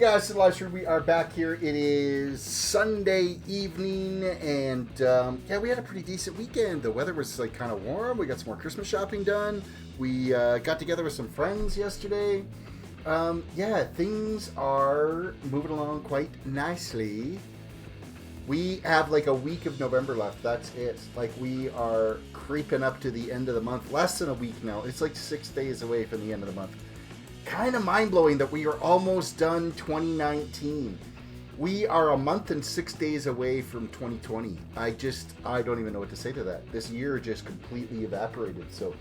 guys to the live stream. We are back here. It is Sunday evening, and yeah, we had a pretty decent weekend. The weather was like kind of warm. We got some more Christmas shopping done. We got together with some friends yesterday. Yeah, things are moving along quite nicely. We have like a week of November left. That's it. Like, we are creeping up to the end of the month. Less than a week now. It's like 6 days away from the end of the month. Kind of mind-blowing that we are almost done 2019. We are a month and 6 days away from 2020. I don't even know what to say to that. This year just completely evaporated. So,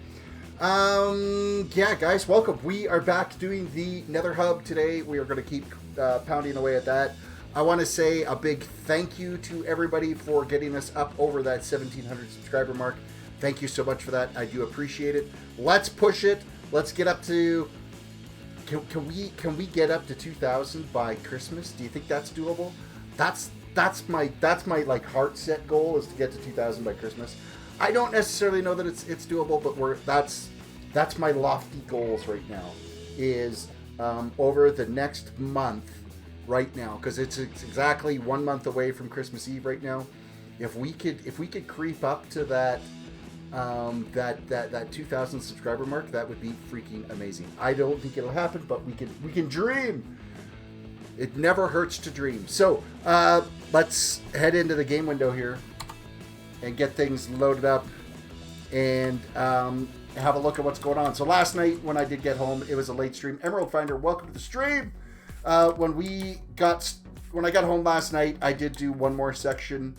yeah, guys, welcome. We are back doing the Nether Hub today. We are going to keep pounding away at that. I want to say a big thank you to everybody for getting us up over that 1,700 subscriber mark. Thank you so much for that. I do appreciate it. Let's push it. Let's get up to... Can we get up to 2,000 by Christmas? Do you think that's doable? That's my like heart set goal, is to get to 2,000 by Christmas. I don't necessarily know that it's doable, but that's my lofty goals right now. Is over the next month right now, because it's exactly 1 month away from Christmas Eve right now. If we could creep up to that 2,000 subscriber mark, that would be freaking amazing. I don't think it'll happen, but we can dream. It never hurts to dream. So let's head into the game window here and get things loaded up and have a look at what's going on. So last night when I did get home, it was a late stream. Emerald Finder, welcome to the stream. When I got home last night, I did do one more section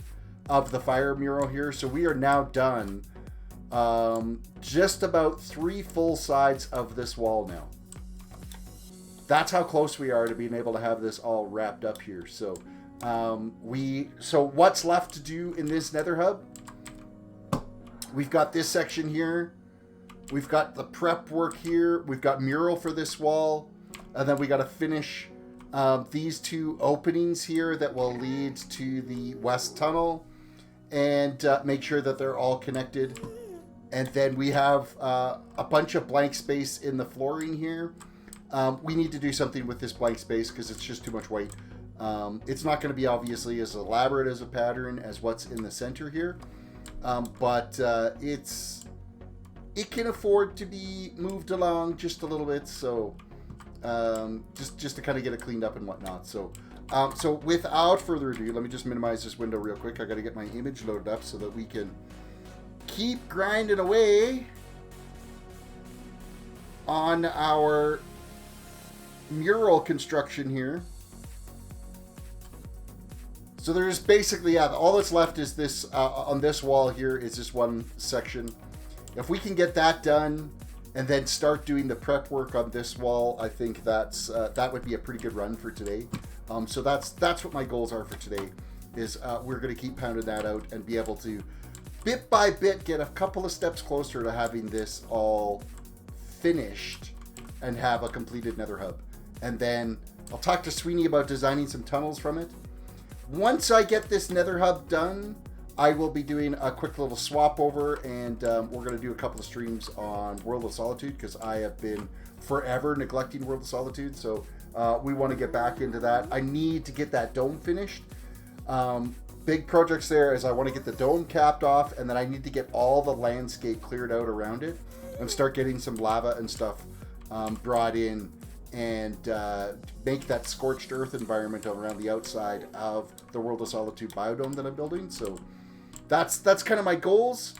of the fire mural here. So we are now done. Just about 3 full sides of this wall now. That's how close we are to being able to have this all wrapped up here. So, so what's left to do in this Nether Hub? We've got this section here. We've got the prep work here. We've got mural for this wall. And then we got to finish these 2 openings here that will lead to the west tunnel. And make sure that they're all connected. And then we have a bunch of blank space in the flooring here. We need to do something with this blank space because it's just too much weight. It's not going to be obviously as elaborate as a pattern as what's in the center here. But it can afford to be moved along just a little bit. So just to kind of get it cleaned up and whatnot. So without further ado, let me just minimize this window real quick. I got to get my image loaded up so that we can keep grinding away on our mural construction here. So there's basically, yeah, all that's left is this, on this wall here is this one section. If we can get that done and then start doing the prep work on this wall, I think that would be a pretty good run for today. So that's what my goals are for today, is we're going to keep pounding that out and be able to bit by bit get a couple of steps closer to having this all finished and have a completed Nether Hub. And then I'll talk to Sweeney about designing some tunnels from it. Once I get this Nether Hub done, I will be doing a quick little swap over, and we're going to do a couple of streams on World of Solitude, because I have been forever neglecting World of Solitude. So we want to get back into that. I need to get that dome finished. Big projects there is I want to get the dome capped off, and then I need to get all the landscape cleared out around it and start getting some lava and stuff brought in, and make that scorched earth environment around the outside of the World of Solitude biodome that I'm building. So that's kind of my goals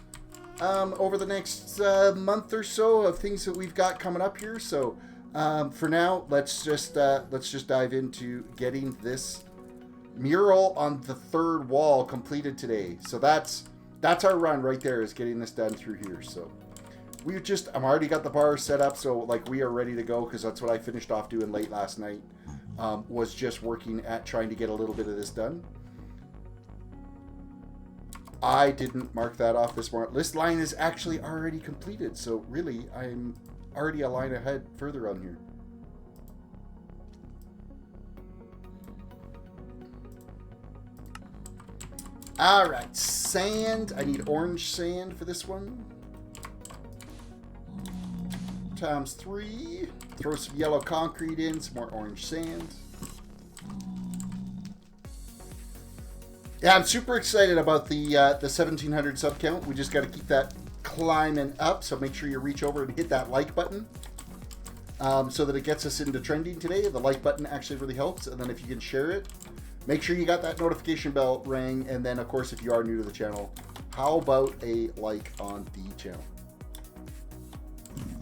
over the next month or so of things that we've got coming up here. So for now, let's just dive into getting this mural on the 3rd wall completed today. So that's our run right there, is getting this done through here. So I'm already got the bar set up, so like we are ready to go, because that's what I finished off doing late last night, was just working at trying to get a little bit of this done. I didn't mark that off this morning. This line is actually already completed, so really I'm already a line ahead further on here. Alright, sand. I need orange sand for this one. Times 3. Throw some yellow concrete in, some more orange sand. Yeah, I'm super excited about the 1700 sub count. We just got to keep that climbing up. So make sure you reach over and hit that like button so that it gets us into trending today. The like button actually really helps. And then if you can share it, make sure you got that notification bell ring. And then, of course, if you are new to the channel, how about a like on the channel?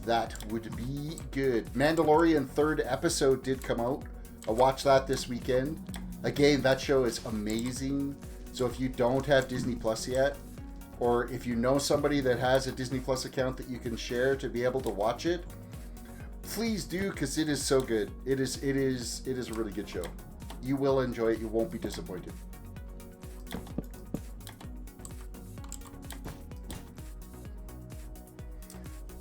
That would be good. Mandalorian 3rd episode did come out. I watched that this weekend. Again, that show is amazing. So if you don't have Disney Plus yet, or if you know somebody that has a Disney Plus account that you can share to be able to watch it, please do, because it is so good. It is a really good show. You will enjoy it. You won't be disappointed.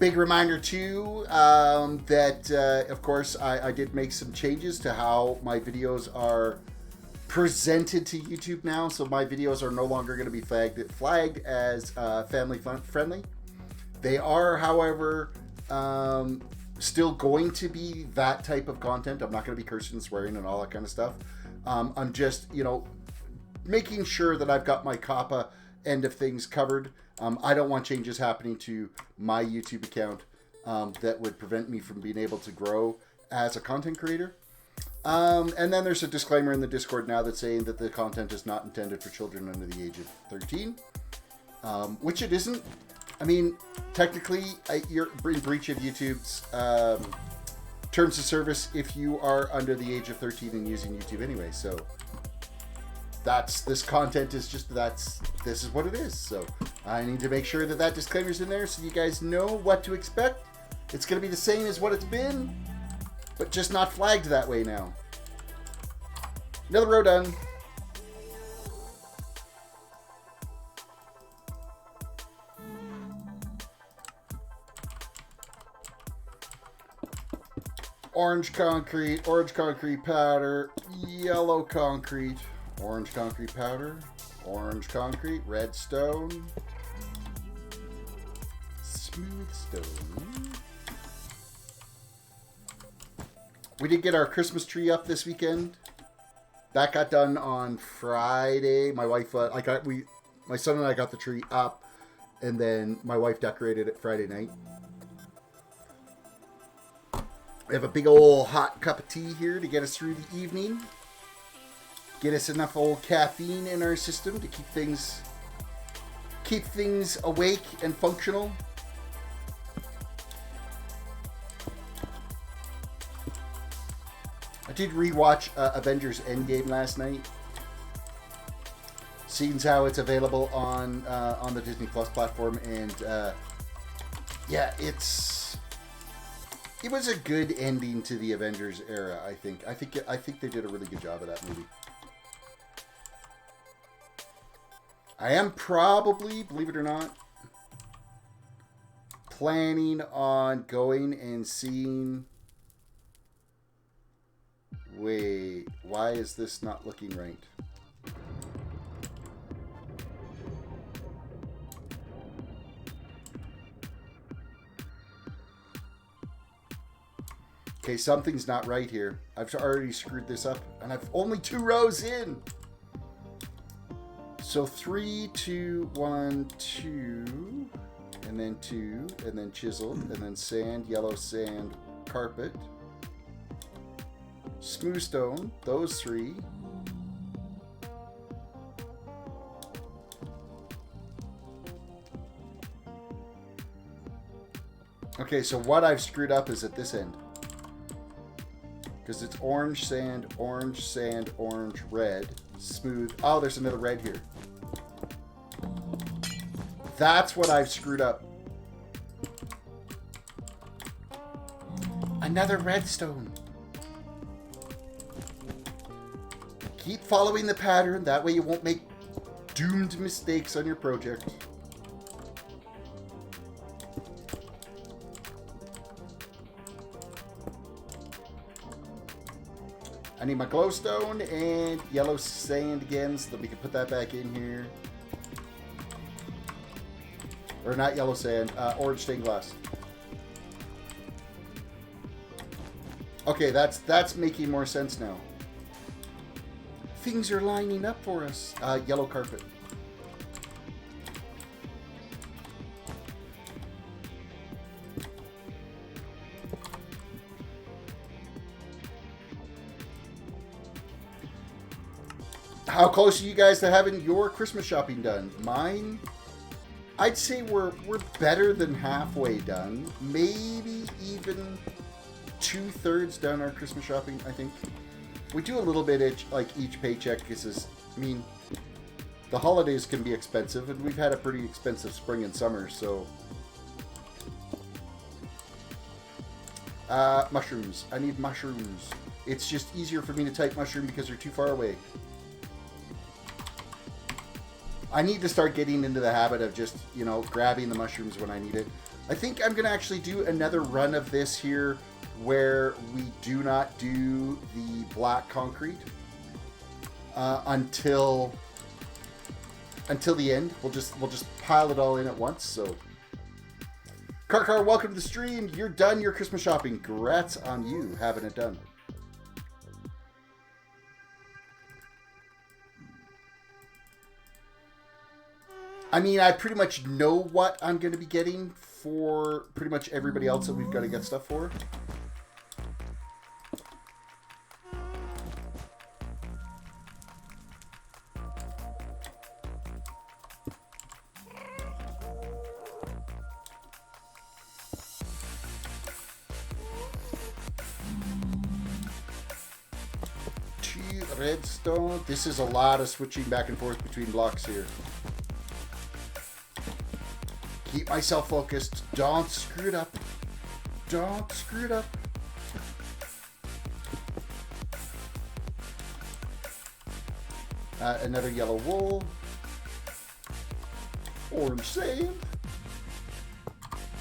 Big reminder too that of course I did make some changes to how my videos are presented to YouTube now. So my videos are no longer going to be flagged as family friendly. They are, however, still going to be that type of content. I'm not going to be cursing and swearing and all that kind of stuff. I'm just, making sure that I've got my COPPA end of things covered. I don't want changes happening to my YouTube account that would prevent me from being able to grow as a content creator. And then there's a disclaimer in the Discord now that's saying that the content is not intended for children under the age of 13, which it isn't. I mean, technically, you're in breach of YouTube's terms of service if you are under the age of 13 and using YouTube anyway. So this content is just, this is what it is. So I need to make sure that that disclaimer's in there so you guys know what to expect. It's going to be the same as what it's been, but just not flagged that way now. Another row done. Orange concrete powder, yellow concrete, orange concrete powder, orange concrete, red stone, smooth stone. We did get our Christmas tree up this weekend. That got done on Friday. My wife, my son and I got the tree up, and then my wife decorated it Friday night. We have a big old hot cup of tea here to get us through the evening. Get us enough old caffeine in our system to keep things awake and functional. I did rewatch Avengers Endgame last night. Seeing how it's available on the Disney Plus platform, and yeah, it was a good ending to the Avengers era. I think they did a really good job of that movie. I am probably, believe it or not, planning on going and seeing. Wait, why is this not looking right? Okay, something's not right here. I've already screwed this up, and I've only 2 rows in. So 3, 2, 1, 2, and then 2, and then chiseled, and then sand, yellow sand, carpet, smooth stone, those 3. Okay, so what I've screwed up is at this end. Because it's orange, sand, orange, red, smooth. Oh, there's another red here. That's what I've screwed up. Another redstone. Keep following the pattern. That way you won't make doomed mistakes on your project. I need my glowstone and yellow sand again so that we can put that back in here. Or not yellow sand, orange stained glass. Okay, that's making more sense now. things are lining up for us. Yellow carpet. How close are you guys to having your Christmas shopping done? Mine, I'd say we're better than halfway done. Maybe even 2/3 done our Christmas shopping, I think. We do a little bit each paycheck because, I mean, the holidays can be expensive, and we've had a pretty expensive spring and summer, so. Mushrooms. I need mushrooms. It's just easier for me to type mushroom because they're too far away. I need to start getting into the habit of just, you know, grabbing the mushrooms when I need it. I think I'm going to actually do another run of this here where we do not do the black concrete until the end. We'll just pile it all in at once. So, Car, welcome to the stream. You're done your Christmas shopping. Congrats on you having it done. I mean, I pretty much know what I'm going to be getting for pretty much everybody else that we've got to get stuff for. Redstone. This is a lot of switching back and forth between blocks here. Keep myself focused. Don't screw it up. Don't screw it up. Another yellow wool. Orange sand.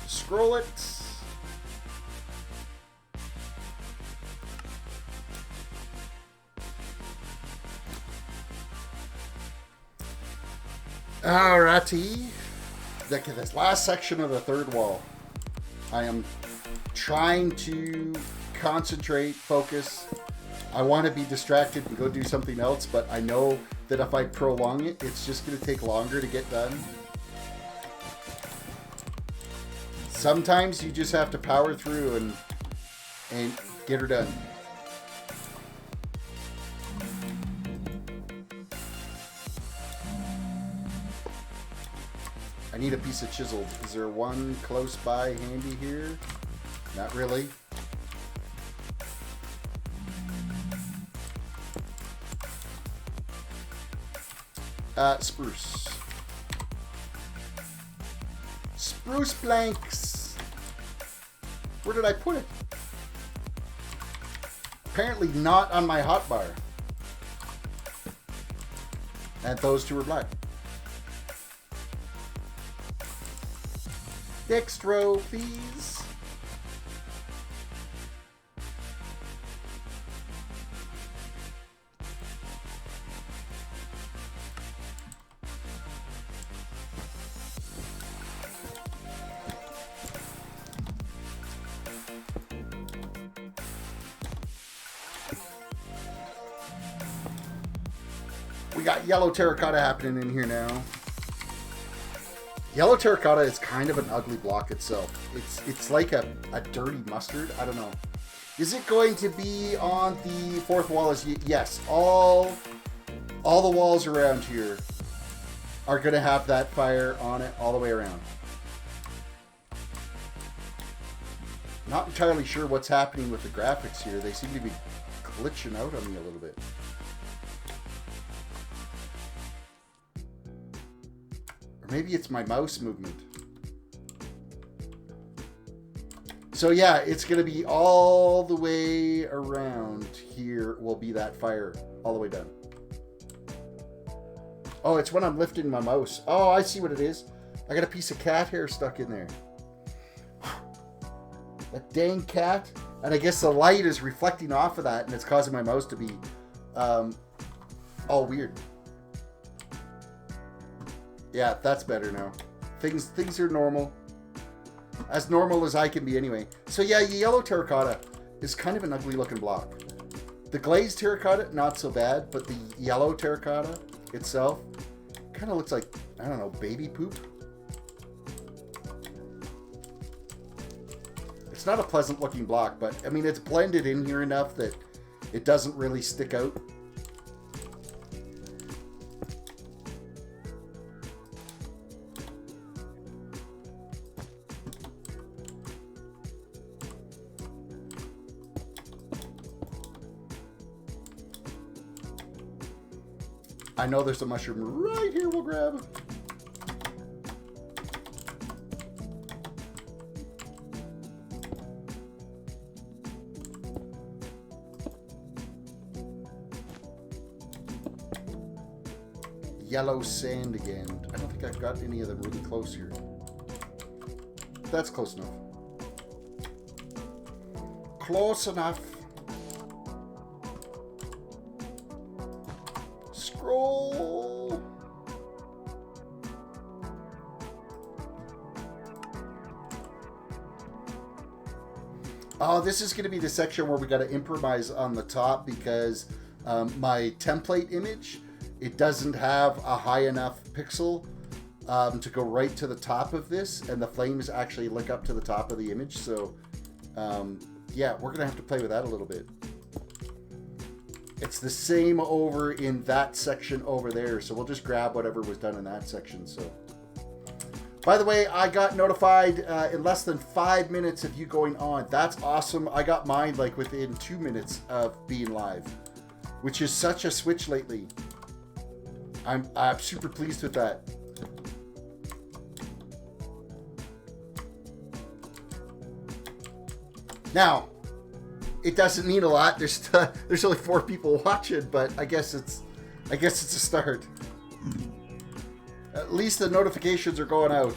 Scroll it. Alrighty. Look at this last section of the third wall. I am trying to concentrate, focus. I want to be distracted and go do something else, but I know that if I prolong it, it's just going to take longer to get done. Sometimes you just have to power through and get her done. I need a piece of chisel. Is there one close by handy here? Not really. Spruce. Spruce planks. Where did I put it? Apparently not on my hotbar. And those two are black. Dextro, please. We got yellow terracotta happening in here now. Yellow terracotta is kind of an ugly block itself. It's like a dirty mustard. I don't know. Is it going to be on the fourth wall? Yes. All the walls around here are going to have that fire on it all the way around. Not entirely sure what's happening with the graphics here. They seem to be glitching out on me a little bit. Maybe it's my mouse movement. So yeah, it's going to be all the way around here will be that fire all the way done. Oh, it's when I'm lifting my mouse. Oh, I see what it is. I got a piece of cat hair stuck in there. That dang cat. And I guess the light is reflecting off of that and it's causing my mouse to be all weird. Yeah, that's better now. Things are normal. As normal as I can be anyway. So yeah, yellow terracotta is kind of an ugly looking block. The glazed terracotta, not so bad, but the yellow terracotta itself kind of looks like, I don't know, baby poop. It's not a pleasant looking block, but I mean, it's blended in here enough that it doesn't really stick out. I know there's a mushroom right here we'll grab. Yellow sand again. I don't think I've got any of them really close here. That's close enough. Close enough. Scroll. Oh, this is going to be the section where we got to improvise on the top because my template image, it doesn't have a high enough pixel to go right to the top of this, and the flames actually lick up to the top of the image. So, yeah, we're going to have to play with that a little bit. It's the same over in that section over there, so we'll just grab whatever was done in that section. So, by the way, I got notified in less than 5 minutes of you going on. That's awesome. I got mine like within 2 minutes of being live, which is such a switch lately. I'm super pleased with that. Now, it doesn't mean a lot. There's only 4 people watching, but I guess it's a start. At least the notifications are going out.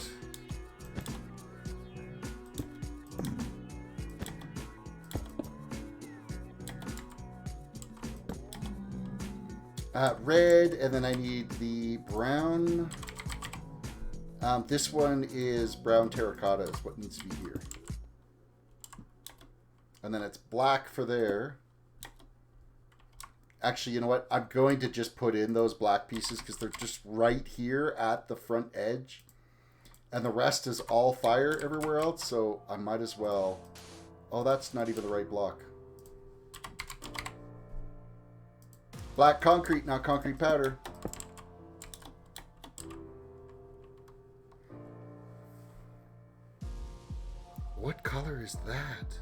Red, and then I need the brown. This one is brown terracotta is what needs to be here. And then it's black for there. Actually, you know what? I'm going to just put in those black pieces because they're just right here at the front edge. And the rest is all fire everywhere else, so I might as well... Oh, that's not even the right block. Black concrete, not concrete powder. What color is that?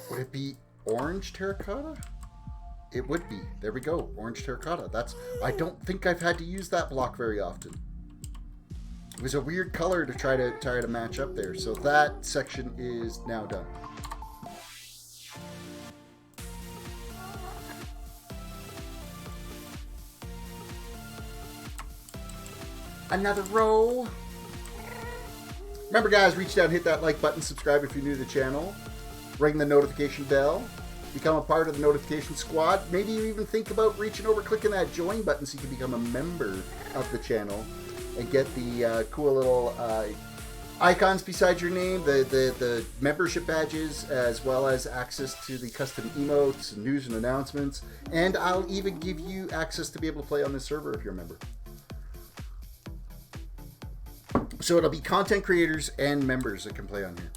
Would it be orange terracotta? It would be. There we go. Orange terracotta. I don't think I've had to use that block very often. It was a weird color to try to match up there. So that section is now done. Another row. Remember, guys, reach down, hit that like button, subscribe if you're new to the channel, ring the notification bell, become a part of the notification squad. Maybe you even think about reaching over, clicking that join button so you can become a member of the channel and get the cool little icons beside your name, the membership badges, as well as access to the custom emotes, news and announcements, and I'll even give you access to be able to play on this server if you're a member. So it'll be content creators and members that can play on here.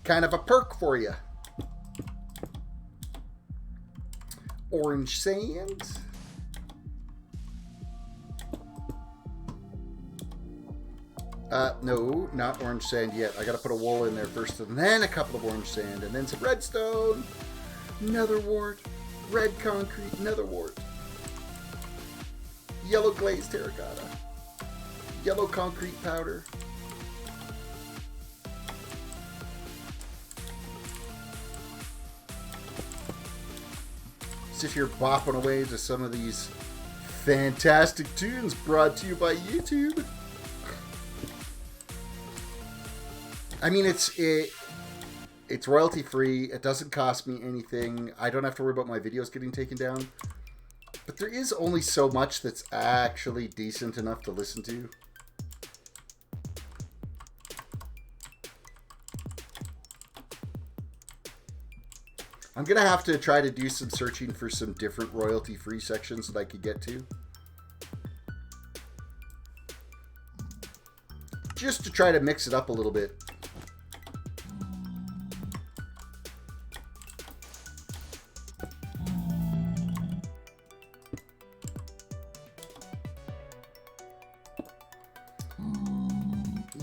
Kind of a perk for you. Orange sand. No, not orange sand yet. I gotta put a wool in there first, and then a couple of orange sand, and then some redstone, nether wart, red concrete, nether wart, yellow glazed terracotta, yellow concrete powder, sit here bopping away to some of these fantastic tunes brought to you by YouTube. I mean, it's It's royalty free. It doesn't cost me anything. I don't have to worry about my videos getting taken down. But there is only so much that's actually decent enough to listen to. I'm going to have to try to do some searching for some different royalty-free sections that I could get to. Just to try to mix it up a little bit.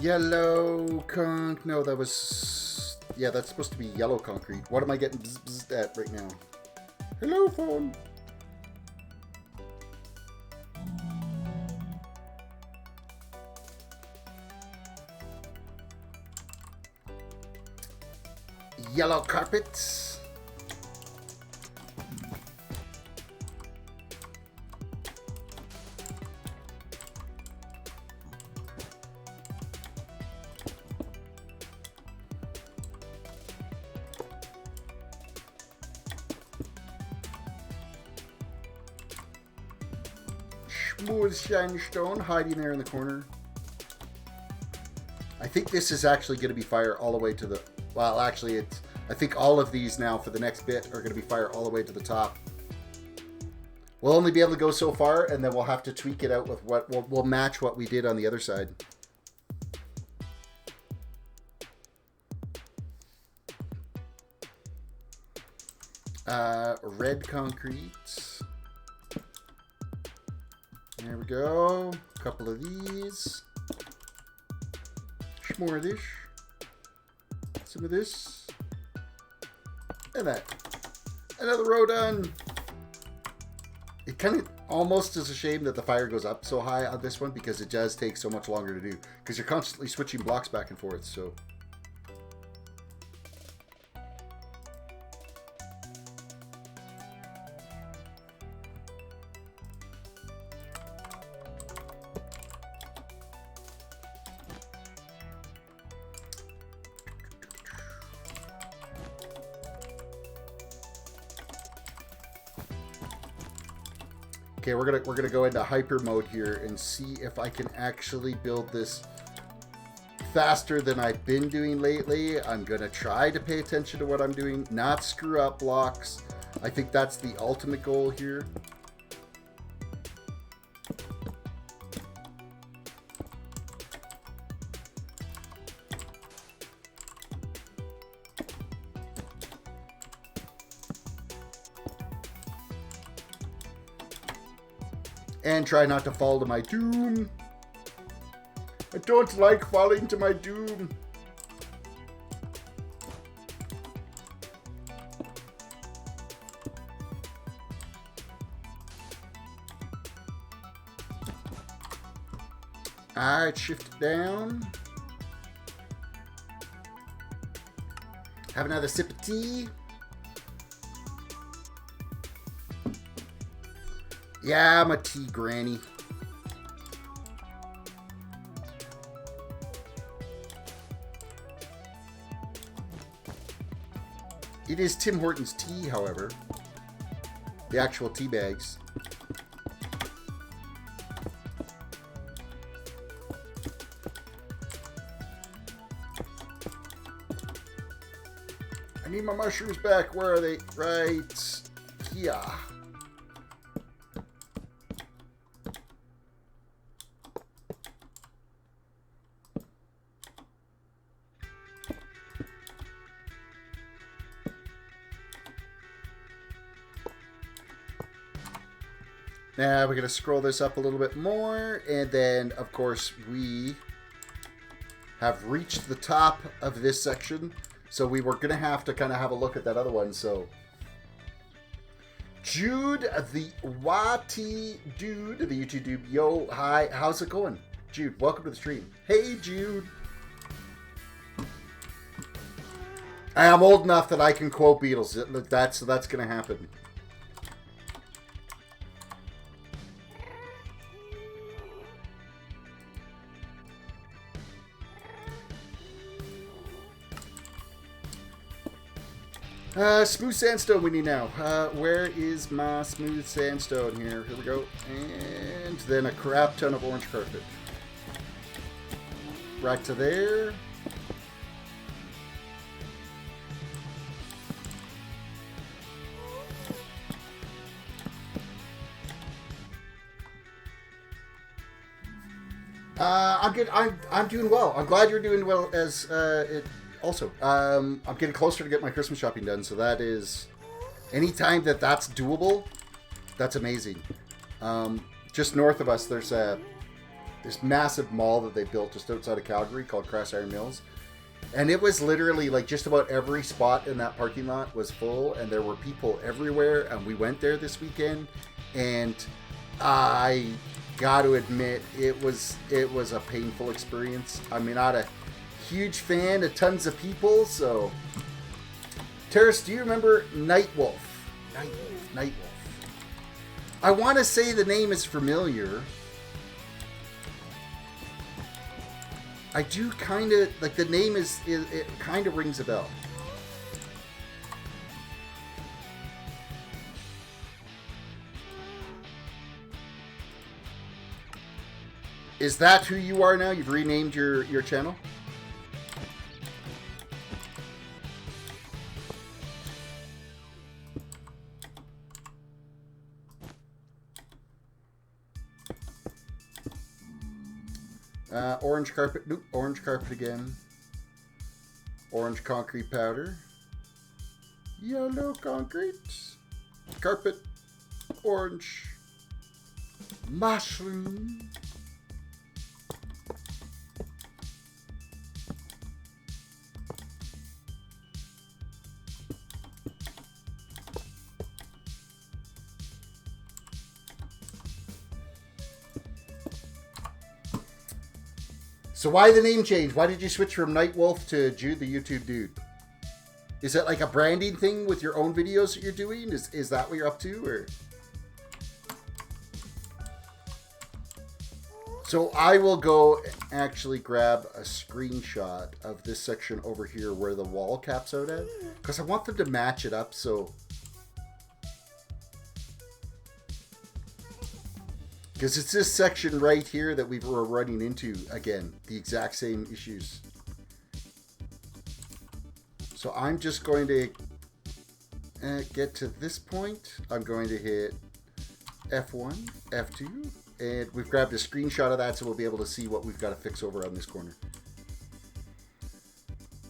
Yellow conk. No, that was... Yeah, that's supposed to be yellow concrete. What am I getting bzz, bzz at right now? Hello, phone. Yellow carpets. Smooth sandstone hiding there in the corner. I think this is actually going to be fire all the way to the... Well, actually, it's... I think all of these now for the next bit are going to be fire all the way to the top. We'll only be able to go so far, and then we'll have to tweak it out with what... We'll match what we did on the other side. Red concrete. There we go. A couple of these. More of this. Some of this. And that. Another row done. It kind of almost is a shame that the fire goes up so high on this one because it does take so much longer to do. Because you're constantly switching blocks back and forth, so... Okay, we're gonna go into hyper mode here and see if I can actually build this faster than I've been doing lately. I'm gonna try to pay attention to what I'm doing, not screw up blocks. I think that's the ultimate goal here. And try not to fall to my doom. I don't like falling to my doom. Alright, shift it down. Have another sip of tea. Yeah, I'm a tea granny. It is Tim Hortons tea, however. The actual tea bags. I need my mushrooms back. Where are they? Right here. Now we're going to scroll this up a little bit more, and then, of course, we have reached the top of this section, so we were going to have a look at that other one, so... Jude, the Wati Dude, the YouTube dude, yo, hi, how's it going? Jude, welcome to the stream. Hey, Jude. I'm old enough that I can quote Beatles. That's going to happen. Smooth sandstone we need now. Where is my smooth sandstone here? Here we go. And then a crap ton of orange carpet. Right to there. I'm good. I'm doing well. I'm glad you're doing well as it also. I'm getting closer to get my Christmas shopping done, so that is anytime that's doable, that's amazing. Just north of us, there's this massive mall that they built just outside of Calgary called Cross Iron Mills, and it was literally like just about every spot in that parking lot was full, and there were people everywhere. And we went there this weekend, and I got to admit it was a painful experience. I mean, not a huge fan of tons of people. So, Terrace, do you remember Nightwolf? Nightwolf. I want to say the name is familiar. I do kind of like the name it kind of rings a bell. Is that who you are now? You've renamed your channel? Orange carpet. Nope. Orange carpet again. Orange concrete powder. Yellow concrete. Carpet. Orange. Mushroom. So why the name change? Why did you switch from Nightwolf to Jude the YouTube Dude? Is it like a branding thing with your own videos that you're doing? Is that what you're up to? Or so I will go actually grab a screenshot of this section over here where the wall caps out at, because I want them to match it up. So because it's this section right here that we're running into, again, the exact same issues. So I'm just going to get to this point. I'm going to hit F1, F2, and we've grabbed a screenshot of that so we'll be able to see what we've got to fix over on this corner.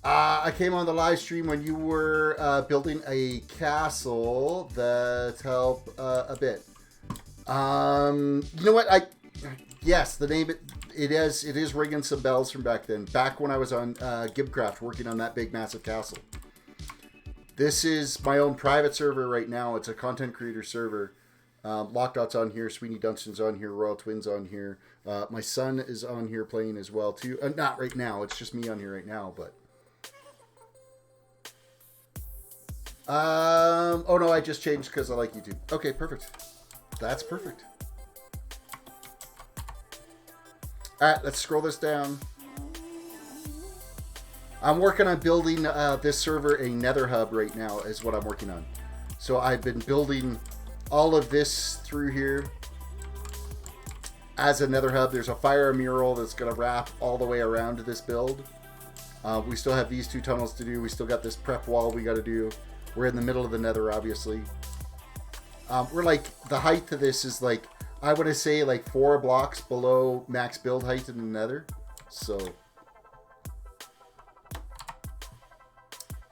I came on the live stream when you were building a castle that helped a bit. You know what? Yes, the name it is ringing some bells from back then. Back when I was on Gibcraft working on that big massive castle. This is my own private server right now. It's a content creator server. Lockdot's on here, Sweeney Dunstan's on here, Royal Twins on here. My son is on here playing as well too. Not right now. It's just me on here right now, but. Oh no, I just changed because I like YouTube. Okay, perfect. That's perfect. All right, let's scroll this down. I'm working on building this server a Nether Hub right now is what I'm working on. So I've been building all of this through here as a Nether Hub. There's a fire mural that's going to wrap all the way around this build. We still have these 2 tunnels to do. We still got this prep wall we got to do. We're in the middle of the Nether, obviously. We're like, the height of this is like, I would say like 4 blocks below max build height in the Nether. So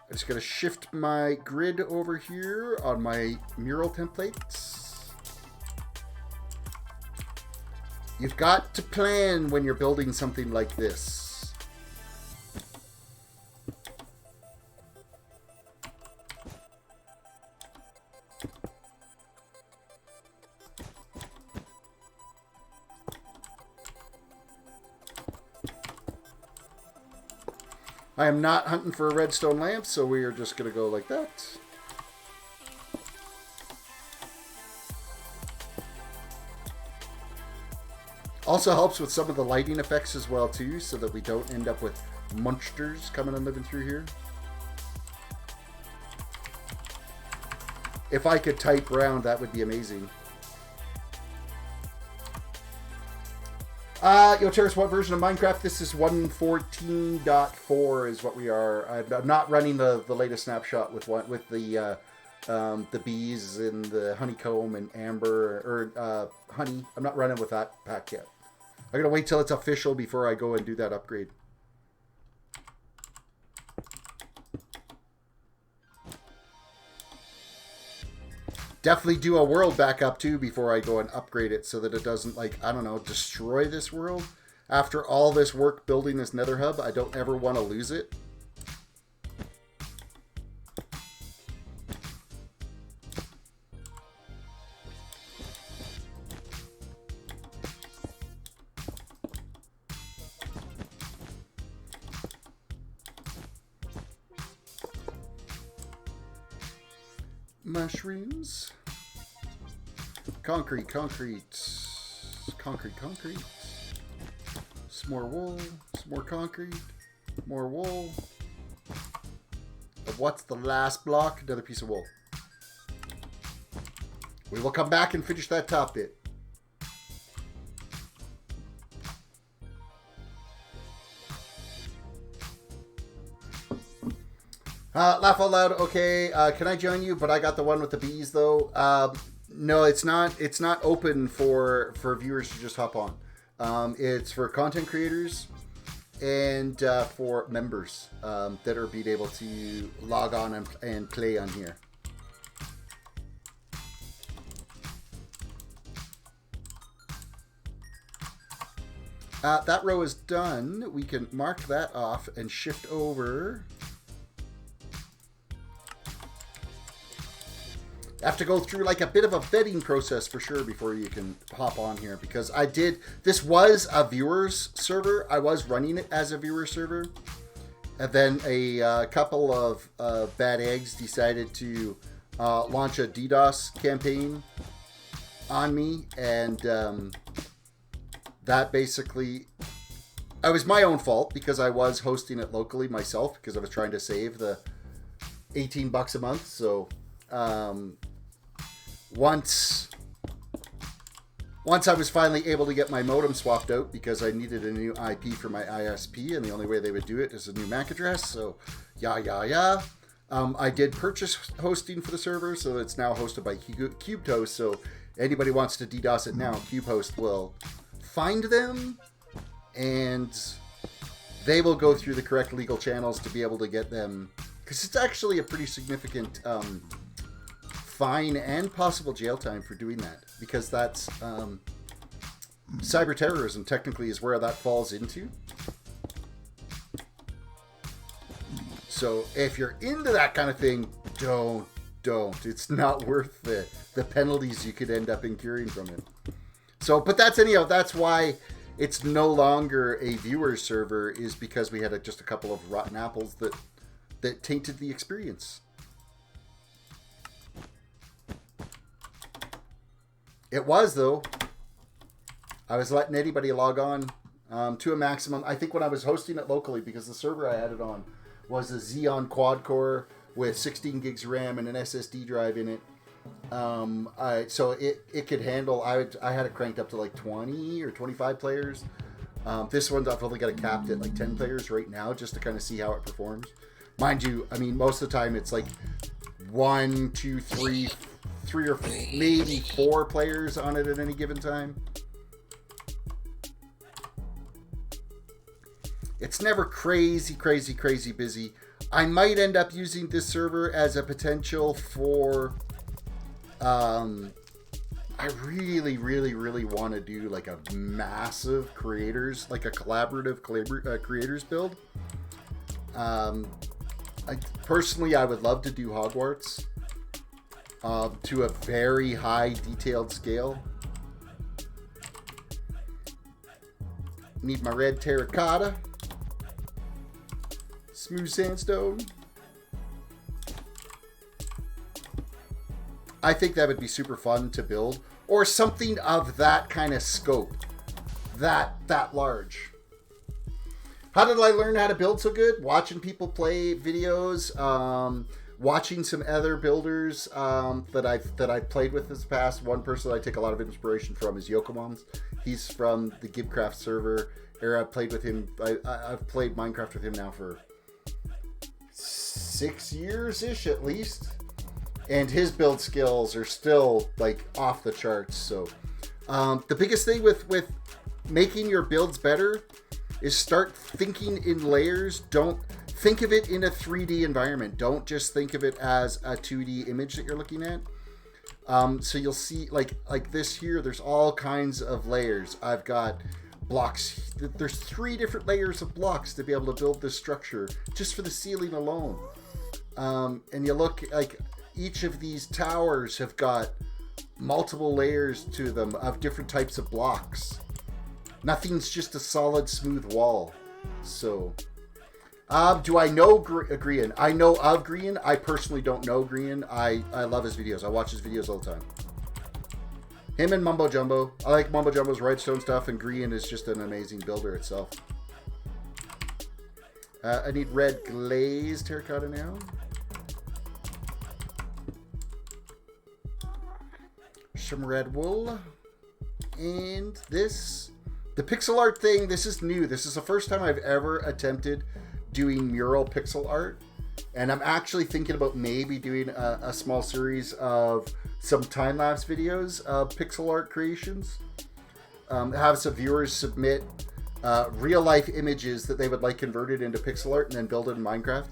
I'm just going to shift my grid over here on my mural templates. You've got to plan when you're building something like this. I am not hunting for a redstone lamp, so we are just going to go like that. Also helps with some of the lighting effects as well too, so that we don't end up with monsters coming and living through here. If I could type round, that would be amazing. Yo, Terrace, what version of Minecraft? This is 1.14.4 is what we are. I'm not running the latest snapshot with the bees and the honeycomb and amber or honey. I'm not running with that pack yet. I'm gonna wait till it's official before I go and do that upgrade. Definitely do a world backup too before I go and upgrade it so that it doesn't, like, I don't know, destroy this world. After all this work building this Nether Hub, I don't ever want to lose it. Mushrooms. Concrete. Some more wool. Some more concrete. More wool. What's the last block? Another piece of wool. We will come back and finish that top bit. Laugh out loud. Okay, can I join you? But I got the one with the bees, though. No, it's not. It's not open for viewers to just hop on. It's for content creators and for members that are being able to log on and play on here. That row is done. We can mark that off and shift over. Have to go through like a bit of a vetting process for sure before you can hop on here, because this was a viewers server. I was running it as a viewer server, and then a couple of bad eggs decided to launch a DDoS campaign on me, and that basically, it was my own fault because I was hosting it locally myself because I was trying to save the $18 a month. So once I was finally able to get my modem swapped out because I needed a new IP for my ISP, and the only way they would do it is a new MAC address. So I did purchase hosting for the server, so it's now hosted by CubeHost. So anybody wants to DDoS it now, CubeHost will find them, and they will go through the correct legal channels to be able to get them, because it's actually a pretty significant fine and possible jail time for doing that, because that's cyber terrorism technically is where that falls into. So if you're into that kind of thing, don't. It's not worth the penalties you could end up incurring from it. So, but that's why it's no longer a viewer server, is because we had just a couple of rotten apples that tainted the experience. It was, though. I was letting anybody log on to a maximum. I think when I was hosting it locally, because the server I had it on was a Xeon quad core with 16 gigs RAM and an SSD drive in it. So it could handle, I had it cranked up to like 20 or 25 players. This one I've only got it capped at like 10 players right now, just to kind of see how it performs. Mind you, I mean, most of the time it's like 1, 2, 3 or maybe 4 players on it at any given time. It's never crazy busy. I might end up using this server as a potential for I really want to do like a massive creators, like a collaborative creators build. Personally, I would love to do Hogwarts to a very high detailed scale. Need my red terracotta, smooth sandstone. I think that would be super fun to build, or something of that kind of scope, that large. How did I learn how to build so good? Watching people play videos, watching some other builders that I've played with this past. One person I take a lot of inspiration from is Yokomoms. He's from the Gibcraft server era. I've played with him. I've played Minecraft with him now for 6 years-ish at least. And his build skills are still like off the charts. So the biggest thing with making your builds better is start thinking in layers. Don't think of it in a 3D environment. Don't just think of it as a 2D image that you're looking at. So you'll see like this here, there's all kinds of layers. I've got blocks. There's 3 different layers of blocks to be able to build this structure just for the ceiling alone. And you look like each of these towers have got multiple layers to them of different types of blocks. Nothing's just a solid, smooth wall. So, do I know Grian? I know of Grian. I personally don't know Grian. I love his videos. I watch his videos all the time. Him and Mumbo Jumbo. I like Mumbo Jumbo's redstone stuff, and Grian is just an amazing builder itself. I need red glazed terracotta now. Some red wool. And this. The pixel art thing, this is new. This is the first time I've ever attempted doing mural pixel art. And I'm actually thinking about maybe doing a small series of some time-lapse videos of pixel art creations. Have some viewers submit real-life images that they would like converted into pixel art and then build it in Minecraft.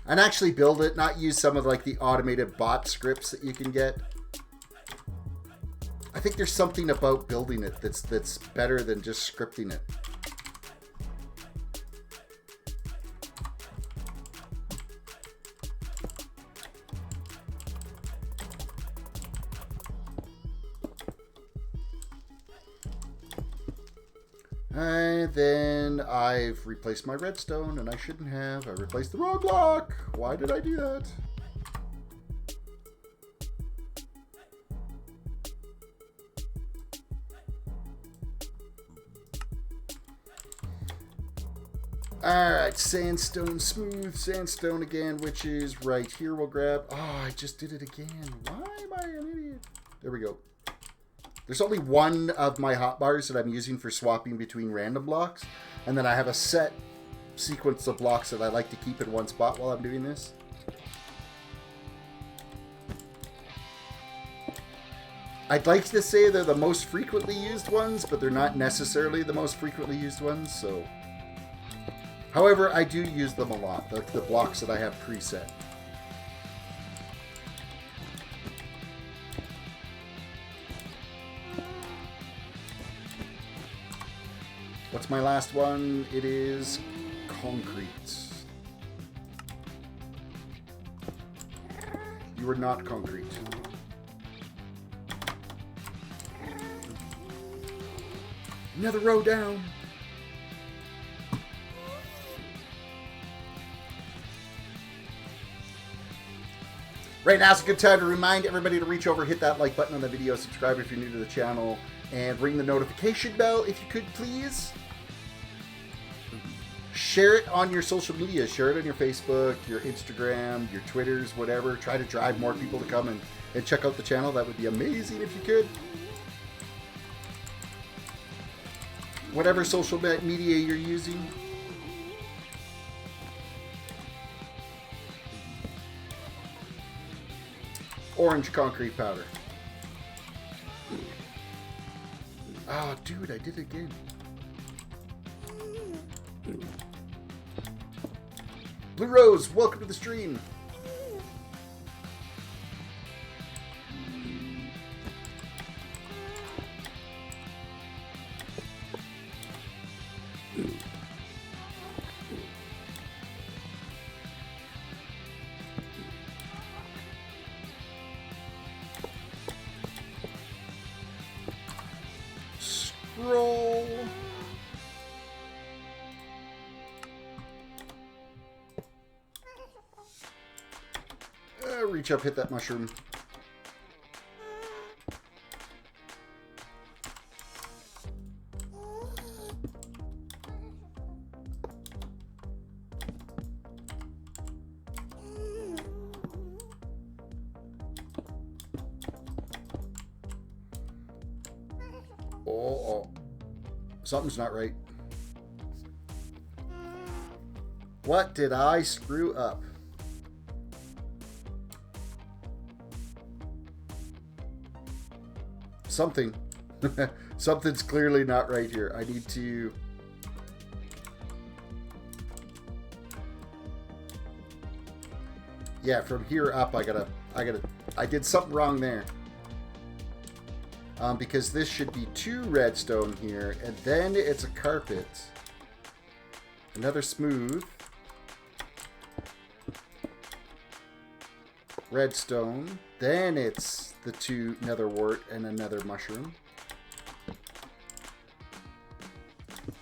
And actually build it, not use some of like the automated bot scripts that you can get. I think there's something about building it that's better than just scripting it. And then I've replaced my redstone, and I shouldn't have. I replaced the wrong block. Why did I do that? Alright, sandstone, smooth sandstone again, which is right here. We'll grab... Oh, I just did it again. Why am I an idiot? There we go. There's only one of my hotbars that I'm using for swapping between random blocks. And then I have a set sequence of blocks that I like to keep in one spot while I'm doing this. I'd like to say they're the most frequently used ones, but they're not necessarily the most frequently used ones, so... However, I do use them a lot, the blocks that I have preset. What's my last one? It is concrete. You are not concrete. Another row down. Right now is a good time to remind everybody to reach over, hit that like button on the video, subscribe if you're new to the channel, and ring the notification bell if you could, please. Share it on your social media. Share it on your Facebook, your Instagram, your Twitters, whatever. Try to drive more people to come and check out the channel. That would be amazing if you could. Whatever social media you're using. Orange concrete powder. Oh, dude, I did it again. Blue Rose, welcome to the stream. Scroll. Reach up, hit that mushroom. Something's not right. What did I screw up? Something. Something's clearly not right here. I need to... Yeah, from here up, I did something wrong there. Because this should be 2 redstone here, and then it's a carpet. Another smooth. Redstone. Then it's the 2 nether wart and another mushroom.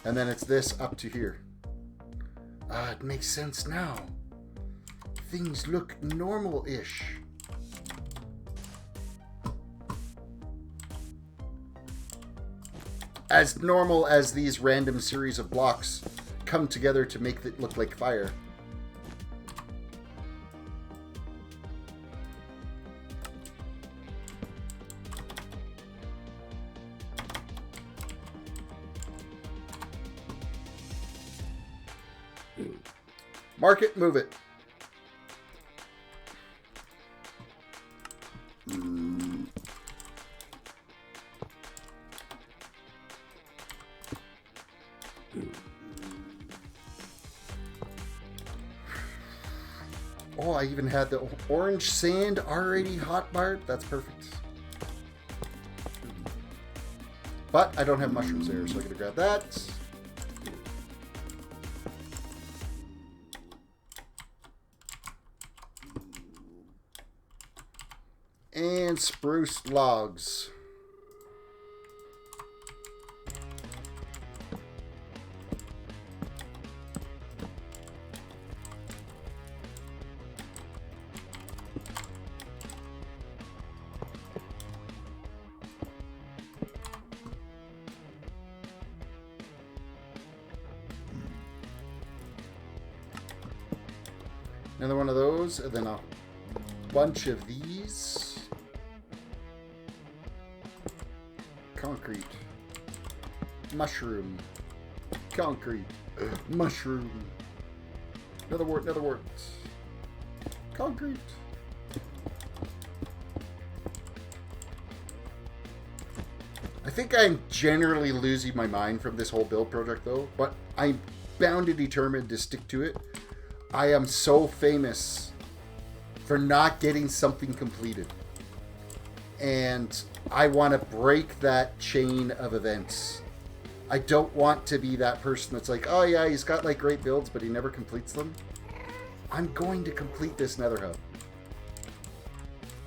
And then it's this up to here. Ah, it makes sense now. Things look normal-ish. As normal as these random series of blocks come together to make it look like fire. Mark it, move it. Oh, I even had the orange sand already hotbarred. That's perfect. But I don't have mushrooms there, so I gotta grab that. And spruce logs. Another one of those, and then a bunch of these. Concrete. Mushroom. Concrete. Mushroom. Another wart, another wart. Concrete. I think I'm generally losing my mind from this whole build project though, but I'm bound and determined to stick to it. I am so famous for not getting something completed. And I want to break that chain of events. I don't want to be that person that's like, oh yeah, he's got like great builds, but he never completes them. I'm going to complete this Nether Hub.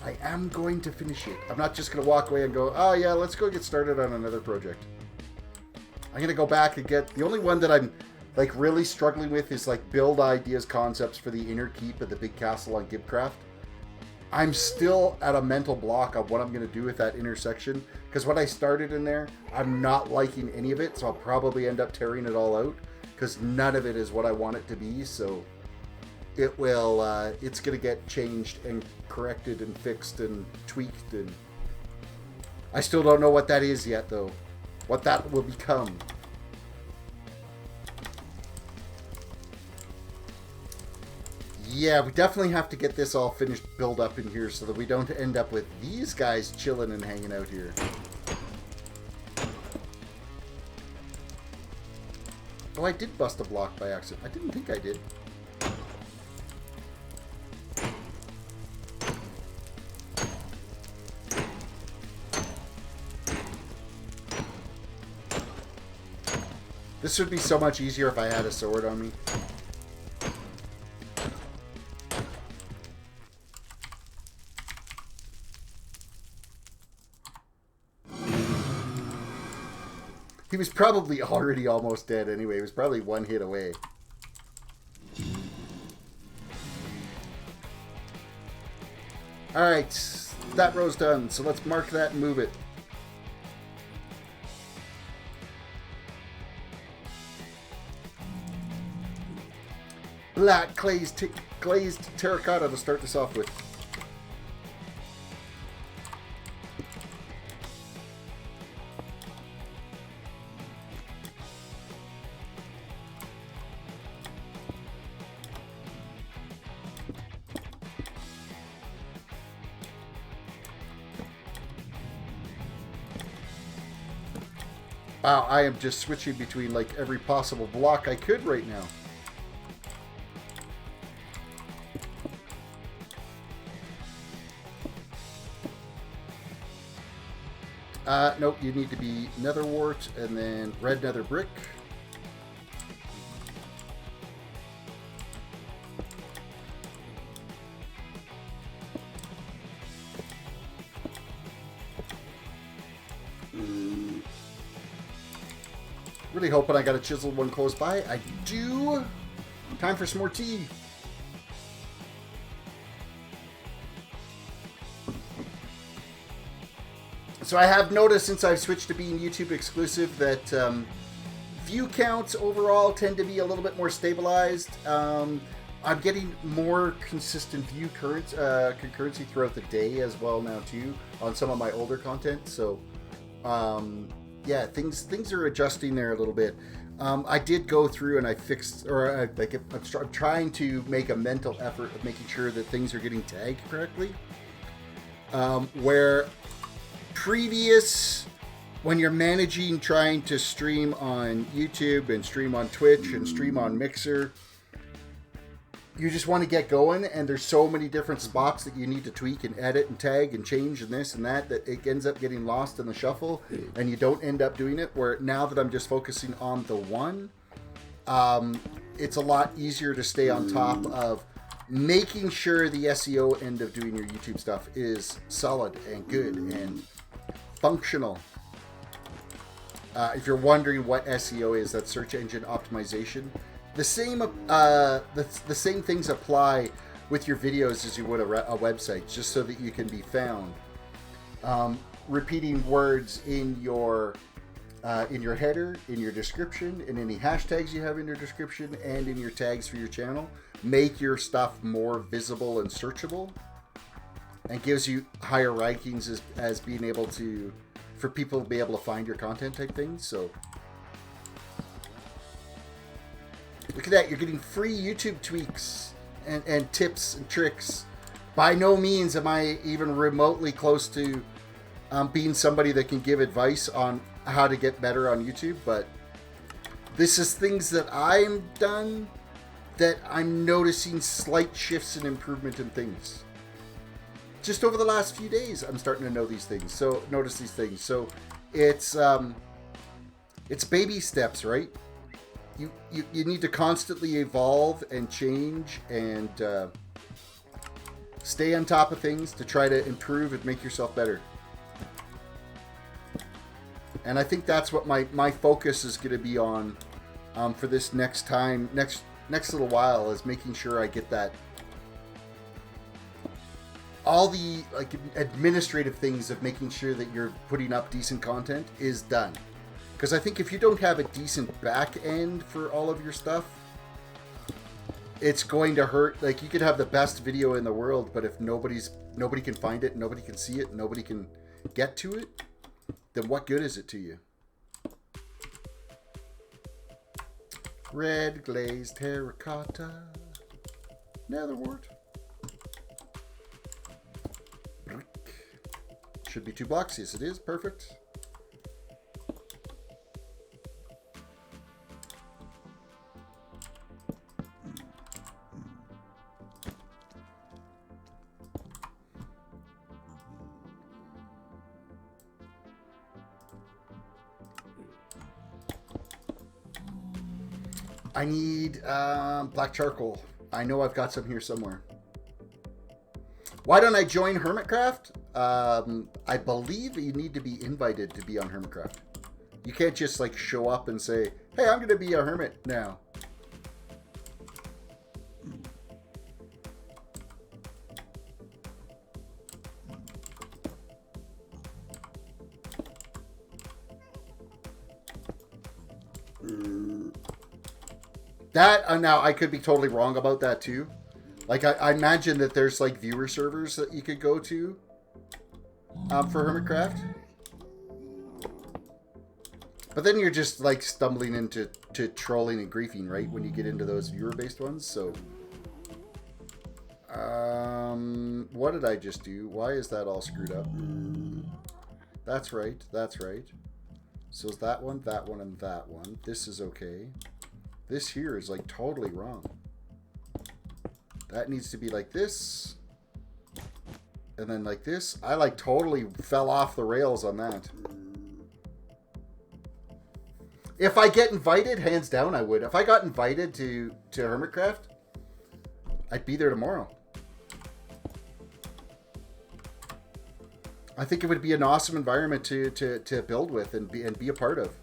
I am going to finish it. I'm not just going to walk away and go, oh yeah, let's go get started on another project. I'm going to go back and get... The only one that I'm like really struggling with is like build ideas, concepts for the inner keep of the big castle on Gibcraft. I'm still at a mental block of what I'm going to do with that intersection. Because when I started in there, I'm not liking any of it. So I'll probably end up tearing it all out. Because none of it is what I want it to be. So it will, it's going to get changed and corrected and fixed and tweaked. And I still don't know what that is yet though. What that will become. Yeah, we definitely have to get this all finished build up in here so that we don't end up with these guys chilling and hanging out here. Oh, I did bust a block by accident. I didn't think I did. This would be so much easier if I had a sword on me. He was probably already almost dead anyway. He was probably one hit away. Alright, that row's done. So let's mark that and move it. Black glazed terracotta to start this off with. Wow, I am just switching between like every possible block I could right now. Nope, you need to be nether wart and then red nether brick. Really hoping I got a chiseled one close by. I do. Time for some more tea. So I have noticed since I've switched to being YouTube exclusive that view counts overall tend to be a little bit more stabilized. I'm getting more consistent view concurrency throughout the day as well now too on some of my older content. So yeah, things are adjusting there a little bit. I did go through and I fixed, or I'm trying to make a mental effort of making sure that things are getting tagged correctly. Where previous, when you're managing trying to stream on YouTube and stream on Twitch and stream on Mixer, you just want to get going and there's so many different spots that you need to tweak and edit and tag and change and this and that it ends up getting lost in the shuffle and you don't end up doing it. Where now that I'm just focusing on the one, it's a lot easier to stay on top of making sure the SEO end of doing your YouTube stuff is solid and good and functional. If you're wondering what SEO is, that's search engine optimization. The same things apply with your videos as you would a website, just so that you can be found. Repeating words in your header, in your description, in any hashtags you have in your description, and in your tags for your channel make your stuff more visible and searchable, and gives you higher rankings as being able to, for people to be able to find your content type things. So look at that, you're getting free YouTube tweaks and tips and tricks. By no means am I even remotely close to being somebody that can give advice on how to get better on YouTube, but this is things that I'm done that I'm noticing slight shifts and improvement in things. Just over the last few days, I'm starting to know these things. So notice these things. So it's baby steps, right? You need to constantly evolve and change and stay on top of things to try to improve and make yourself better. And I think that's what my focus is going to be on for this next little while, is making sure I get that. All the like administrative things of making sure that you're putting up decent content is done. Because I think if you don't have a decent back end for all of your stuff, it's going to hurt. Like, you could have the best video in the world, but if nobody can find it, nobody can see it, nobody can get to it, then what good is it to you? Red glazed terracotta, nether wart. Should be 2 blocks. Yes, it is. Perfect. I need black charcoal. I know I've got some here somewhere. Why don't I join Hermitcraft? I believe you need to be invited to be on Hermitcraft. You can't just like show up and say, hey, I'm going to be a hermit now. That, now I could be totally wrong about that too. Like, I imagine that there's like viewer servers that you could go to for Hermitcraft. But then you're just like stumbling into trolling and griefing, right? When you get into those viewer-based ones. So, what did I just do? Why is that all screwed up? That's right. That's right. So is that one, and that one. This is okay. This here is like totally wrong. That needs to be like this. And then like this. I like totally fell off the rails on that. If I get invited, hands down I would. If I got invited to Hermitcraft, I'd be there tomorrow. I think it would be an awesome environment to build with and be a part of.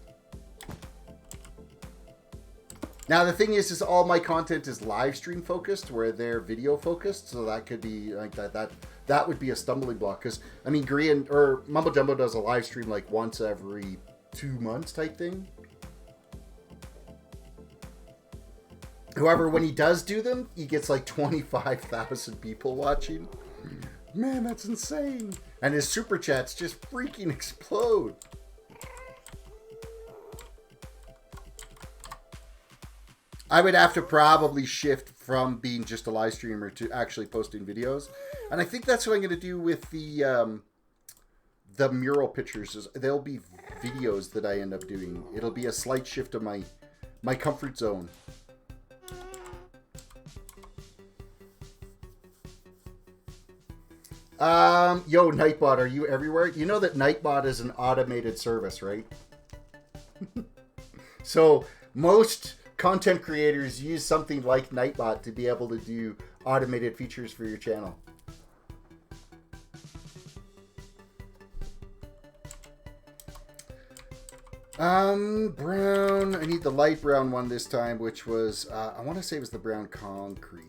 Now the thing is all my content is live stream focused, where they're video focused, so that could be like that would be a stumbling block. Because I mean, or Mumbo Jumbo does a live stream like once every 2 months type thing. However, when he does do them, he gets like 25,000 people watching. Man, that's insane. And his super chats just freaking explode. I would have to probably shift from being just a live streamer to actually posting videos. And I think that's what I'm going to do with the mural pictures. Is there'll be videos that I end up doing. It'll be a slight shift of my comfort zone. Yo, Nightbot, are you everywhere? You know that Nightbot is an automated service, right? So most content creators use something like Nightbot to be able to do automated features for your channel. Brown. I need the light brown one this time, which was, I want to say it was the brown concrete.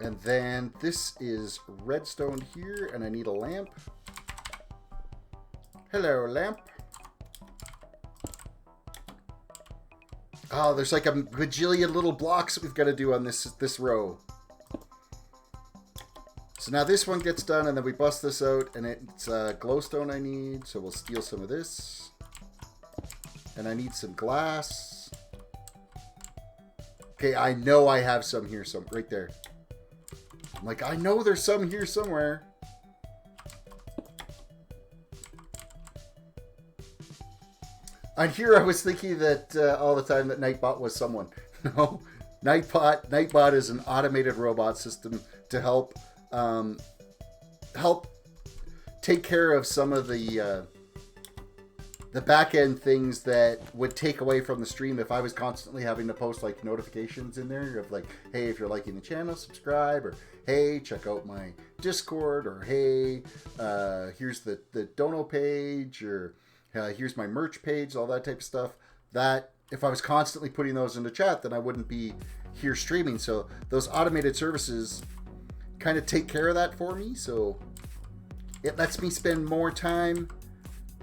And then this is redstone here, and I need a lamp. Hello, lamp. Oh, there's like a bajillion little blocks that we've got to do on this row. So now this one gets done, and then we bust this out, and it's glowstone I need, so we'll steal some of this. And I need some glass. Okay, I know I have some here, right there. I'm like, I know there's some here somewhere. And here I was thinking that all the time that Nightbot was someone. No, Nightbot is an automated robot system to help take care of some of the back end things that would take away from the stream if I was constantly having to post like notifications in there of like, hey, if you're liking the channel, subscribe, or hey, check out my Discord, or hey, here's the dono page, or here's my merch page, all that type of stuff. That if I was constantly putting those into chat, then I wouldn't be here streaming. So those automated services kind of take care of that for me. So it lets me spend more time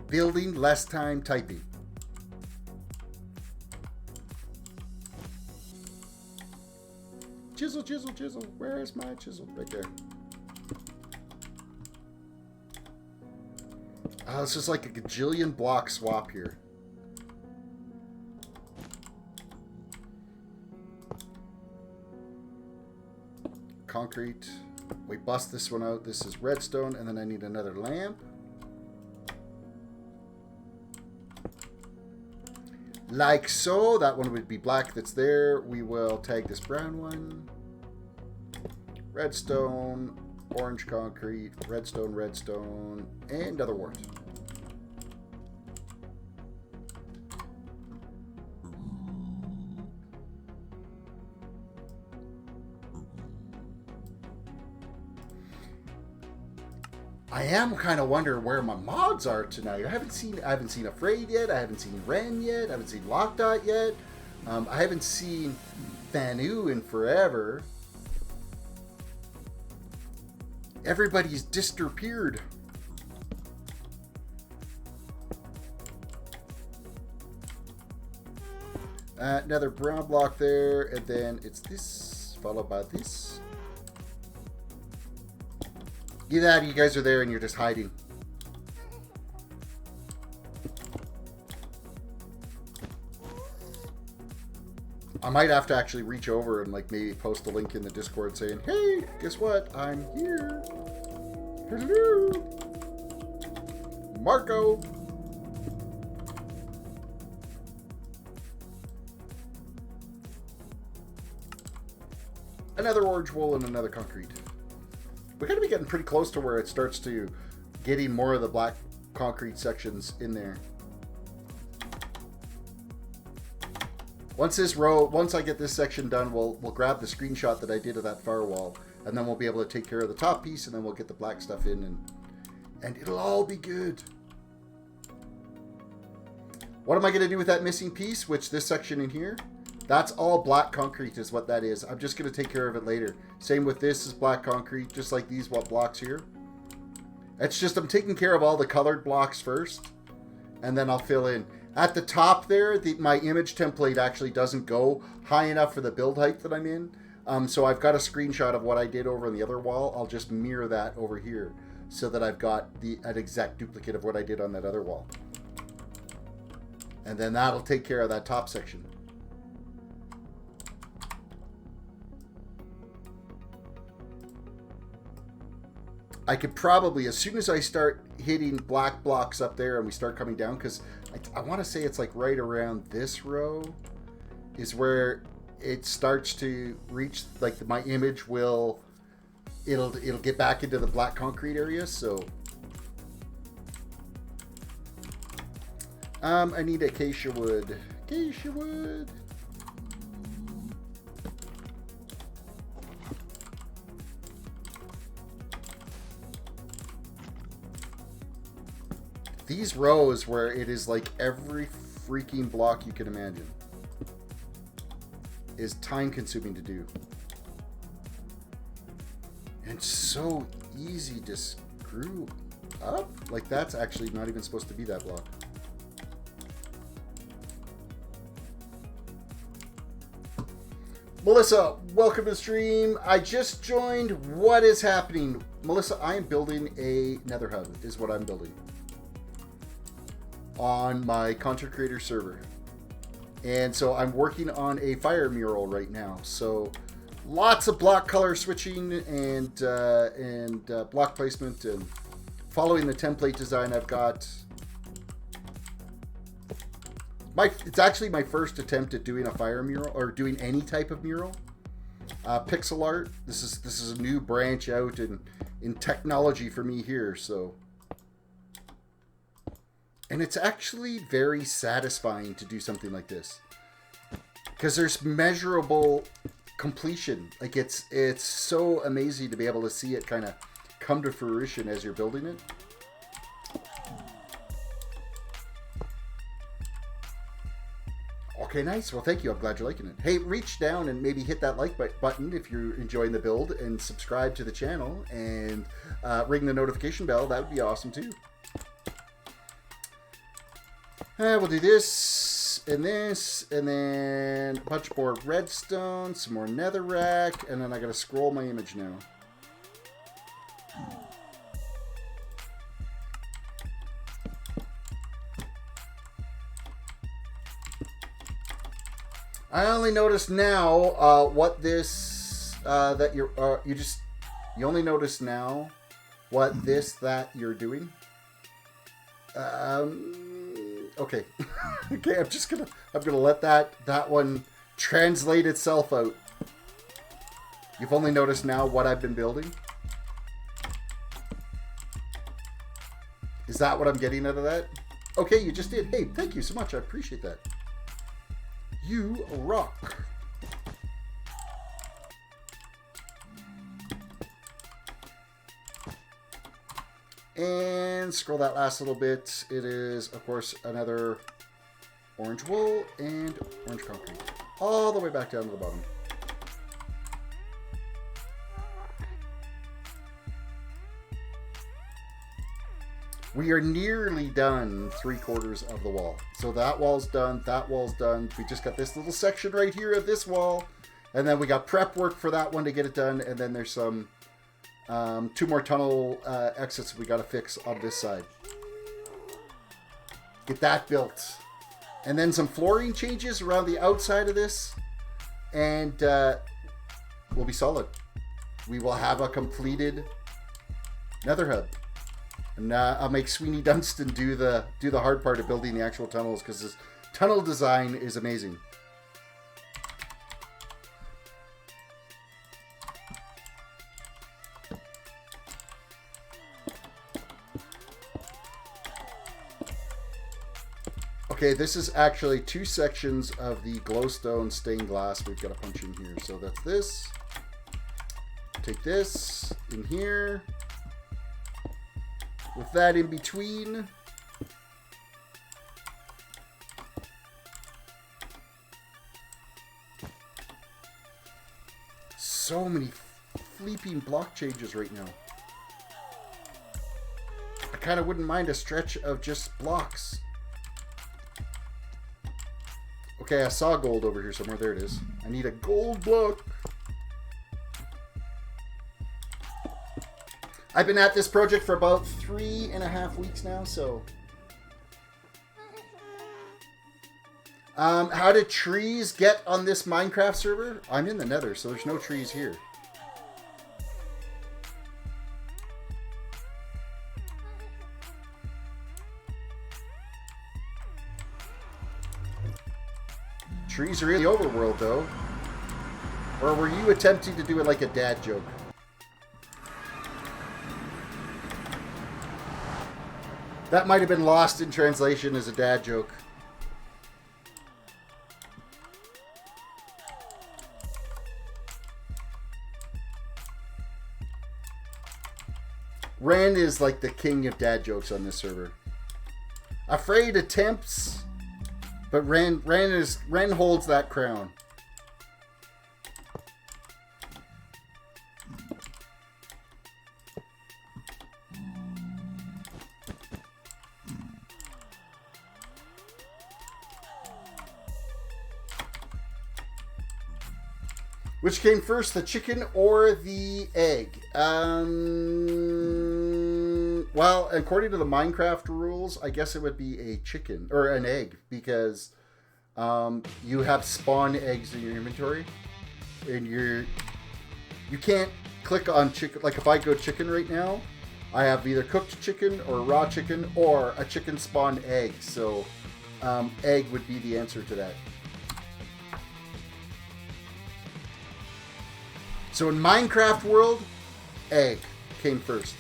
building, less time typing. Chisel, chisel, chisel. Where is my chisel? Right there. Oh, this is like a gajillion block swap here. Concrete. We bust this one out. This is redstone, and then I need another lamp. Like so. That one would be black that's there. We will tag this brown one. Redstone, orange concrete, redstone, redstone, and nether wart. I am kind of wondering where my mods are tonight. I haven't seen Afraid yet. I haven't seen Ren yet. I haven't seen Lockdot yet. I haven't seen Fanu in forever. Everybody's disappeared. Another brown block there, and then it's this, followed by this. Either that, you guys are there and you're just hiding. I might have to actually reach over and like maybe post a link in the Discord saying, hey, guess what? I'm here. Hello. Marco. Another orange wool and another concrete. We're going to be getting pretty close to where it starts to getting more of the black concrete sections in there. Once I get this section done, we'll grab the screenshot that I did of that firewall, and then we'll be able to take care of the top piece, and then we'll get the black stuff in, and it'll all be good. What am I going to do with that missing piece, which this section in here? That's all black concrete is what that is. I'm just going to take care of it later. Same with this is black concrete, just like these blocks here. It's just I'm taking care of all the colored blocks first, and then I'll fill in. At the top there, my image template actually doesn't go high enough for the build height that I'm in. So I've got a screenshot of what I did over on the other wall. I'll just mirror that over here so that I've got an exact duplicate of what I did on that other wall. And then that'll take care of that top section. I could probably, as soon as I start hitting black blocks up there and we start coming down, because I want to say it's like right around this row is where it starts to reach, like my image will, it'll get back into the black concrete area. So I need acacia wood. Acacia wood. These rows where it is like every freaking block you can imagine is time consuming to do. And it's so easy to screw up. Like that's actually not even supposed to be that block. Melissa, welcome to the stream. I just joined. What is happening? Melissa, I am building a Nether Hub is what I'm building on my content creator server. And so I'm working on a fire mural right now. So lots of block color switching and block placement and following the template design I've got. It's actually my first attempt at doing a fire mural or doing any type of mural. Pixel art. This is a new branch out in technology for me here. So. And it's actually very satisfying to do something like this because there's measurable completion. Like it's so amazing to be able to see it kind of come to fruition as you're building it. Okay, nice. Well, thank you. I'm glad you're liking it. Hey, reach down and maybe hit that like button if you're enjoying the build and subscribe to the channel and ring the notification bell. That would be awesome too. We'll do this, and then a bunch more redstone, some more netherrack, and then I gotta scroll my image now. I only noticed now what this that you only notice now what that you're doing. Okay. Okay, I'm gonna let that one translate itself out. You've only noticed now what I've been building. Is that what I'm getting out of that? Okay, you just did. Hey, thank you so much. I appreciate that. You rock. And scroll that last little bit. It is, of course, another orange wool and orange concrete. All the way back down to the bottom. We are nearly done 3/4 of the wall. So that wall's done, that wall's done. We just got this little section right here of this wall. And then we got prep work for that one to get it done. And then there's some 2 more tunnel exits we got to fix on this side. Get that built. And then some flooring changes around the outside of this. And we'll be solid. We will have a completed Nether Hub. And I'll make Sweeney Dunstan do the hard part of building the actual tunnels, because this tunnel design is amazing. Okay, this is actually 2 sections of the glowstone stained glass we've got to punch in here. So that's this. Take this in here. With that in between. So many fleeping block changes right now. I kind of wouldn't mind a stretch of just blocks. Okay, I saw gold over here somewhere. There it is. I need a gold block. I've been at this project for about 3.5 weeks now, so... how do trees get on this Minecraft server? I'm in the Nether, so there's no trees here. Trees are in the overworld, though. Or were you attempting to do it like a dad joke? That might have been lost in translation as a dad joke. Ren is like the king of dad jokes on this server. Afraid attempts... But Ren holds that crown. Which came first, the chicken or the egg? Well, according to the Minecraft rules, I guess it would be a chicken or an egg, because you have spawn eggs in your inventory, and you can't click on chicken. Like if I go chicken right now, I have either cooked chicken or raw chicken or a chicken spawn egg. So egg would be the answer to that. So in Minecraft world, egg came first.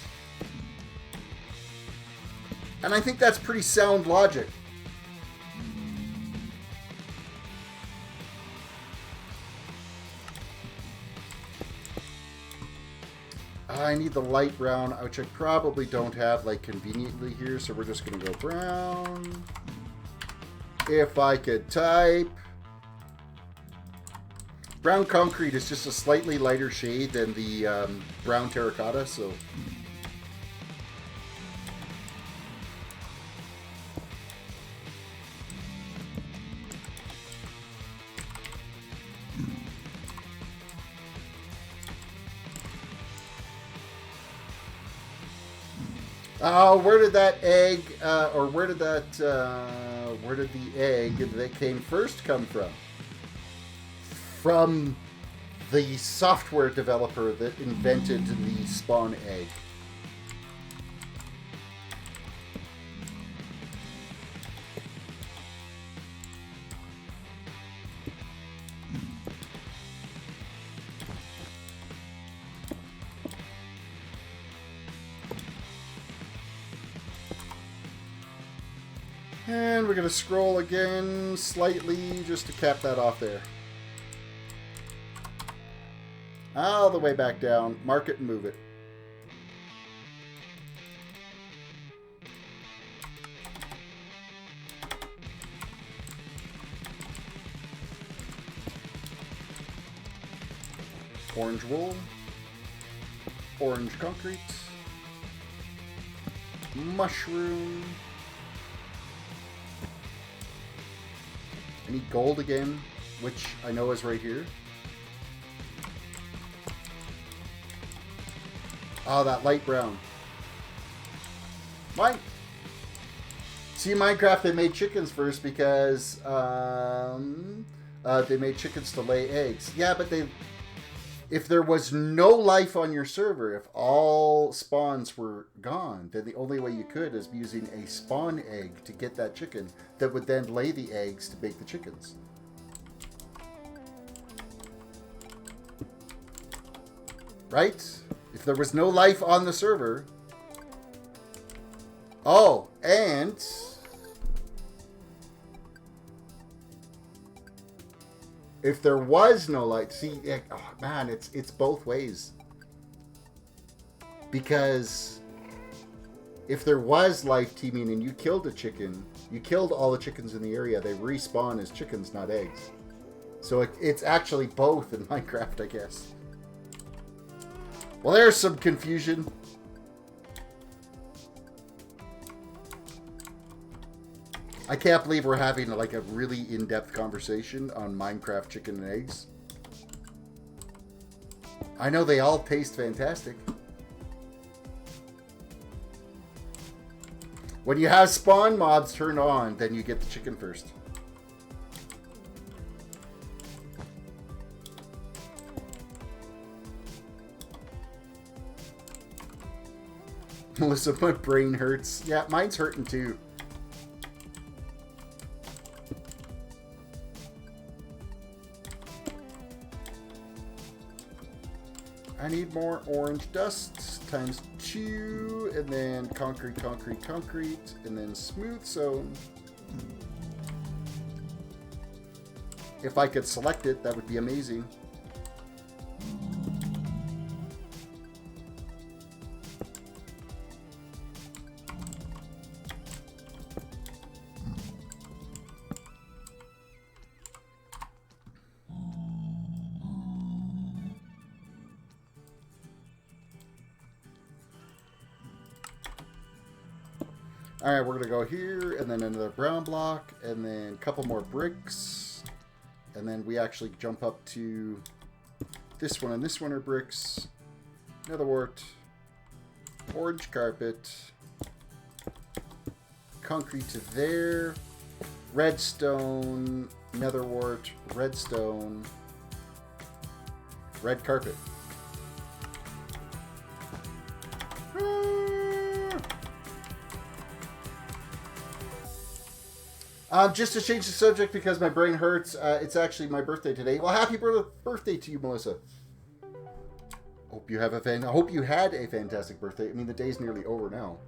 And I think that's pretty sound logic. I need the light brown, which I probably don't have like conveniently here, so we're just going to go brown. If I could type. Brown concrete is just a slightly lighter shade than the brown terracotta, so... where did that egg, where did the egg that came first come from? From the software developer that invented the spawn egg. And we're going to scroll again slightly just to cap that off there. All the way back down. Mark it and move it. Orange wool. Orange concrete. Mushroom. I need gold again, which I know is right here. Oh, that light brown. Mine. See, Minecraft, they made chickens first because they made chickens to lay eggs. Yeah, but if there was no life on your server, if all spawns were gone, then the only way you could is using a spawn egg to get that chicken that would then lay the eggs to make the chickens. Right? If there was no life on the server. Oh, and if there was no light, see, oh man, it's both ways. Because if there was life teeming and you killed a chicken, you killed all the chickens in the area, they respawn as chickens, not eggs. So it's actually both in Minecraft, I guess. Well, there's some confusion. I can't believe we're having like a really in-depth conversation on Minecraft chicken and eggs. I know they all taste fantastic. When you have spawn mobs turned on, then you get the chicken first. Melissa, my brain hurts. Yeah, mine's hurting too. I need more orange dust times 2, and then concrete, concrete, concrete, and then smooth stone. If I could select it, that would be amazing. Alright, we're going to go here, and then another brown block, and then a couple more bricks. And then we actually jump up to this one and this one are bricks. Nether wart. Orange carpet. Concrete to there. Redstone. Nether wart. Redstone. Red carpet. Just to change the subject because my brain hurts, it's actually my birthday today. Well, happy birthday to you, Melissa. Hope you had a fantastic birthday. I mean, the day's nearly over now.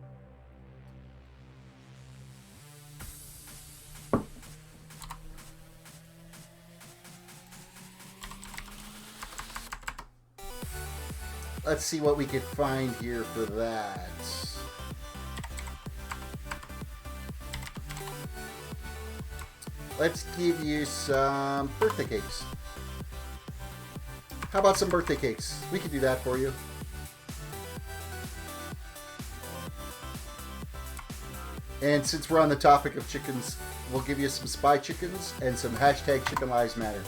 Let's see what we can find here for that. Let's give you some birthday cakes. How about some birthday cakes? We can do that for you. And since we're on the topic of chickens, we'll give you some spy chickens and some hashtag chicken lives matter.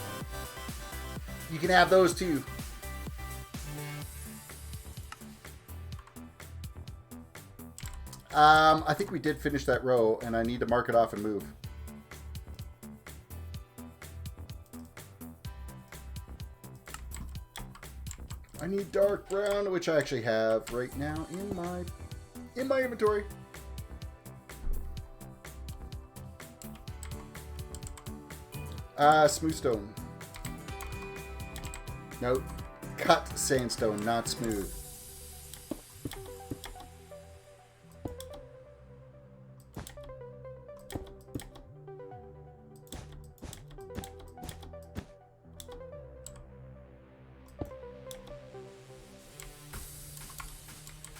You can have those too. I think we did finish that row and I need to mark it off and move. I need dark brown, which I actually have right now in my inventory. Smooth stone. Nope. Cut sandstone, not smooth.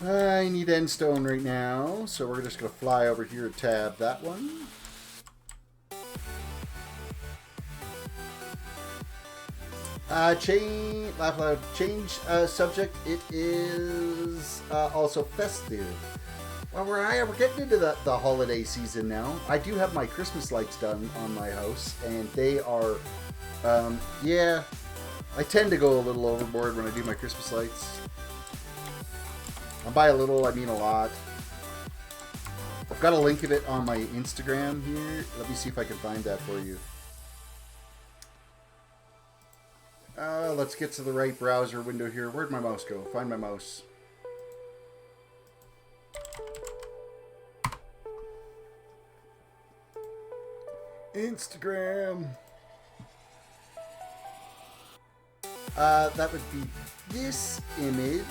I need end stone right now, so we're just going to fly over here and tab that one. Laugh loud. Change subject. It is also festive. Well, we're getting into the holiday season now. I do have my Christmas lights done on my house, and they are, yeah, I tend to go a little overboard when I do my Christmas lights. And by a little, I mean a lot. I've got a link of it on my Instagram here. Let me see if I can find that for you. Let's get to the right browser window here. Where'd my mouse go? Find my mouse. Instagram. That would be this image.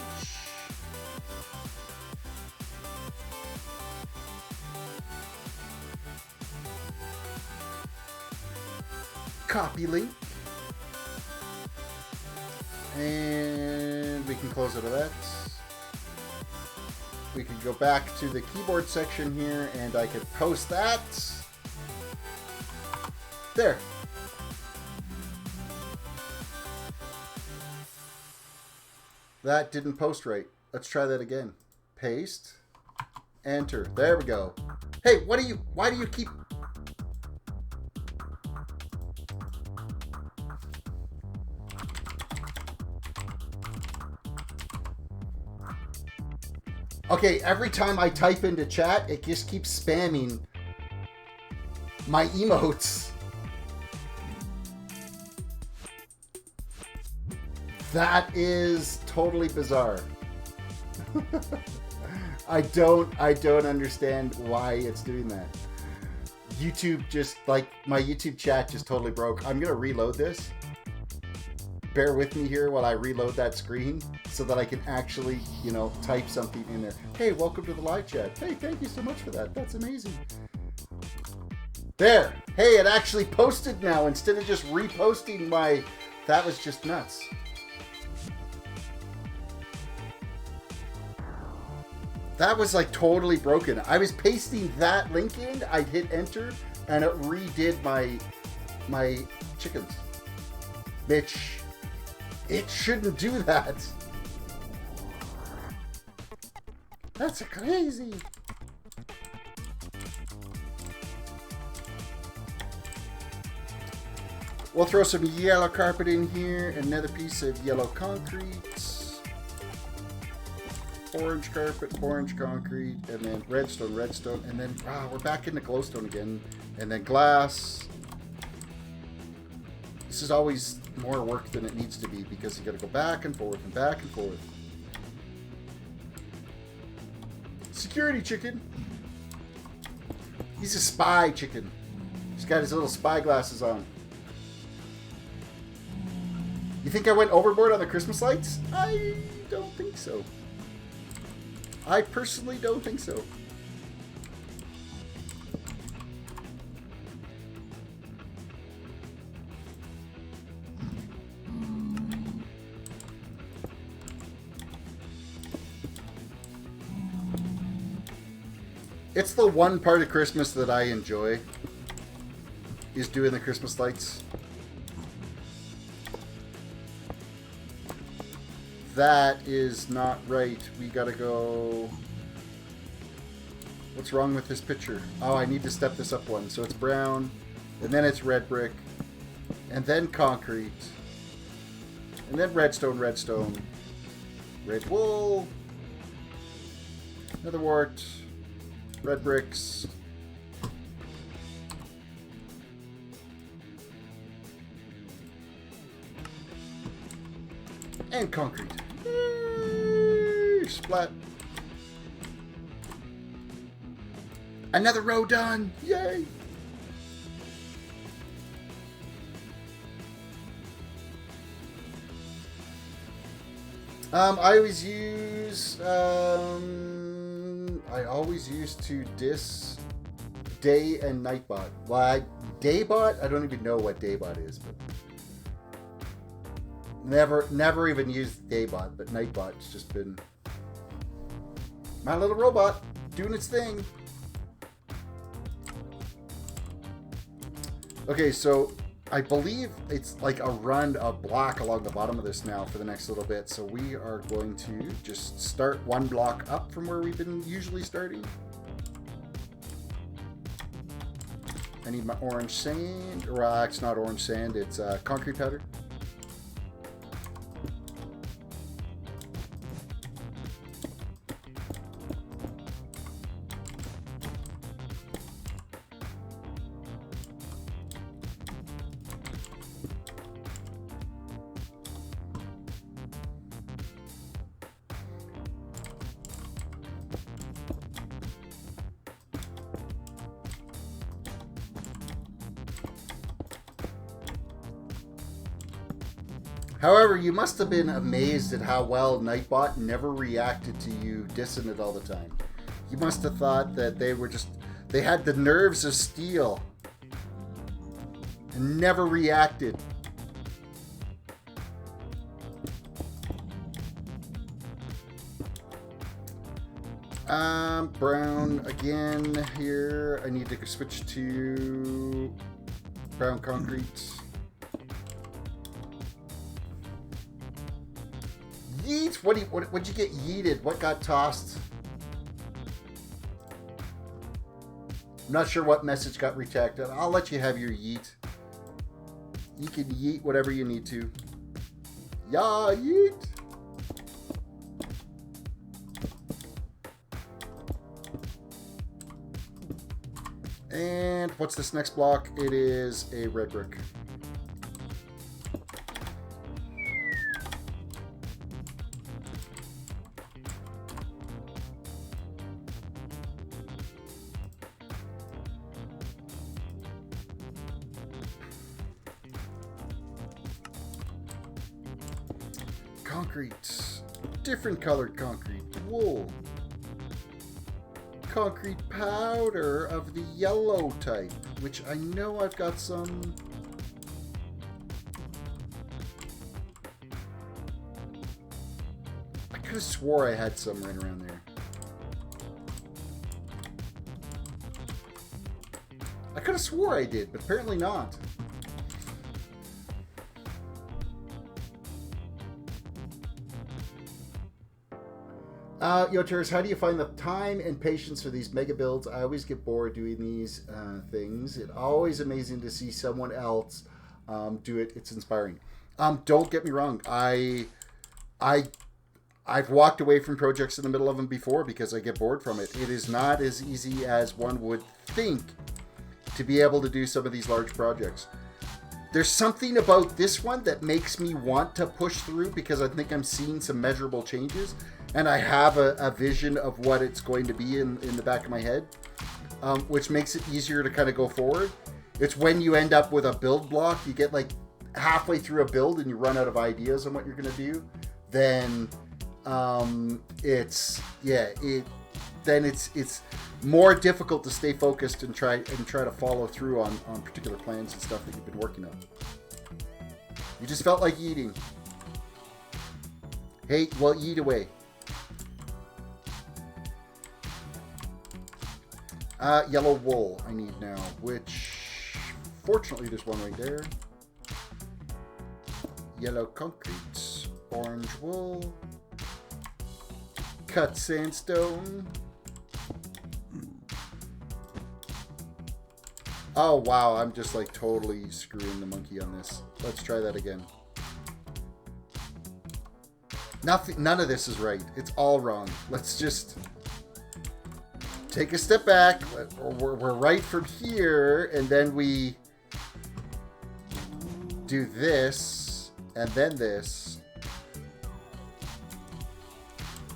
Copy link. And we can close out of that. We can go back to the keyboard section here and I could post that. There. That didn't post right. Let's try that again. Paste. Enter. There we go. Hey, why do you keep... Okay, every time I type into chat, it just keeps spamming my emotes. That is totally bizarre. I don't understand why it's doing that. YouTube just, like, my YouTube chat just totally broke. I'm gonna reload this. Bear with me here while I reload that screen so that I can actually, you know, type something in there. Hey, welcome to the live chat. Hey, thank you so much for that. That's amazing. There. Hey, it actually posted now instead of just reposting my... That was just nuts. That was like totally broken. I was pasting that link in, I'd hit enter, and it redid my chickens. Bitch. It shouldn't do that. That's crazy. We'll throw some yellow carpet in here, another piece of yellow concrete, orange carpet, orange concrete, and then redstone, and then we're back into glowstone again, and then glass. This is always more work than it needs to be because you got to go back and forth and back and forth. Security chicken. He's a spy chicken. He's got his little spy glasses on. You think I went overboard on the Christmas lights? I don't think so. I personally don't think so. It's the one part of Christmas that I enjoy, is doing the Christmas lights. That is not right. We gotta go... What's wrong with this picture? Oh, I need to step this up one. So it's brown, and then it's red brick, and then concrete, and then redstone, red wool, another wart, red bricks, and concrete. Splat. Another row done! Yay! I always use to dis day and nightbot. Well, daybot? I don't even know what daybot is, but never even used daybot, but nightbot's just been my little robot doing its thing. Okay, so I believe it's like a run of block along the bottom of this now for the next little bit. So we are going to just start one block up from where we've been usually starting. I need my orange sand, or it's not orange sand, it's concrete powder. However, you must have been amazed at how well Nightbot never reacted to you dissing it all the time. You must have thought that they had the nerves of steel and never reacted. Brown again here. I need to switch to brown concrete. Yeet! What'd you get yeeted? What got tossed? I'm not sure what message got rejected. I'll let you have your yeet. You can yeet whatever you need to. Yeah, yeet! And what's this next block? It is a red brick. Concrete. Different colored concrete. Wool. Concrete powder of the yellow type, which I know I've got some. I could have swore I had some right around there. I could have swore I did, but apparently not. Yo, Terrace, how do you find the time and patience for these mega builds? I always get bored doing these things. It's always amazing to see someone else do it. It's inspiring. Don't get me wrong. I've walked away from projects in the middle of them before because I get bored from it. It is not as easy as one would think to be able to do some of these large projects. There's something about this one that makes me want to push through because I think I'm seeing some measurable changes. And I have a vision of what it's going to be in the back of my head, which makes it easier to kind of go forward. It's when you end up with a build block, you get like halfway through a build and you run out of ideas on what you're going to do, then it's more difficult to stay focused and try to follow through on particular plans and stuff that you've been working on. You just felt like eating. Hey, well, eat away. Yellow wool I need now, which fortunately there's one right there. Yellow concrete, orange wool, cut sandstone. Oh wow, I'm just like totally screwing the monkey on this. Let's try that again. None of this is right. It's all wrong. Let's just take a step back. We're right from here, and then we do this, and then this.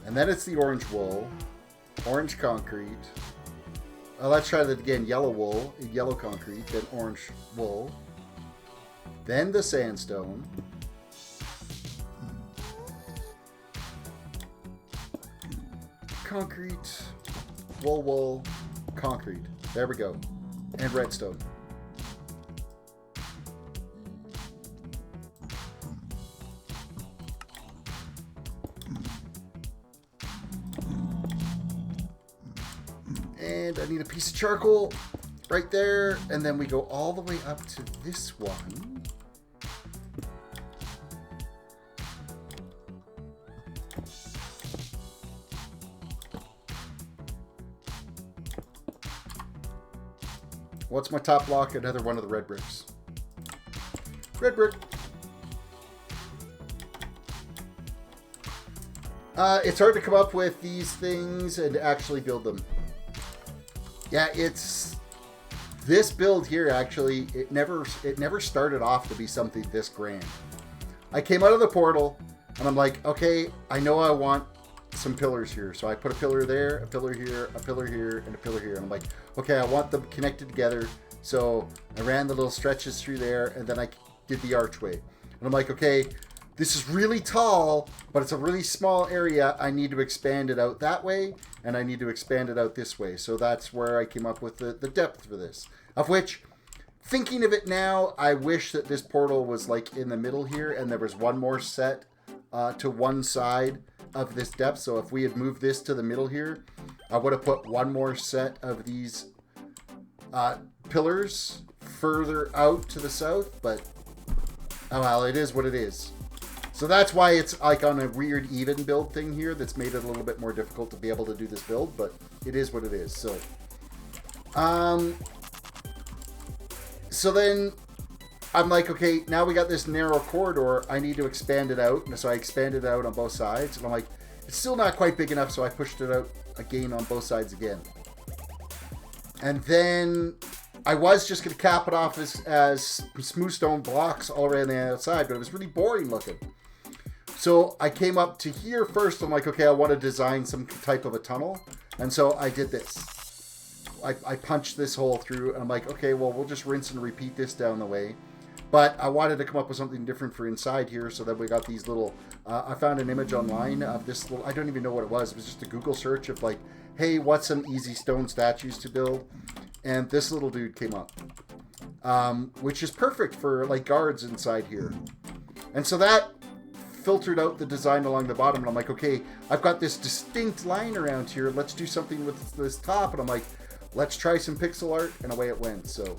And then it's the orange wool, orange concrete. Let's try that again. Yellow wool, yellow concrete, then orange wool. Then the sandstone. Concrete, wool, concrete. There we go. And redstone. And I need a piece of charcoal right there. And then we go all the way up to this one. What's my top block? Another one of the red bricks. Red brick. It's hard to come up with these things and actually build them. Yeah, it's this build here. Actually, it never started off to be something this grand. I came out of the portal and I'm like, okay, I know I want some pillars here, so I put a pillar there, a pillar here, a pillar here, and a pillar here, and I'm like, okay, I want them connected together. So I ran the little stretches through there, and then I did the archway, and I'm like, okay, this is really tall, but it's a really small area. I need to expand it out that way, and I need to expand it out this way. So that's where I came up with the depth for this. Of which, thinking of it now, I wish that this portal was like in the middle here, and there was one more set to one side of this depth. So if we had moved this to the middle here, I would have put one more set of these pillars further out to the south, but oh well, it is what it is. So that's why it's like on a weird even build thing here that's made it a little bit more difficult to be able to do this build, but it is what it is. So so then I'm like, okay, now we got this narrow corridor, I need to expand it out. And so I expanded it out on both sides, and I'm like, it's still not quite big enough, so I pushed it out again on both sides again. And then I was just going to cap it off as smooth stone blocks all around the outside, but it was really boring looking. So I came up to here first. I'm like, okay, I want to design some type of a tunnel. And so I did this. I punched this hole through, and I'm like, okay, well, we'll just rinse and repeat this down the way. But I wanted to come up with something different for inside here, so that we got these little, I found an image online of this little, I don't even know what it was. It was just a Google search of like, hey, what's some easy stone statues to build? And this little dude came up, which is perfect for like guards inside here. And so that filtered out the design along the bottom, and I'm like, okay, I've got this distinct line around here. Let's do something with this top. And I'm like, let's try some pixel art, and away it went. So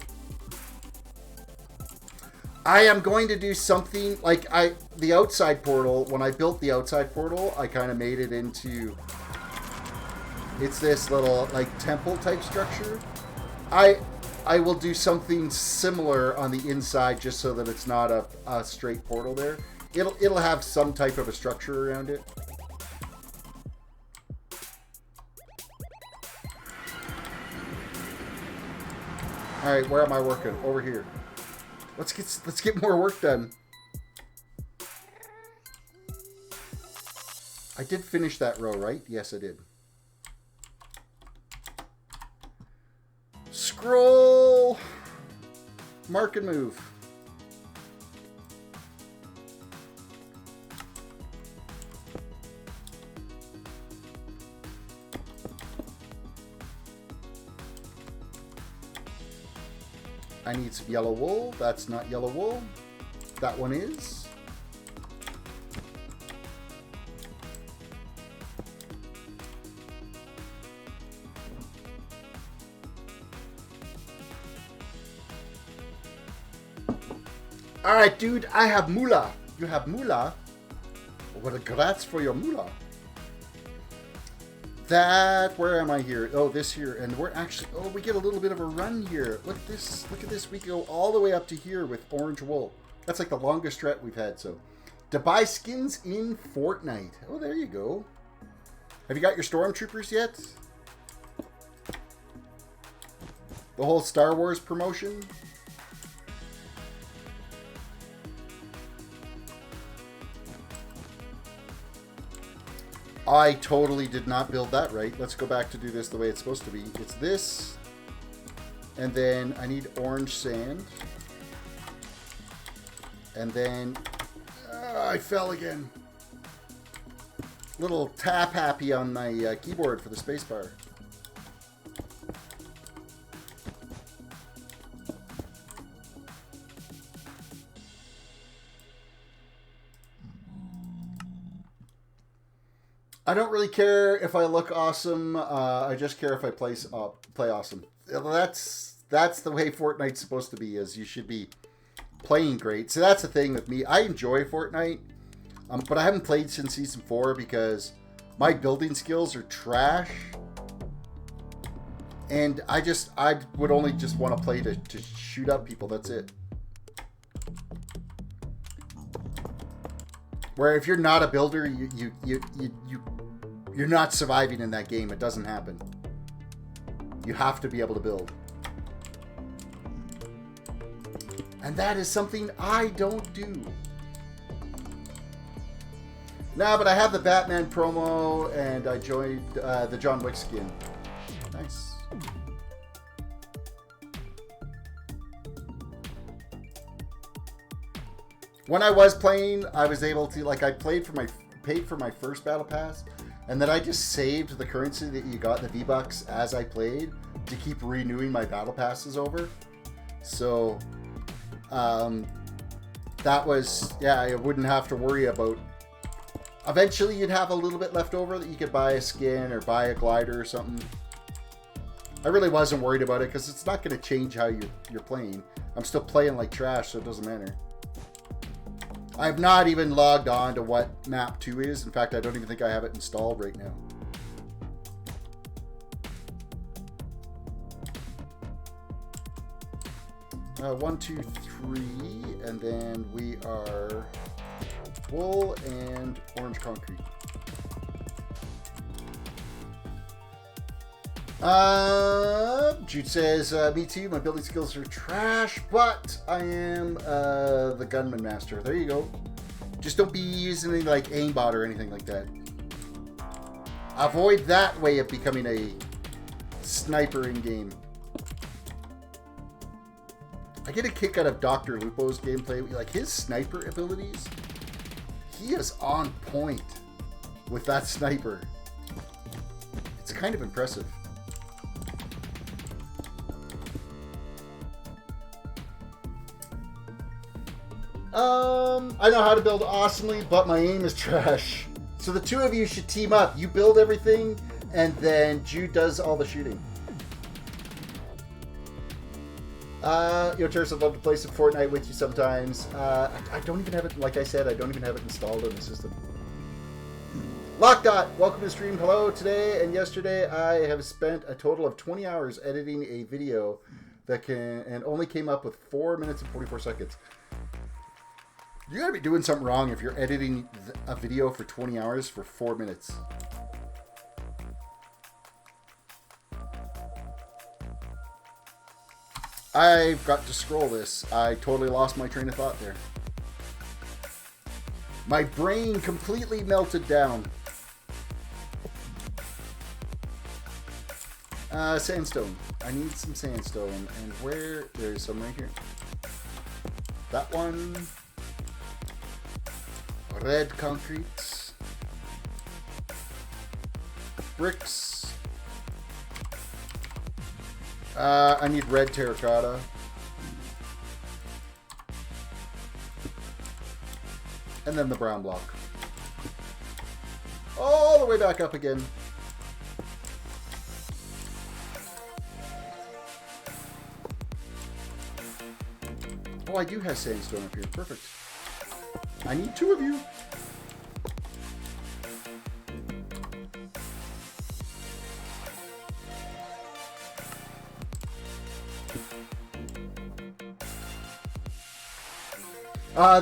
I am going to do something like the outside portal. When I built the outside portal, I kind of made it into, it's this little like temple type structure. I will do something similar on the inside, just so that it's not a straight portal there. It'll have some type of a structure around it. All right, where am I working? Over here. Let's get more work done. I did finish that row, right? Yes, I did. Scroll. Mark and move. I need some yellow wool. That's not yellow wool. That one is. All right, dude, I have moolah. You have moolah? Well, congrats for your moolah. Where am I here? Oh, this here. And we're actually, oh, we get a little bit of a run here. Look at this. Look at this. We go all the way up to here with orange wool. That's like the longest stretch we've had. So, to buy skins in Fortnite. Oh, there you go. Have you got your Stormtroopers yet? The whole Star Wars promotion? I totally did not build that right. Let's go back to do this the way it's supposed to be. It's this. And then I need orange sand. And then I fell again. Little tap happy on my keyboard for the spacebar. I don't really care if I look awesome. I just care if I play awesome. That's the way Fortnite's supposed to be. Is you should be playing great. So that's the thing with me. I enjoy Fortnite, but I haven't played since Season 4 because my building skills are trash. And I would only just want to play to shoot up people. That's it. Where if you're not a builder, you're not surviving in that game. It doesn't happen. You have to be able to build. And that is something I don't do. Nah, but I have the Batman promo, and I joined the John Wick skin. Nice. When I was playing, I was able to, like, I paid for my first battle pass, and then I just saved the currency that you got in the V-Bucks as I played to keep renewing my battle passes over. So, that was, yeah, I wouldn't have to worry about. Eventually, you'd have a little bit left over that you could buy a skin or buy a glider or something. I really wasn't worried about it because it's not going to change how you're playing. I'm still playing like trash, so it doesn't matter. I've not even logged on to what map 2 is. In fact, I don't even think I have it installed right now. One, two, three, and then we are wool and orange concrete. Jude says, me too, my building skills are trash, but I am the gunman master. There you go. Just don't be using anything like aimbot or anything like that. Avoid that way of becoming a sniper in game. I get a kick out of Dr. Lupo's gameplay. Like, his sniper abilities, he is on point with that sniper. It's kind of impressive. I know how to build awesomely, but my aim is trash. So the two of you should team up. You build everything, and then Jude does all the shooting. Terrace, I'd love to play some Fortnite with you sometimes. I don't even have it, like I said, I don't even have it installed on the system. Lockdot, welcome to the stream. Hello. Today and yesterday I have spent a total of 20 hours editing a video that only came up with 4 minutes and 44 seconds. You gotta be doing something wrong if you're editing a video for 20 hours for 4 minutes. I've got to scroll this. I totally lost my train of thought there. My brain completely melted down. Sandstone. I need some sandstone. And where? There's some right here. That one. Red concrete. Bricks. I need red terracotta. And then the brown block. All the way back up again. Oh, I do have sandstone up here. Perfect. I need 2 of you.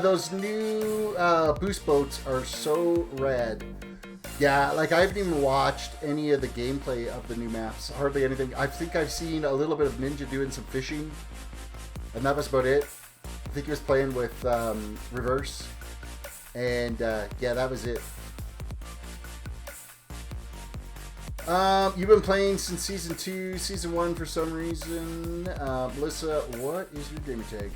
Those new boost boats are so rad. Yeah, like I haven't even watched any of the gameplay of the new maps. Hardly anything. I think I've seen a little bit of Ninja doing some fishing. And that was about it. I think he was playing with Reverse. And yeah, that was it. You've been playing since Season 2, Season 1 for some reason. Melissa, what is your gamer tag?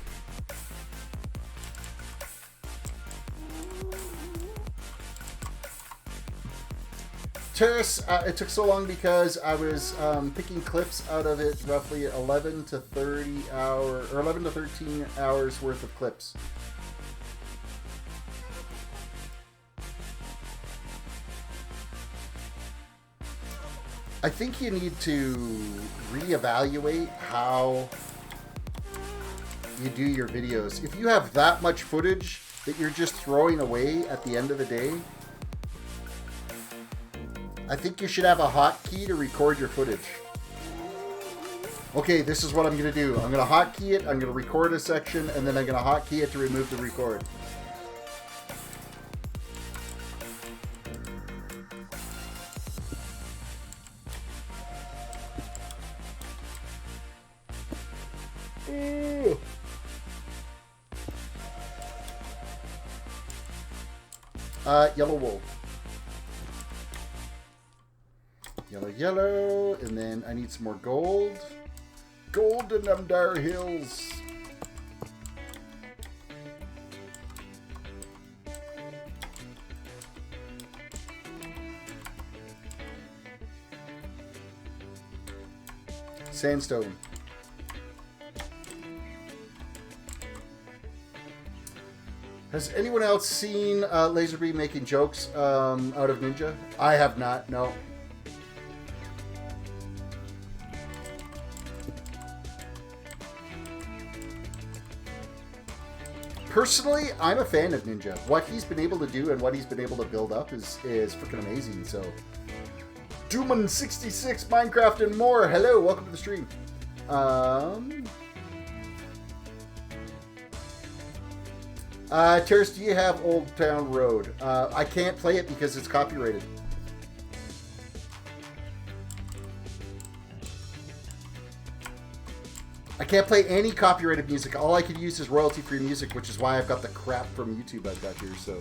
Terrace, it took so long because I was picking clips out of it, roughly 11 to 13 hours worth of clips. I think you need to reevaluate how you do your videos. If you have that much footage that you're just throwing away at the end of the day, I think you should have a hotkey to record your footage. Okay, this is what I'm going to do. I'm going to hotkey it, I'm going to record a section, and then I'm going to hotkey it to remove the record. Yellow wool. Yellow, and then I need some more gold. Gold in them dar hills. Sandstone. Has anyone else seen Laserbeam making jokes out of Ninja? I have not, no. Personally, I'm a fan of Ninja. What he's been able to do and what he's been able to build up is freaking amazing. So, Dooman66, Minecraft and more. Hello, welcome to the stream. Terrace, do you have Old Town Road? I can't play it because it's copyrighted. I can't play any copyrighted music. All I can use is royalty-free music, which is why I've got the crap from YouTube I've got here, so.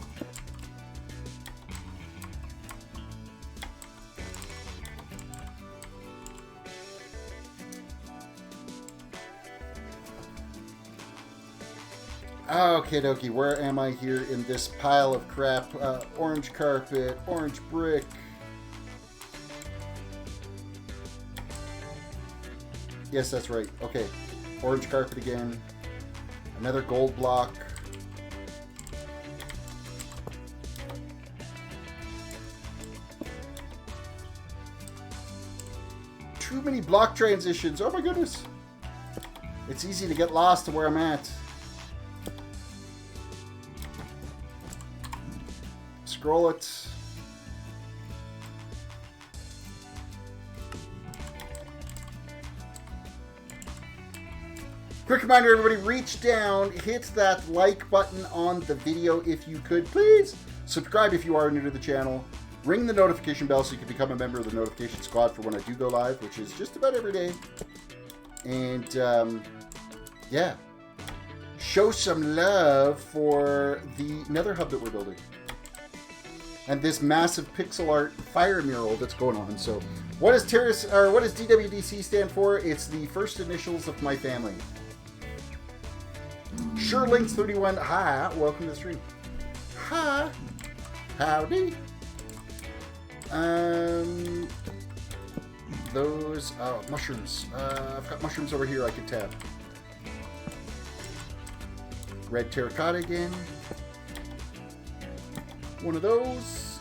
Okay, dokie, where am I here in this pile of crap? Orange carpet, orange brick. Yes, that's right. Okay. Orange carpet again. Another gold block. Too many block transitions. Oh my goodness. It's easy to get lost to where I'm at. Scroll it. Quick reminder, everybody, reach down, hit that like button on the video if you could, please. Subscribe if you are new to the channel. Ring the notification bell so you can become a member of the notification squad for when I do go live, which is just about every day. And, yeah. Show some love for the Nether Hub that we're building. And this massive pixel art fire mural that's going on. So, what does DWDC stand for? It's the first initials of my family. Sure Links 31. Hi, welcome to the stream. Hi, howdy. Those mushrooms. I've got mushrooms over here I can tap. Red terracotta again. One of those.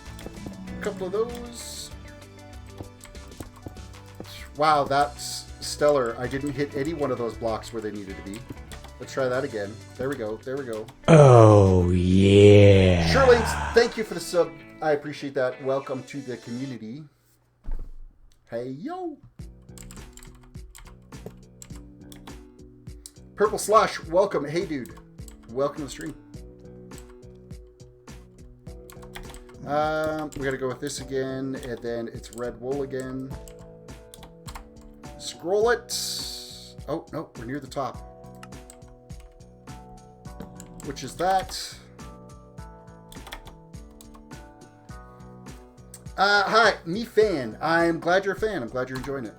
A couple of those. Wow, that's stellar. I didn't hit any one of those blocks where they needed to be. Let's try that again. There we go. There we go. Oh, yeah. Shirley, thank you for the sub. I appreciate that. Welcome to the community. Hey, yo. Purple Slash, welcome. Hey, dude. Welcome to the stream. We gotta go with this again, and then it's red wool again. Scroll it. Oh, no, we're near the top. Which is that. Hi, me fan. I'm glad you're a fan. I'm glad you're enjoying it.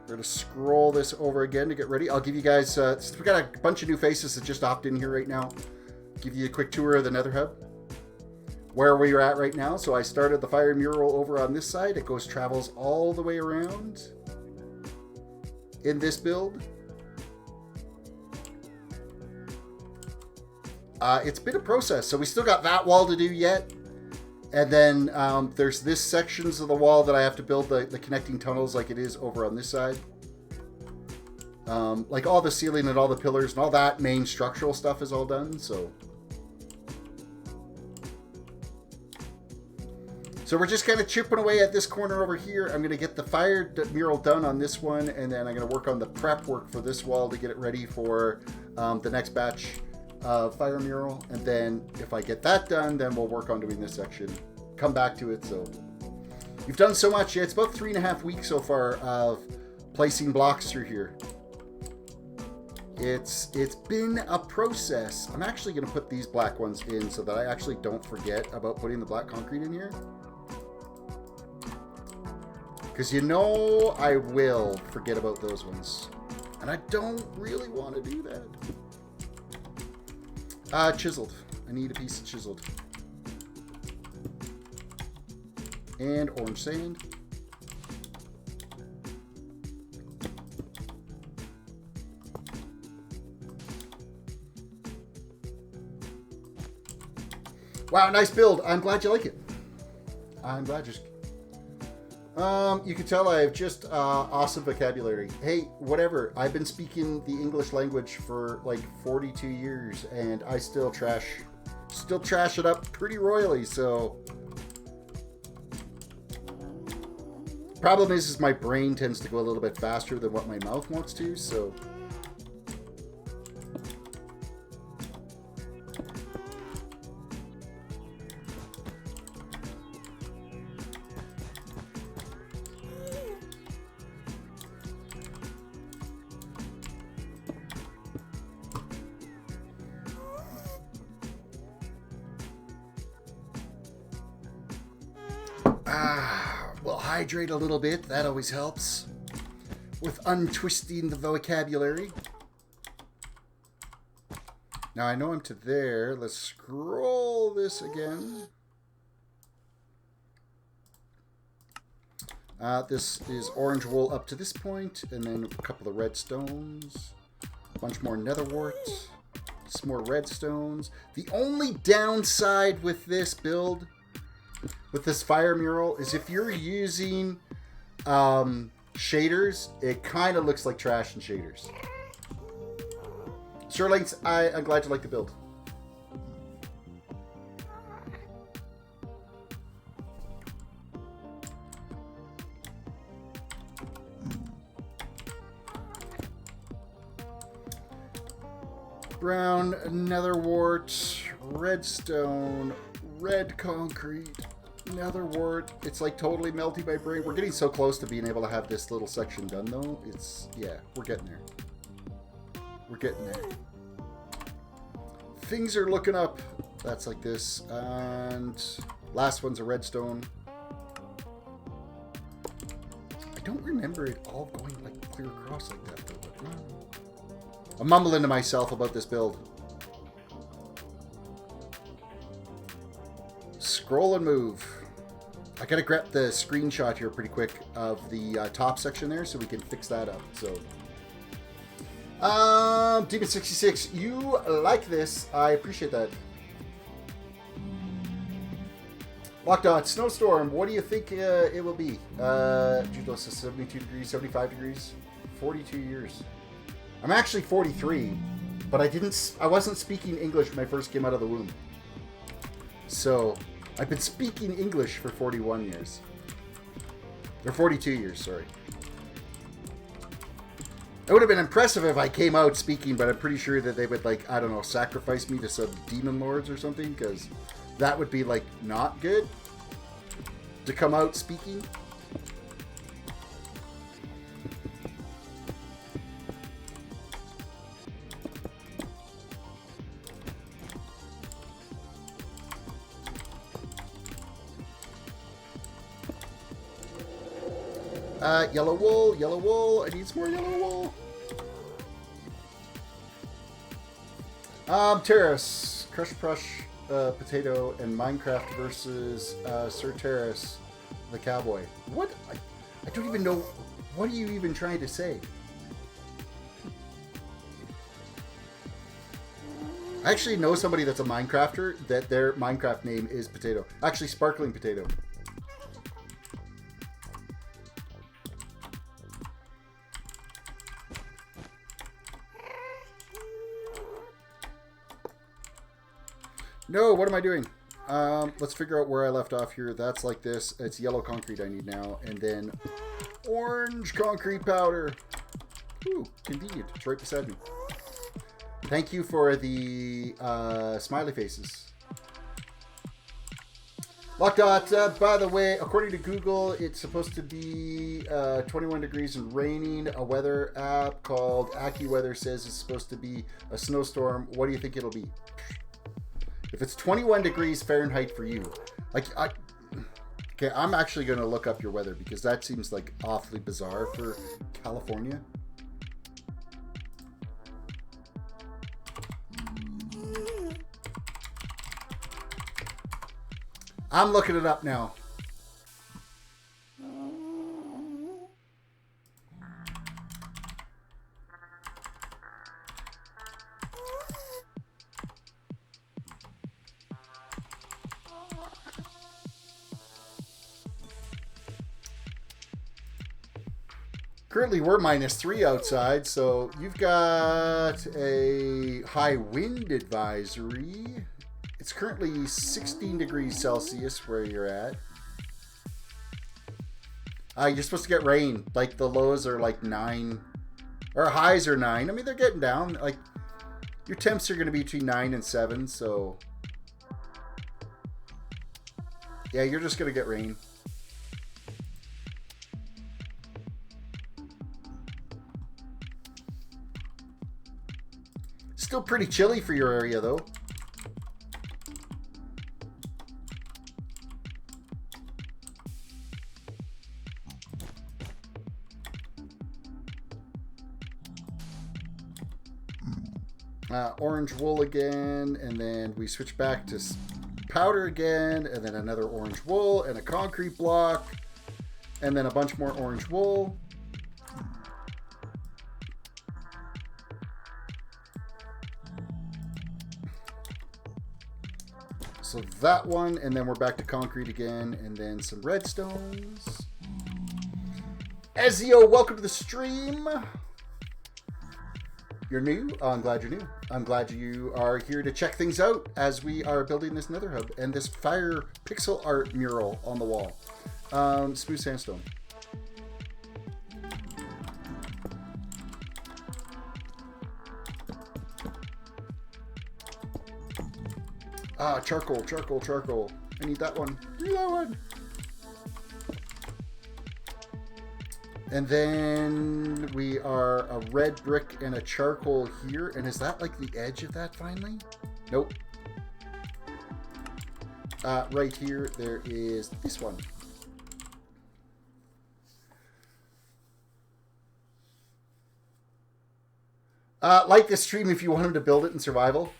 We're gonna scroll this over again to get ready. I'll give you guys, we got a bunch of new faces that just opted in here right now. Give you a quick tour of the Nether Hub. Where we're at right now. So I started the fire mural over on this side. It travels all the way around in this build. It's been a process. So we still got that wall to do yet. And then there's this sections of the wall that I have to build the connecting tunnels like it is over on this side. Like all the ceiling and all the pillars and all that main structural stuff is all done. So we're just kind of chipping away at this corner over here. I'm going to get the fire mural done on this one. And then I'm going to work on the prep work for this wall to get it ready for the next batch of fire mural. And then if I get that done, then we'll work on doing this section. Come back to it. So you've done so much. Yeah, it's about 3.5 weeks so far of placing blocks through here. It's been a process. I'm actually going to put these black ones in so that I actually don't forget about putting the black concrete in here. Because you know I will forget about those ones. And I don't really want to do that. Chiseled. I need a piece of chiseled. And orange sand. Wow, nice build. I'm glad you like it. I'm glad you... you can tell I have just awesome vocabulary. Hey, whatever. I've been speaking the English language for like 42 years, and I still trash it up pretty royally. So, problem is my brain tends to go a little bit faster than what my mouth wants to. So. We'll hydrate a little bit. That always helps with untwisting the vocabulary. Now I know I'm to there. Let's scroll this again. This is orange wool up to this point, and then a couple of red stones, a bunch more nether wart, some more red stones. The only downside with this build, with this fire mural, is if you're using shaders, it kind of looks like trash in shaders. Sherlings, I'm glad you like the build. Brown nether wart, redstone, red concrete, nether wart. It's like totally melting my brain. We're getting so close to being able to have this little section done though. It's, yeah, we're getting there. We're getting there. Things are looking up. That's like this. And last one's a redstone. I don't remember it all going like clear across like that though. But, I'm mumbling to myself about this build. Scroll and move. I gotta grab the screenshot here pretty quick of the top section there so we can fix that up. So, Demon66, you like this? I appreciate that. Lockdot, snowstorm. What do you think it will be? Judo says 72 degrees, 75 degrees, 42 years. I'm actually 43, but I wasn't speaking English when I first came out of the womb. So, I've been speaking English for 41 years. Or 42 years, sorry. It would have been impressive if I came out speaking, but I'm pretty sure that they would, like, I don't know, sacrifice me to some demon lords or something, because that would be, like, not good to come out speaking. Yellow wool, yellow wool. I need some more yellow wool. Terrace, Crush Brush, Potato, and Minecraft versus Sir Terrace, the cowboy. What? I don't even know. What are you even trying to say? I actually know somebody that's a Minecrafter that their Minecraft name is Potato. Actually, Sparkling Potato. No, what am I doing? Let's figure out where I left off here. That's like this. It's yellow concrete I need now. And then orange concrete powder. Ooh, convenient. It's right beside me. Thank you for the smiley faces. Lockdot, by the way, according to Google, it's supposed to be 21 degrees and raining. A weather app called AccuWeather says it's supposed to be a snowstorm. What do you think it'll be? If it's 21 degrees Fahrenheit for you, like, okay, I'm actually going to look up your weather because that seems like awfully bizarre for California. I'm looking it up now. Currently, we're -3 outside, so you've got a high wind advisory. It's currently 16 degrees Celsius where you're at. You're supposed to get rain. Like, the lows are like 9. Or highs are 9. I mean, they're getting down. Like, your temps are going to be between 9 and 7, so... Yeah, you're just going to get rain. Still pretty chilly for your area, though. Orange wool again, and then we switch back to powder again, and then another orange wool, and a concrete block, and then a bunch more orange wool. So that one, and then we're back to concrete again, and then some redstones. Ezio, welcome to the stream. You're new? Oh, I'm glad you're new. I'm glad you are here to check things out as we are building this Nether Hub and this fire pixel art mural on the wall. Smooth sandstone. Charcoal, charcoal, charcoal. I need that one. Give me that one. And then we are a red brick and a charcoal here. And is that like the edge of that finally? Nope. Right here, there is this one. Like this stream if you want him to build it in survival.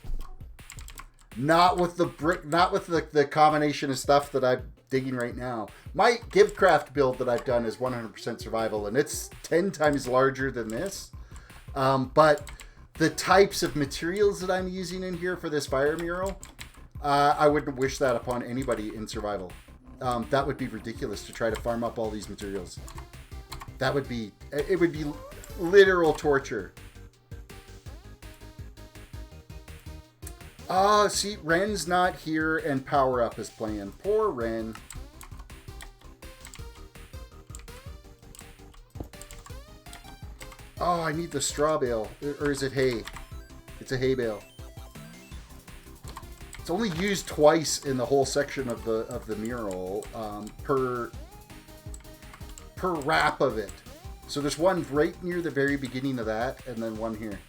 Not with the brick, not with the combination of stuff that I'm digging right now. My Gibcraft build that I've done is 100% survival, and it's 10 times larger than this. But the types of materials that I'm using in here for this fire mural, I wouldn't wish that upon anybody in survival. That would be ridiculous to try to farm up all these materials. That would be, it would be literal torture. See, Ren's not here and Power Up is playing. Poor Ren. Oh, I need the straw bale. Or is it hay? It's a hay bale. It's only used twice in the whole section of the mural per wrap of it. So there's one right near the very beginning of that, and then one here.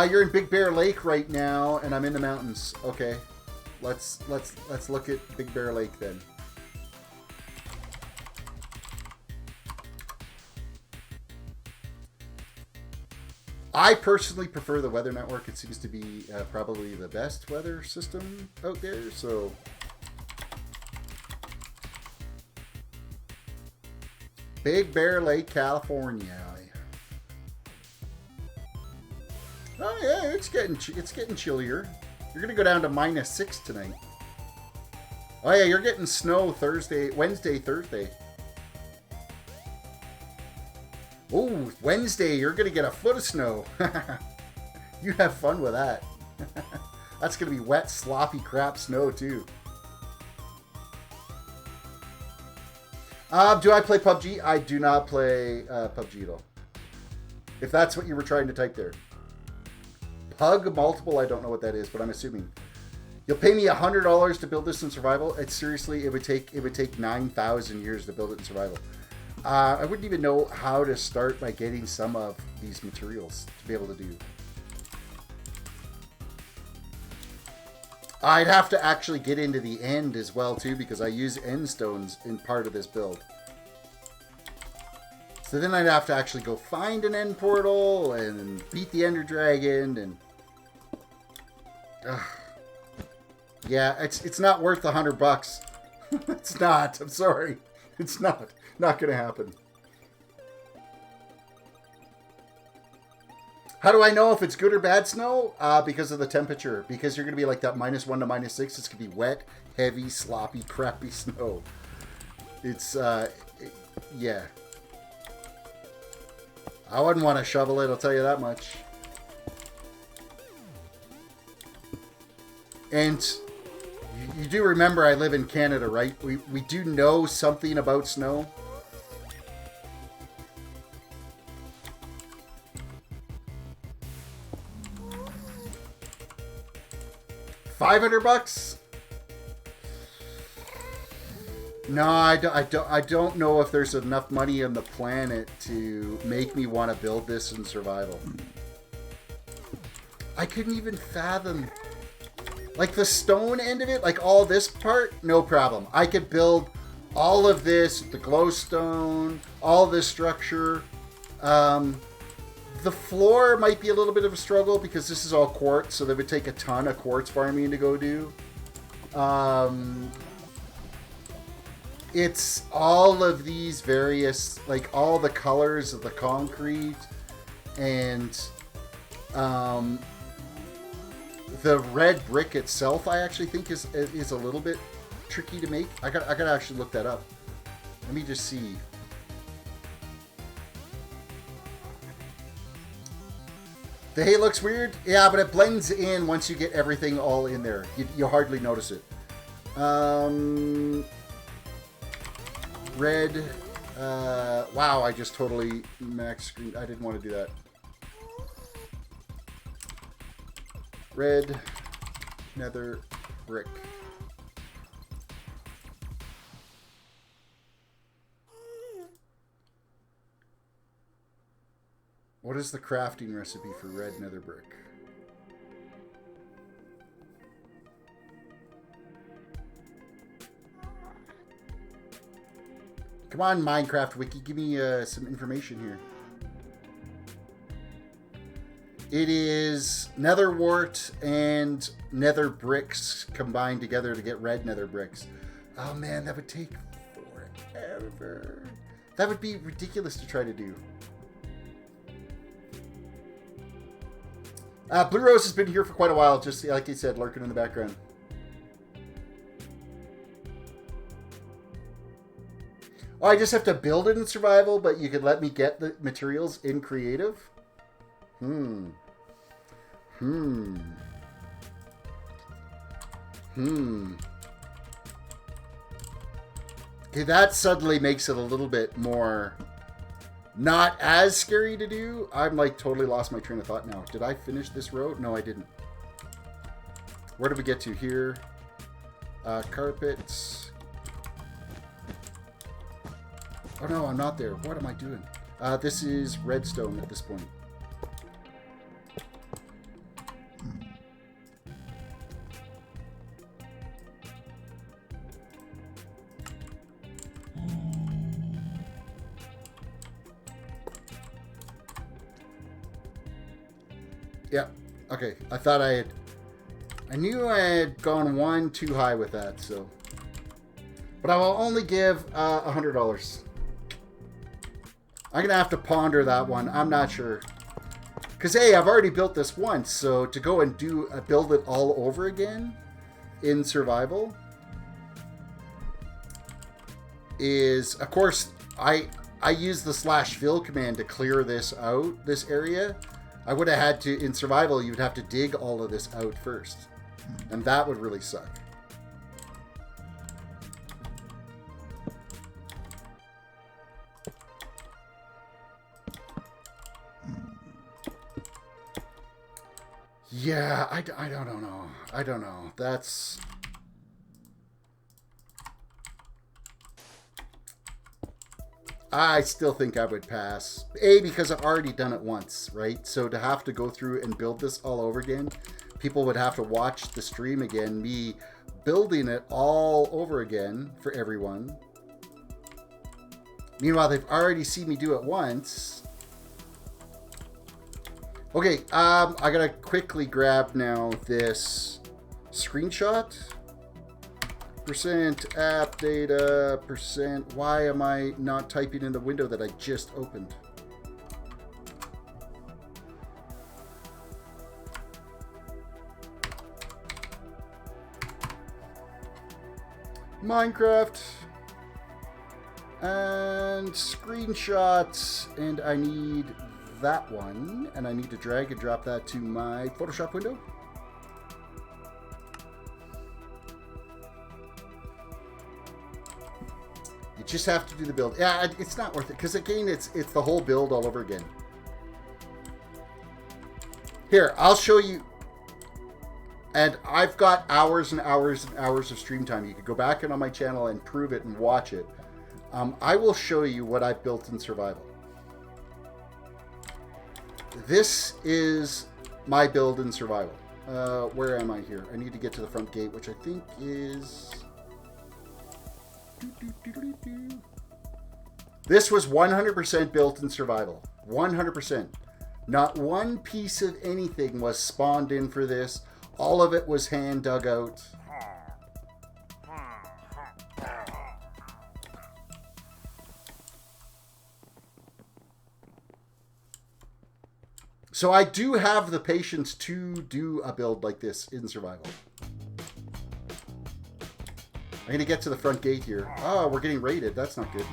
You're in Big Bear Lake right now, and I'm in the mountains. Okay, let's look at Big Bear Lake then. I personally prefer the weather network. It seems to be probably the best weather system out there. So, Big Bear Lake, California. Oh yeah, it's getting chillier. You're gonna go down to -6 tonight. Oh yeah, you're getting snow Wednesday, Thursday. Oh, Wednesday, you're gonna get a foot of snow. You have fun with that. That's gonna be wet, sloppy crap snow too. Do I play PUBG? I do not play PUBG at all. If that's what you were trying to type there. Pug multiple, I don't know what that is, but I'm assuming. You'll pay me $100 to build this in survival? It's seriously, it would take 9,000 years to build it in survival. I wouldn't even know how to start by getting some of these materials to be able to do. I'd have to actually get into the end as well too, because I use end stones in part of this build. So then I'd have to actually go find an end portal and beat the Ender Dragon and... Yeah, it's not worth $100. It's not. I'm sorry. It's not. Not gonna happen. How do I know if it's good or bad snow? Because of the temperature. Because you're gonna be like that -1 to -6. It's gonna be wet, heavy, sloppy, crappy snow. It's yeah. I wouldn't want to shovel it, I'll tell you that much. And you do remember I live in Canada, right? We do know something about snow. $500? No, I don't know if there's enough money on the planet to make me want to build this in survival. I couldn't even fathom, like, the stone end of it, like all this part, no problem. I could build all of this, the glowstone, all this structure. The floor might be a little bit of a struggle because this is all quartz, so that would take a ton of quartz farming to go do. It's all of these various, like, all the colors of the concrete, and the red brick itself, I actually think is a little bit tricky to make. I gotta actually look that up. Let me just see. The hay looks weird, yeah, but it blends in once you get everything all in there. You hardly notice it. Red. Wow, I just totally max screen. I didn't want to do that. Red Nether Brick. What is the crafting recipe for red Nether Brick? Come on, Minecraft Wiki, give me some information here. It is nether wart and nether bricks combined together to get red nether bricks. Oh man, that would take forever. That would be ridiculous to try to do. Blue Rose has been here for quite a while, just like you said, lurking in the background. Oh, I just have to build it in survival, but you could let me get the materials in creative? Okay, that suddenly makes it a little bit more not as scary to do. I'm like totally lost my train of thought now. Did I finish this road? No, I didn't. Where did we get to here? Carpets. Oh no, I'm not there. What am I doing? This is redstone at this point. Yeah, okay. I knew I had gone one too high with that, so. But I will only give $100. I'm going to have to ponder that one. I'm not sure. Because, hey, I've already built this once, so to go and build it all over again in survival is, of course, I use the /fill command to clear this out, this area. I would have had to, in survival, you'd have to dig all of this out first. And that would really suck. Yeah, I don't know. I don't know. That's... I still think I would pass. A, because I've already done it once, right? So to have to go through and build this all over again, people would have to watch the stream again, me building it all over again for everyone. Meanwhile, they've already seen me do it once. Okay, I gotta quickly grab now this screenshot. Percent app data, percent. Why am I not typing in the window that I just opened? Minecraft. And screenshots, and I need that one, and I need to drag and drop that to my Photoshop window. You just have to do the build. Yeah, it's not worth it, because again, it's the whole build all over again. Here, I'll show you. And I've got hours and hours and hours of stream time. You could go back and on my channel and prove it and watch it. I will show you what I've built in survival. This is my build in survival. Where am I here? I need to get to the front gate, which I think is... This was 100% built in survival. 100%. Not one piece of anything was spawned in for this. All of it was hand dug out. So I do have the patience to do a build like this in survival. I'm going to get to the front gate here. Oh, we're getting raided. That's not good.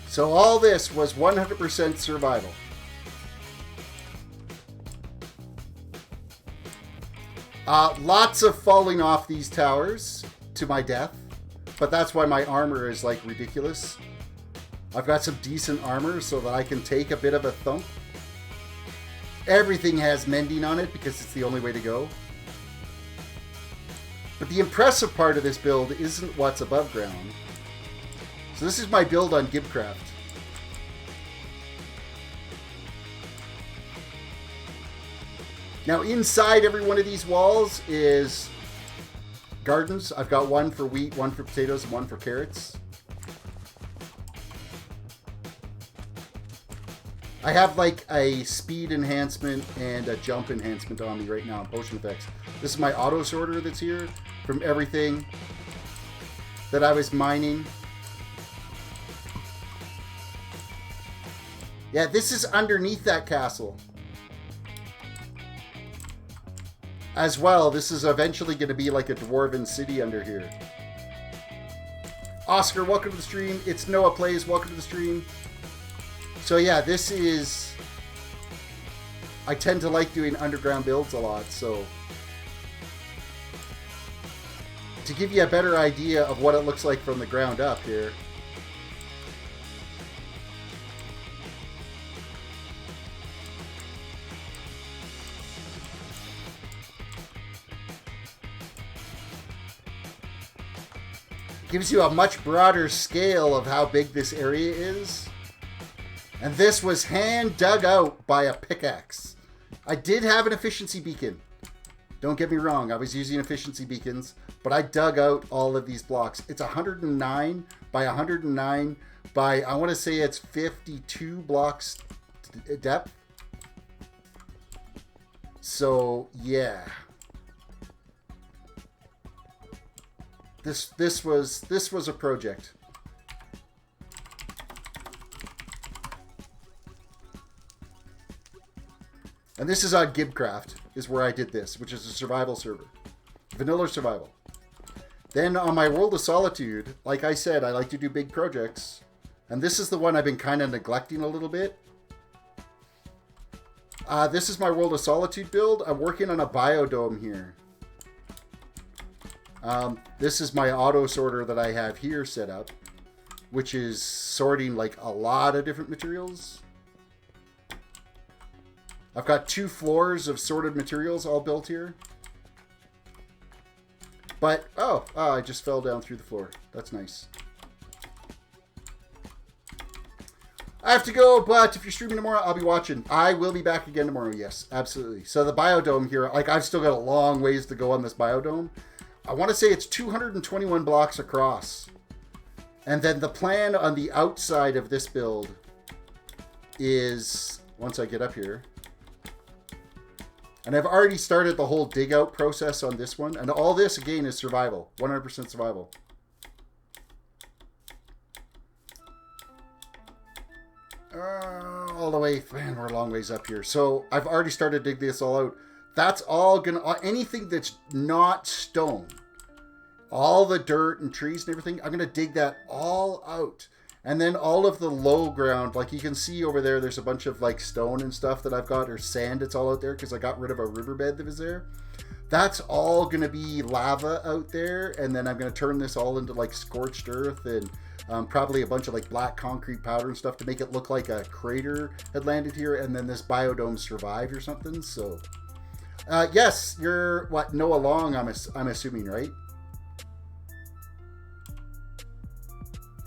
So all this was 100% survival. Lots of falling off these towers to my death, but that's why my armor is like ridiculous. I've got some decent armor so that I can take a bit of a thump. Everything has mending on it because it's the only way to go. But the impressive part of this build isn't what's above ground. So this is my build on Gibcraft. Now inside every one of these walls is gardens. I've got one for wheat, one for potatoes, and one for carrots. I have like a speed enhancement and a jump enhancement on me right now in potion effects. This is my auto sorter that's here from everything that I was mining. Yeah, this is underneath that castle. As well, this is eventually going to be like a dwarven city under here. Oscar, welcome to the stream. It's Noah Plays, welcome to the stream. So yeah, this is... I tend to like doing underground builds a lot, so... To give you a better idea of what it looks like from the ground up here... Gives you a much broader scale of how big this area is. And this was hand dug out by a pickaxe. I did have an efficiency beacon. Don't get me wrong, I was using efficiency beacons, but I dug out all of these blocks. It's 109 by 109 by, I want to say it's 52 blocks depth. So, yeah. This was a project. And this is on Gibcraft, is where I did this, which is a survival server. Vanilla survival. Then on my World of Solitude, like I said, I like to do big projects. And this is the one I've been kind of neglecting a little bit. This is my World of Solitude build. I'm working on a biodome here. This is my auto sorter that I have here set up, which is sorting like a lot of different materials. I've got 2 floors of sorted materials all built here. But, oh, I just fell down through the floor. That's nice. I have to go, but if you're streaming tomorrow, I'll be watching. I will be back again tomorrow, yes, absolutely. So the biodome here, like I've still got a long ways to go on this biodome. I want to say it's 221 blocks across. And then the plan on the outside of this build is, once I get up here, and I've already started the whole dig out process on this one. And all this, again, is survival. 100% survival. all the way. Man, we're a long ways up here. So I've already started to dig this all out. That's all gonna, anything that's not stone, all the dirt and trees and everything, I'm gonna dig that all out. And then all of the low ground, like you can see over there, there's a bunch of like stone and stuff that I've got, or sand that's all out there because I got rid of a riverbed that was there. That's all going to be lava out there. And then I'm going to turn this all into like scorched earth and probably a bunch of like black concrete powder and stuff to make it look like a crater had landed here. And then this biodome survived or something. So, yes, you're what, Noah Long, I'm assuming, right?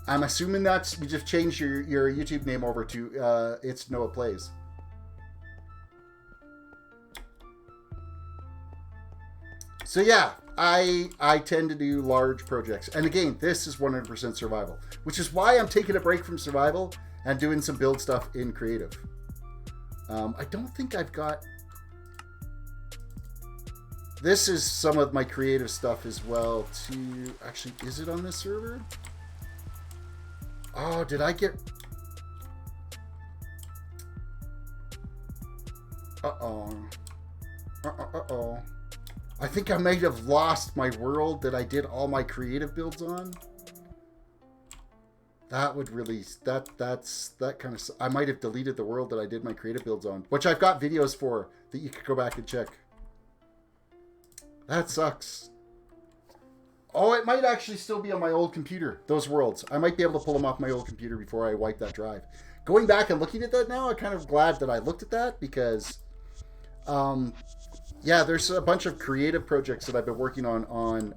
I'm assuming that's, you just changed your YouTube name over to It's Noah Plays. So yeah, I tend to do large projects. And again, this is 100% survival, which is why I'm taking a break from survival and doing some build stuff in creative. I don't think I've got... This is some of my creative stuff as well too. Actually, is it on this server? Oh, did I get... Uh-oh. Uh-oh. I think I might have lost my world that I did all my creative builds on. That would really... That kind of... I might have deleted the world that I did my creative builds on. Which I've got videos for that you could go back and check. That sucks. Oh, it might actually still be on my old computer, those worlds. I might be able to pull them off my old computer before I wipe that drive. Going back and looking at that now, I'm kind of glad that I looked at that because, yeah, there's a bunch of creative projects that I've been working on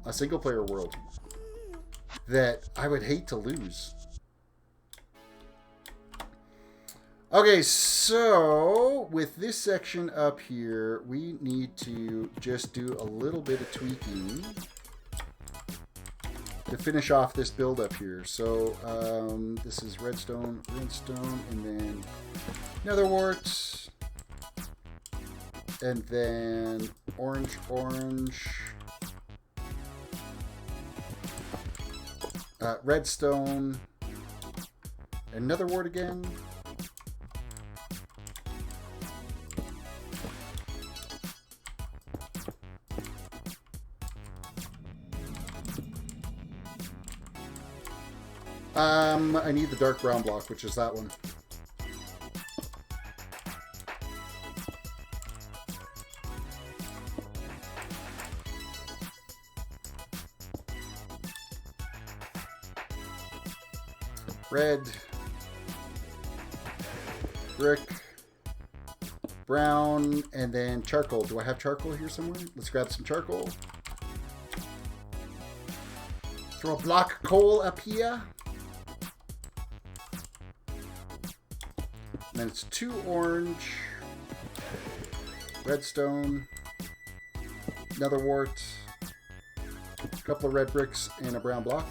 a single-player world that I would hate to lose. Okay, so with this section up here, we need to just do a little bit of tweaking to finish off this build up here. So this is redstone, and then nether wart, and then orange, redstone, and nether wart again. I need the dark brown block, which is that one. Red, brick, brown, and then charcoal. Do I have charcoal here somewhere? Let's grab some charcoal. Throw a block of coal up here. And then it's 2 orange, redstone, nether wart, a couple of red bricks, and a brown block.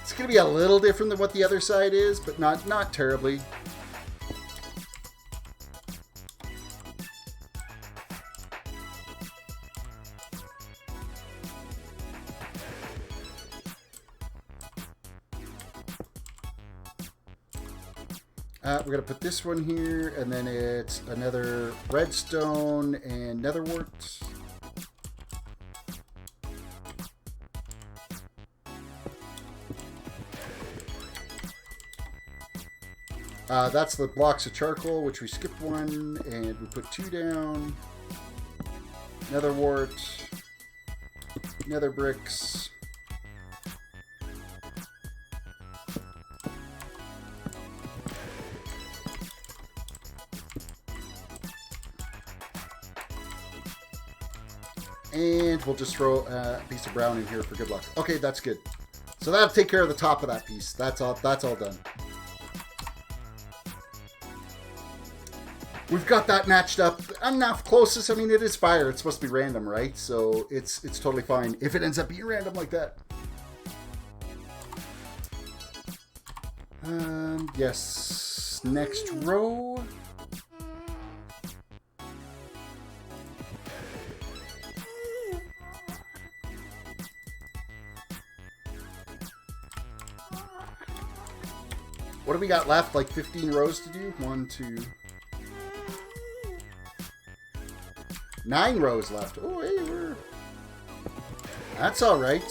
It's going to be a little different than what the other side is, but not terribly. We're going to put this one here, and then it's another redstone and nether wart. That's the blocks of charcoal, which we skipped 1, and we put 2 down. Nether wart, nether bricks. And we'll just throw a piece of brown in here for good luck. Okay, that's good. So that'll take care of the top of that piece. That's all done. We've got that matched up enough closest. I mean, it is fire. It's supposed to be random, right? So it's totally fine if it ends up being random like that. Yes. blocks. Next row. What do we got left? Like 15 rows to do? 1, 2... 9 rows left. Oh, hey, we're... That's alright.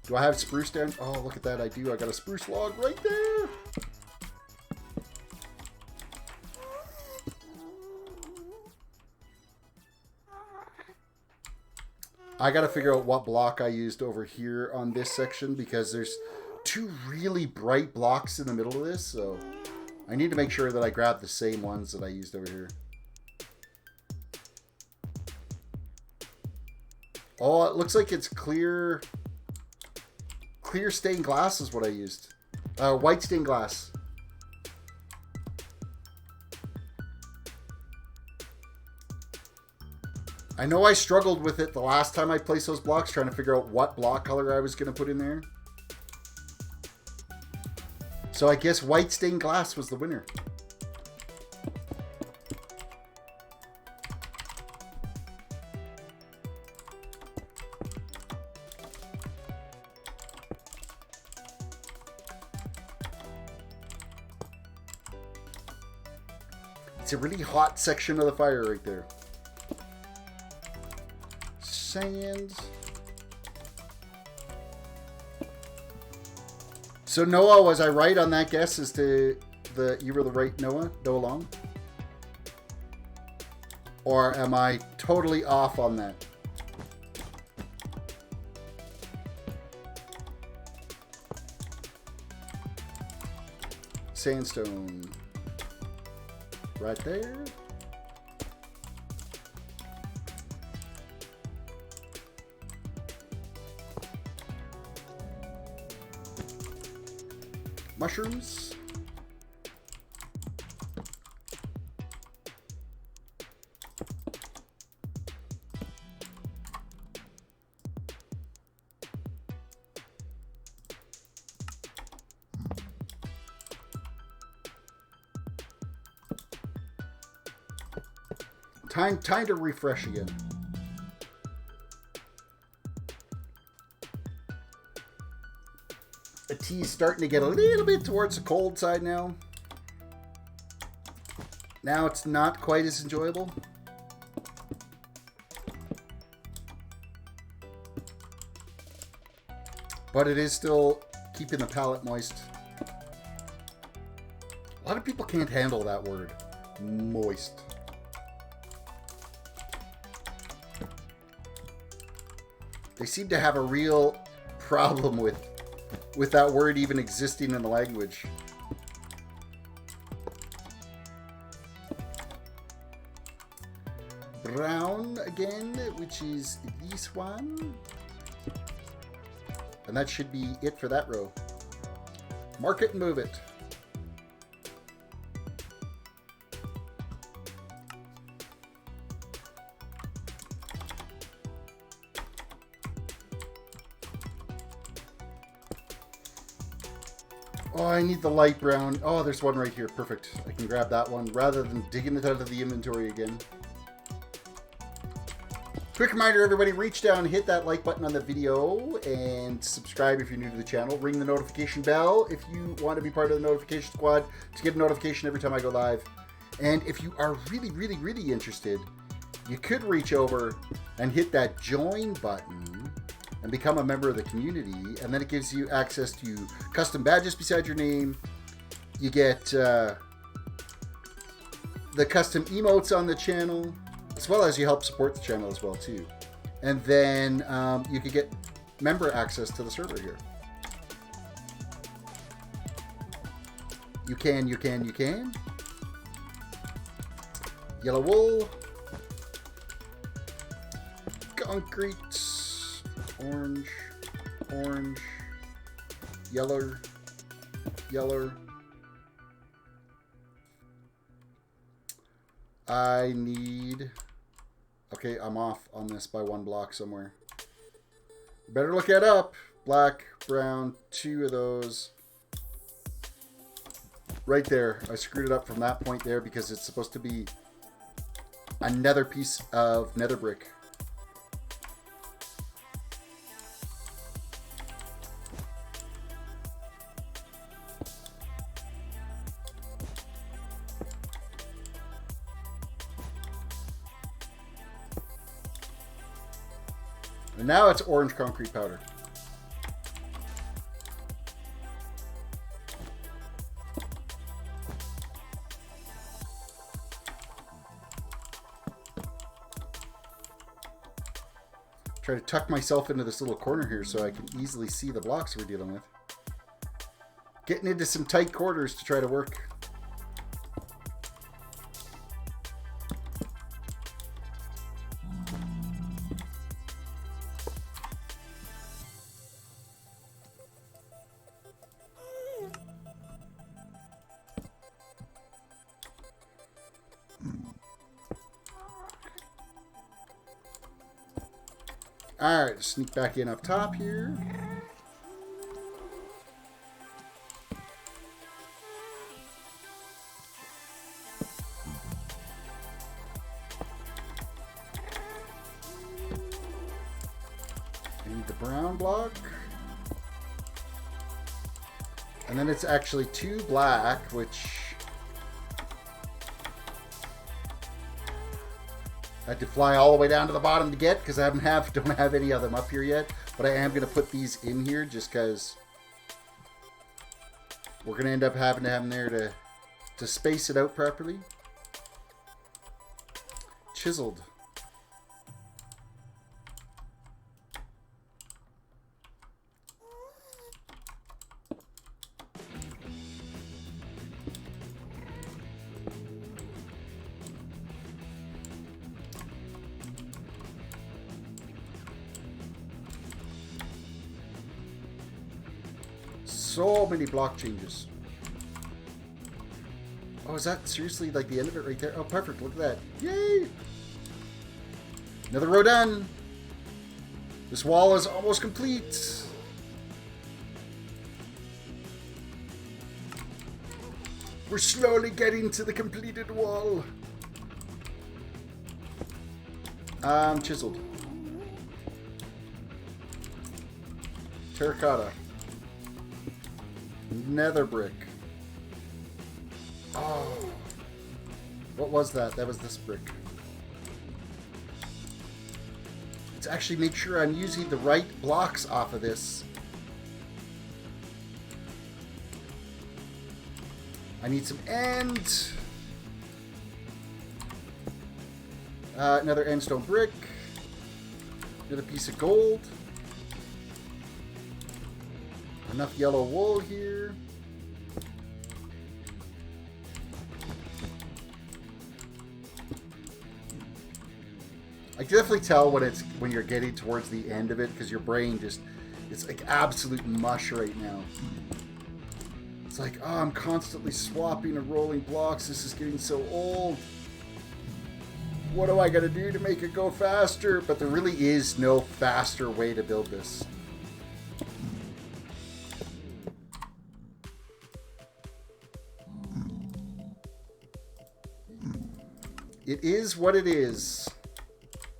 Do I have spruce down? Oh, look at that. I do. I got a spruce log right there. I got to figure out what block I used over here on this section because there's 2 really bright blocks in the middle of this, so I need to make sure that I grab the same ones that I used over here. Oh, it looks like it's clear stained glass is what I used. White stained glass. I know I struggled with it the last time I placed those blocks, trying to figure out what block color I was going to put in there. So I guess white stained glass was the winner. It's a really hot section of the fire right there. Sand. So Noah, was I right on that guess as to you were the right Noah Long? Or am I totally off on that? Sandstone. Right there. Mushrooms. Time to refresh again. The tea's starting to get a little bit towards the cold side now. Now it's not quite as enjoyable. But it is still keeping the palate moist. A lot of people can't handle that word. Moist. They seem to have a real problem with that word even existing in the language. Brown again, which is this one. And that should be it for that row. Mark it and move it. Oh, I need the light brown. Oh, there's one right here. Perfect. I can grab that one rather than digging it out of the inventory again. Quick reminder, everybody, reach down, hit that like button on the video, and subscribe if you're new to the channel. Ring the notification bell if you want to be part of the notification squad to get a notification every time I go live. And if you are really, really, really interested, you could reach over and hit that join button and become a member of the community, and then it gives you access to custom badges beside your name. You get the custom emotes on the channel, as well as you help support the channel as well too. And then you can get member access to the server here. You can. Yellow wool. Concrete. Orange, yellow. I need... Okay, I'm off on this by 1 block somewhere. Better look it up. Black, brown, 2 of those. Right there. I screwed it up from that point there because it's supposed to be another piece of nether brick. And now it's orange concrete powder. Try to tuck myself into this little corner here so I can easily see the blocks we're dealing with. Getting into some tight quarters to try to work. Alright, sneak back in up top here. I need the brown block. And then it's actually 2 black, which I had to fly all the way down to the bottom to get because I don't have any of them up here yet. But I am going to put these in here just because we're going to end up having to have them there to space it out properly. Chiseled. So many block changes. Oh, is that seriously like the end of it right there? Oh, perfect. Look at that. Yay! Another row done. This wall is almost complete. We're slowly getting to the completed wall. Chiseled. Terracotta. Nether brick. Oh. What was that? That was this brick. Let's actually make sure I'm using the right blocks off of this. I need some end. Another endstone brick. Another piece of gold. Enough yellow wool here. I can definitely tell when you're getting towards the end of it because your brain it's like absolute mush right now. It's like, oh, I'm constantly swapping and rolling blocks. This is getting so old. What do I gotta do to make it go faster? But there really is no faster way to build this. It is what it is.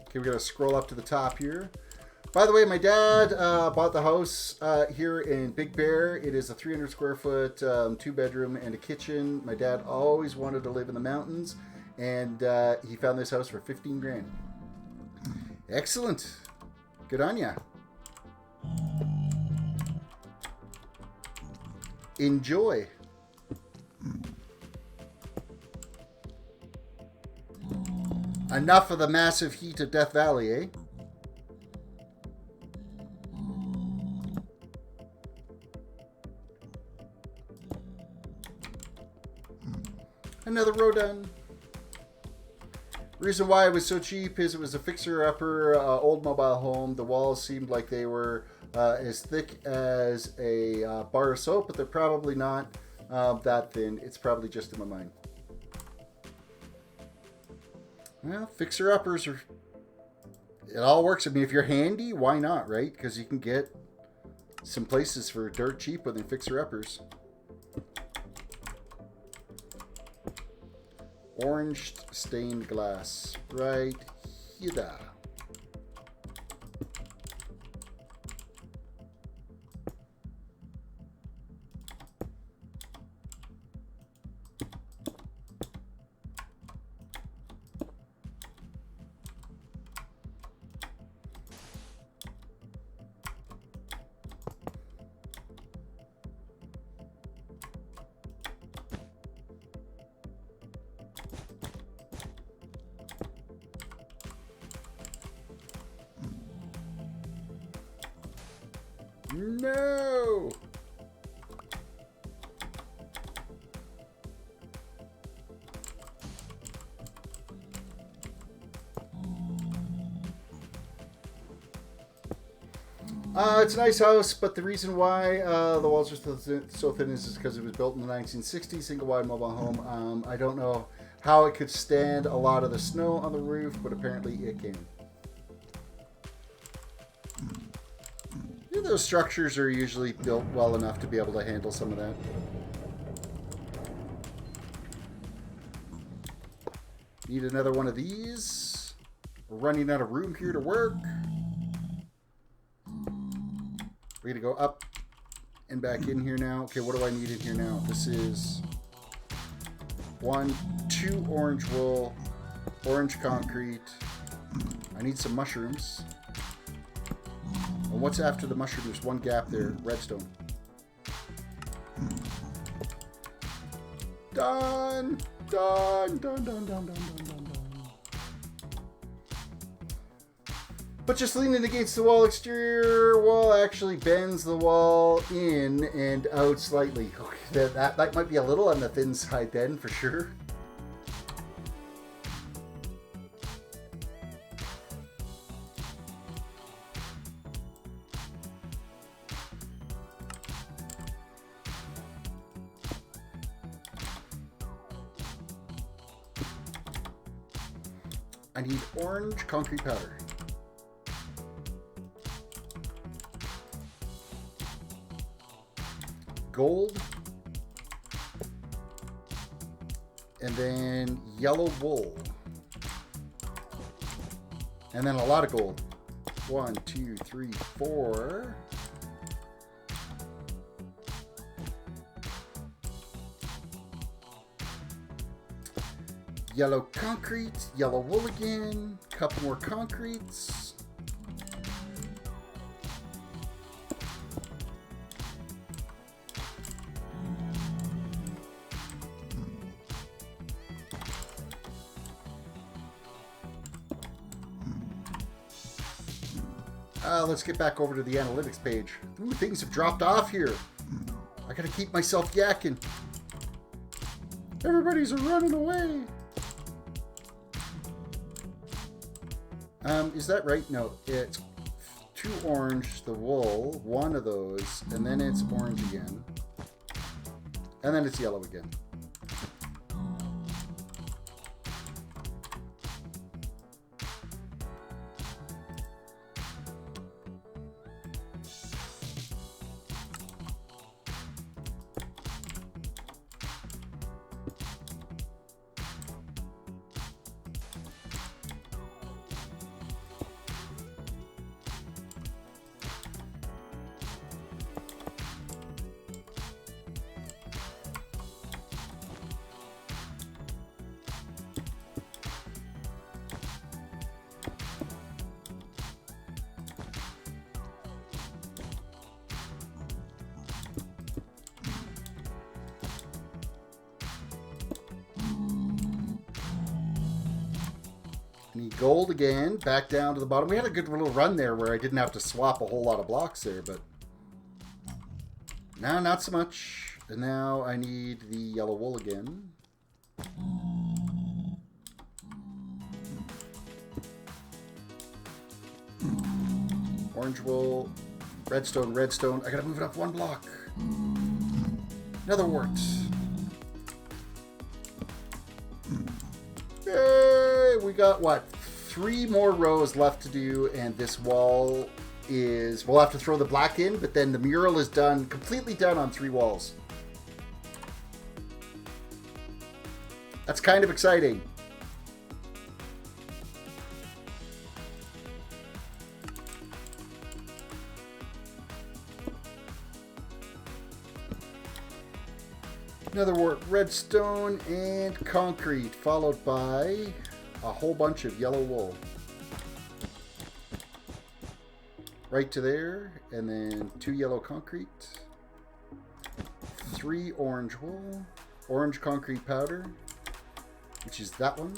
Okay, we gotta scroll up to the top here. By the way, my dad bought the house here in Big Bear. It is a 300 square foot, 2-bedroom and a kitchen. My dad always wanted to live in the mountains, and he found this house for 15 grand. Excellent. Good on ya. Enjoy. Enough of the massive heat of Death Valley, eh? Another row done. Reason why it was so cheap is it was a fixer-upper old mobile home. The walls seemed like they were as thick as a bar of soap, but they're probably not that thin. It's probably just in my mind. Well, fixer-uppers are... It all works. I mean, if you're handy, why not, right? Because you can get some places for dirt cheap when they fixer-uppers. orange stained glass right here. No! It's a nice house, but the reason why the walls are so thin is because it was built in the 1960s, single-wide mobile home. I don't know how it could stand a lot of the snow on the roof, but apparently it can. Those structures are usually built well enough to be able to handle some of that. Need another one of these. We're running out of room here to work. We're going to go up and back in here now. Okay, what do I need in here now? This is 2 orange wool, orange concrete. I need some mushrooms. And what's after the mushroom? There's one gap there. Redstone. Done! Done! Done, done, done, done, done, done, done. But just leaning against the wall, exterior wall actually bends the wall in and out slightly. Okay, that might be a little on the thin side then, for sure. I need orange concrete powder. Gold. And then yellow wool. And then a lot of gold. 1, 2, 3, 4. Yellow concrete, yellow wool again, couple more concretes. Let's get back over to the analytics page. Ooh, things have dropped off here. I gotta keep myself yakking. Everybody's running away. Is that right? No, it's 2 orange, the wool, 1 of those, and then it's orange again. And then it's yellow again. Need gold again, back down to the bottom. We had a good little run there where I didn't have to swap a whole lot of blocks there, but now not so much. And now I need the yellow wool again. Orange wool, redstone, redstone. I gotta move it up 1 block. Nether wart. Yay! We got, what, 3 more rows left to do, and this wall is... We'll have to throw the black in, but then the mural is done, completely done on 3 walls. That's kind of exciting. Another wart, redstone and concrete, followed by a whole bunch of yellow wool. Right to there, and then 2 yellow concrete, 3 orange wool, orange concrete powder, which is that one,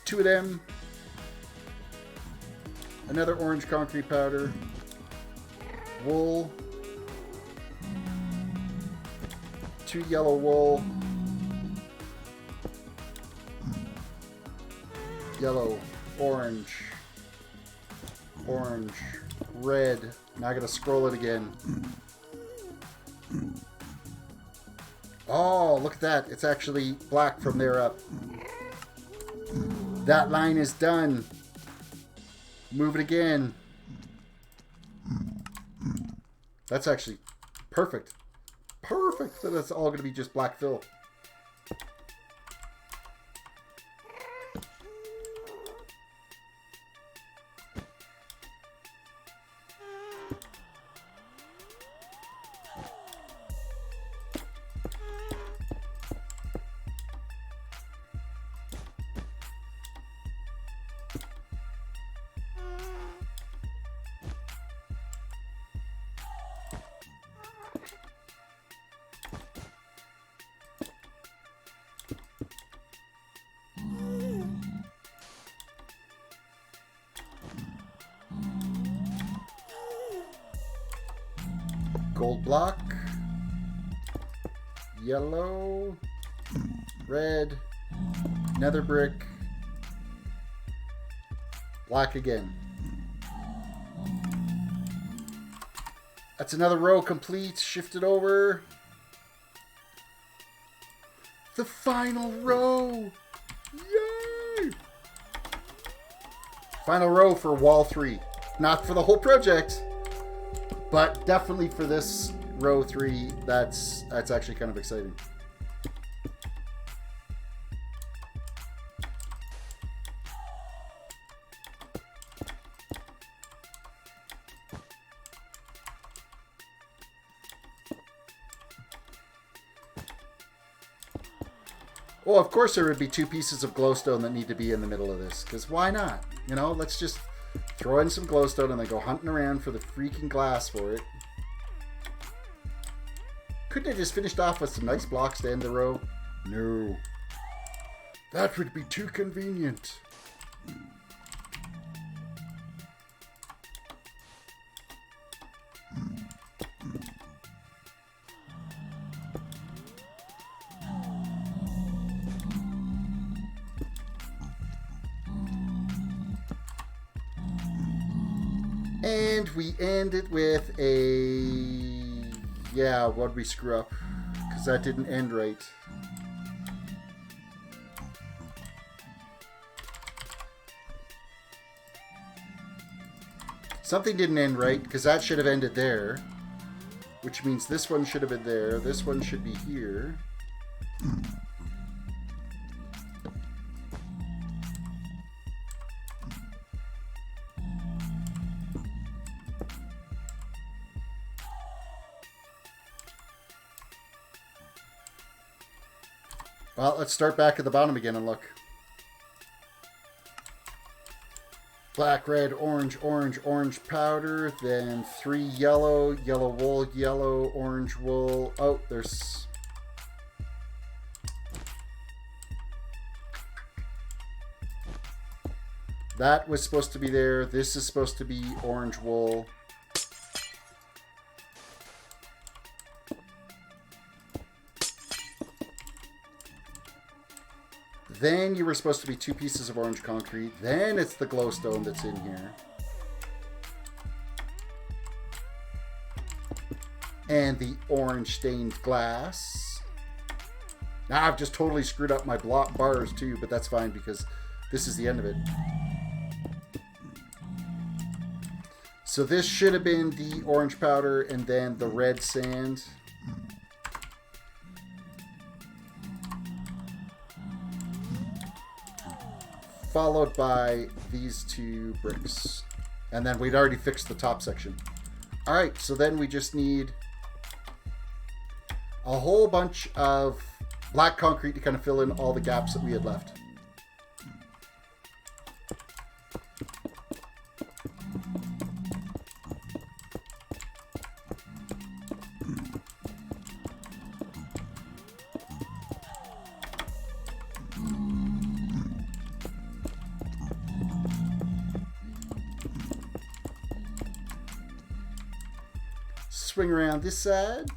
2 of them, another orange concrete powder, wool, 2 yellow wool, yellow, orange, orange, red. Now I gotta scroll it again. Oh, look at that. It's actually black from there up. That line is done. Move it again. That's actually perfect. Perfect. So that's all going to be just black fill. Gold block, yellow, red, nether brick, black again. That's another row complete. Shift it over. The final row. Yay! Final row for wall 3. Not for the whole project, but definitely for this row 3, that's actually kind of exciting. Well, of course there would be 2 pieces of glowstone that need to be in the middle of this, because why not? You know, let's just throw in some glowstone and then go hunting around for the freaking glass for it. Couldn't I just finished off with some nice blocks to end the row? No. That would be too convenient. And we end it with a... Yeah, what'd we screw up? Because that didn't end right. Something didn't end right, because that should have ended there. Which means this one should have been there. This one should be here. Well, let's start back at the bottom again and look. Black, red, orange, orange, orange powder, then 3 yellow, yellow wool, yellow, orange wool. Oh, there's... That was supposed to be there. This is supposed to be orange wool. Then you were supposed to be 2 pieces of orange concrete. Then it's the glowstone that's in here. And the orange stained glass. Now I've just totally screwed up my block bars too, but that's fine because this is the end of it. So this should have been the orange powder and then the red sand. followed by these 2 bricks. And then we'd already fixed the top section. All right, so then we just need a whole bunch of black concrete to kind of fill in all the gaps that we had left. Swing around this side.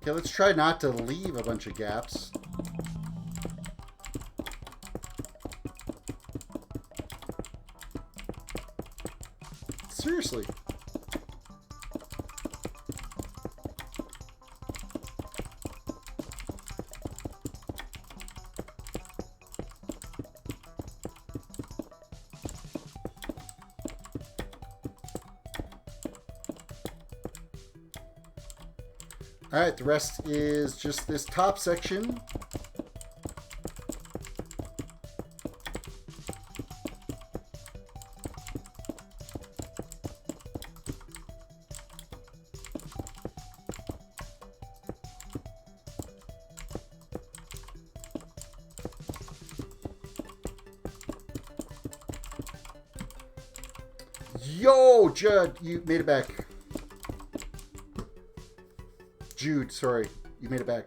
Okay, let's try not to leave a bunch of gaps. Seriously. All right, the rest is just this top section. Yo, Judd, you made it back. Jude, sorry. You made it back.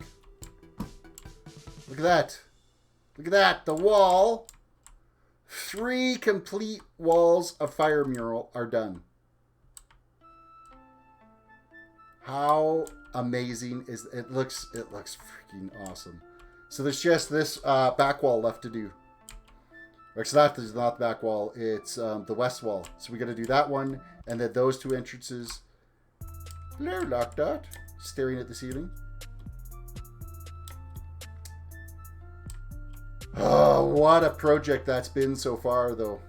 Look at that. Look at that. The wall. 3 complete walls of fire mural are done. How amazing is it? It looks freaking awesome. So there's just this back wall left to do. Actually, that is not the back wall. It's the west wall. So we got to do that one. And then those 2 entrances. Hello, Lockdot. Staring at the ceiling. Oh, what a project that's been so far, though.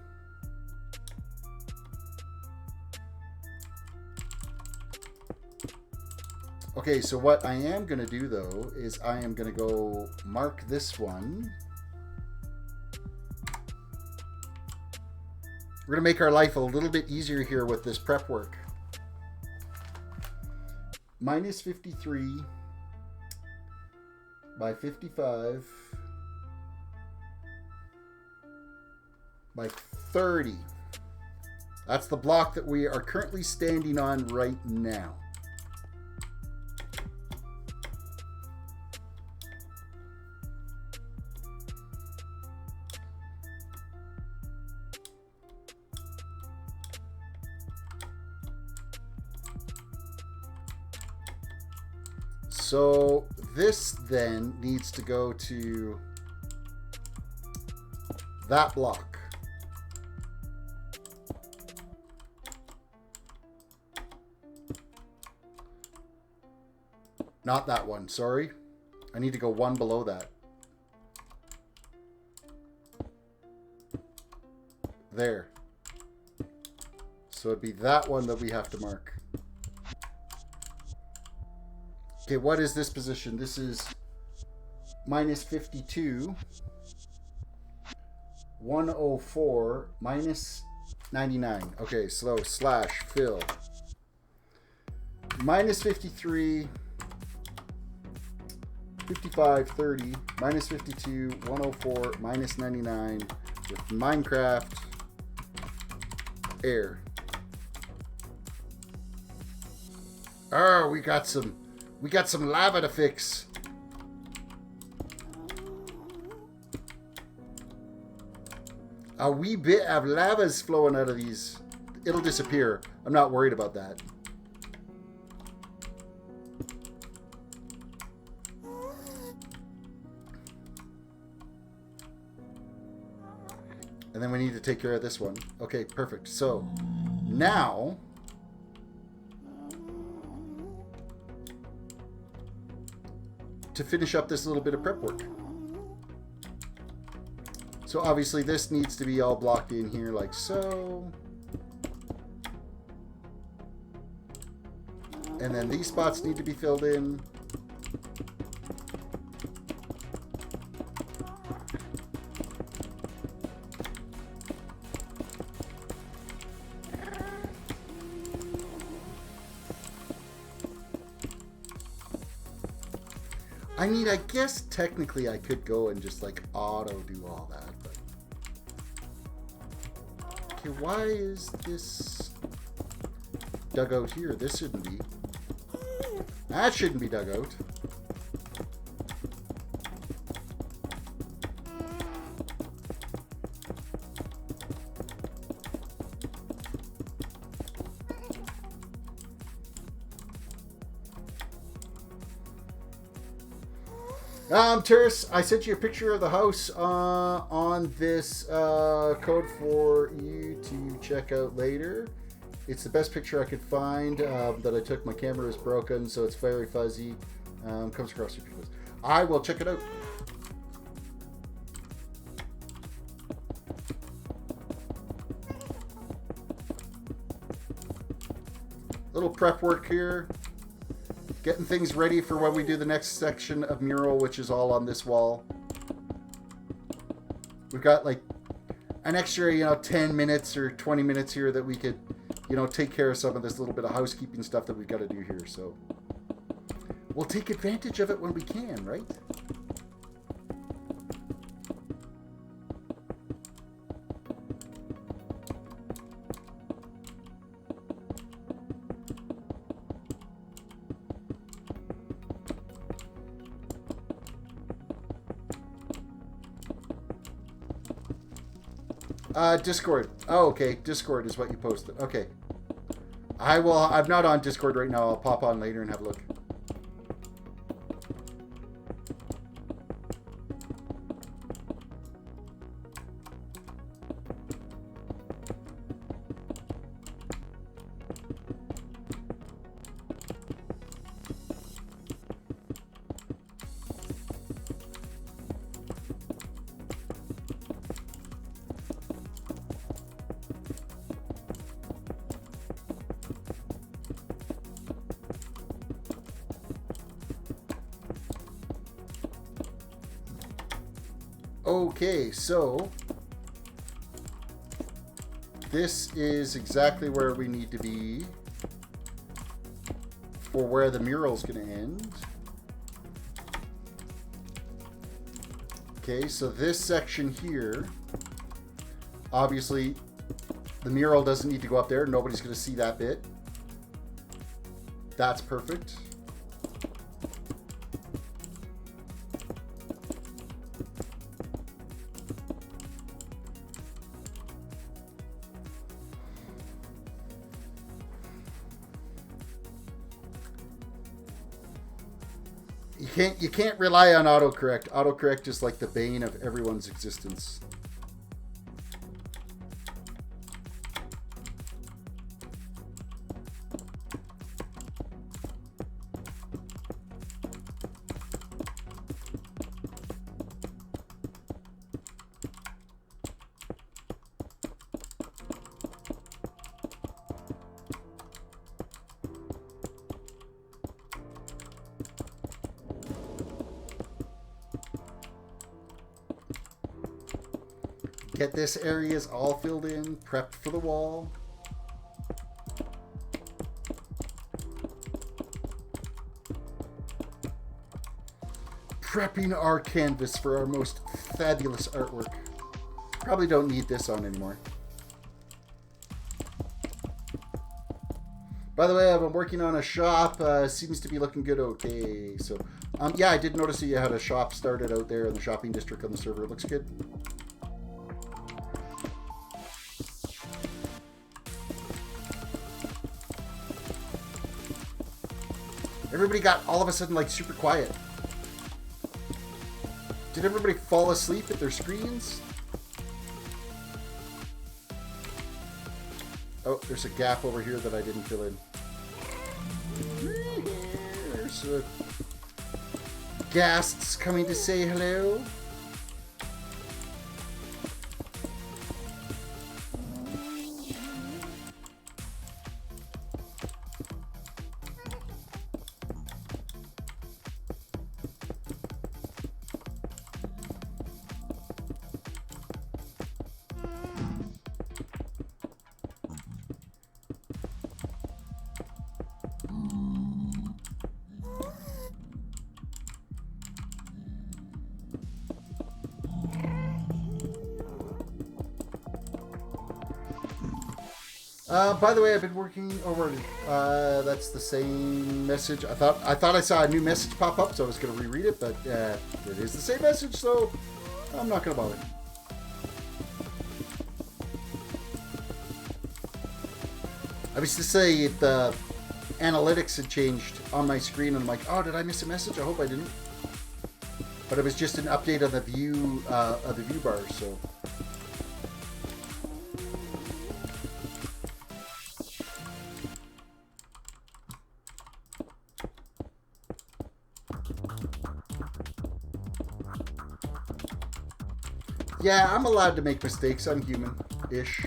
Okay, so what I am going to do, though, is I am going to go mark this one. We're going to make our life a little bit easier here with this prep work. Minus 53 by 55 by 30. That's the block that we are currently standing on right now. So this then needs to go to that block. Not that one, sorry. I need to go one below that. There. So it'd be that one that we have to mark. Okay, what is this position? This is minus 52, 104, minus 99. Okay, so slash fill. Minus 53, 55, 30, minus 52, 104, minus 99 with Minecraft air. Oh, we got some lava to fix. A wee bit of lava's flowing out of these. It'll disappear. I'm not worried about that. And then we need to take care of this one. Okay, perfect. So, now... to finish up this little bit of prep work. So obviously this needs to be all blocked in here like so. And then these spots need to be filled in. I mean, I guess technically I could go and just like auto do all that, but... Okay, why is this dug out here? This shouldn't be. That shouldn't be dug out. Terrace, I sent you a picture of the house on this code for you to check out later. It's the best picture I could find that I took. My camera is broken, so it's very fuzzy. Comes across your videos. I will check it out. Little prep work here. Getting things ready for when we do the next section of mural, which is all on this wall. We've got like an extra, 10 minutes or 20 minutes here that we could, take care of some of this little bit of housekeeping stuff that we've got to do here. So we'll take advantage of it when we can, right? Discord. Oh, okay. Discord is what you posted. Okay. I'm not on Discord right now. I'll pop on later and have a look. Okay, so this is exactly where we need to be for where the mural's going to end. Okay, so this section here, obviously the mural doesn't need to go up there. Nobody's going to see that bit. That's perfect. You can't rely on autocorrect. Autocorrect is like the bane of everyone's existence. Get this areas all filled in, prepped for the wall. Prepping our canvas for our most fabulous artwork. Probably don't need this on anymore. By the way, I've been working on a shop. Seems to be looking good. Okay, so yeah, I did notice that you had a shop started out there in the shopping district on the server. It looks good. Everybody got all of a sudden like super quiet. Did everybody fall asleep at their screens? Oh, there's a gap over here that I didn't fill in. There's guests coming to say hello. By the way, I've been working over. That's the same message. I thought I saw a new message pop up, so I was going to reread it, but it is the same message, so I'm not going to bother. I was to say the analytics had changed on my screen, and I'm like, oh, did I miss a message? I hope I didn't. But it was just an update of the view bar, so. Yeah, I'm allowed to make mistakes. I'm human-ish.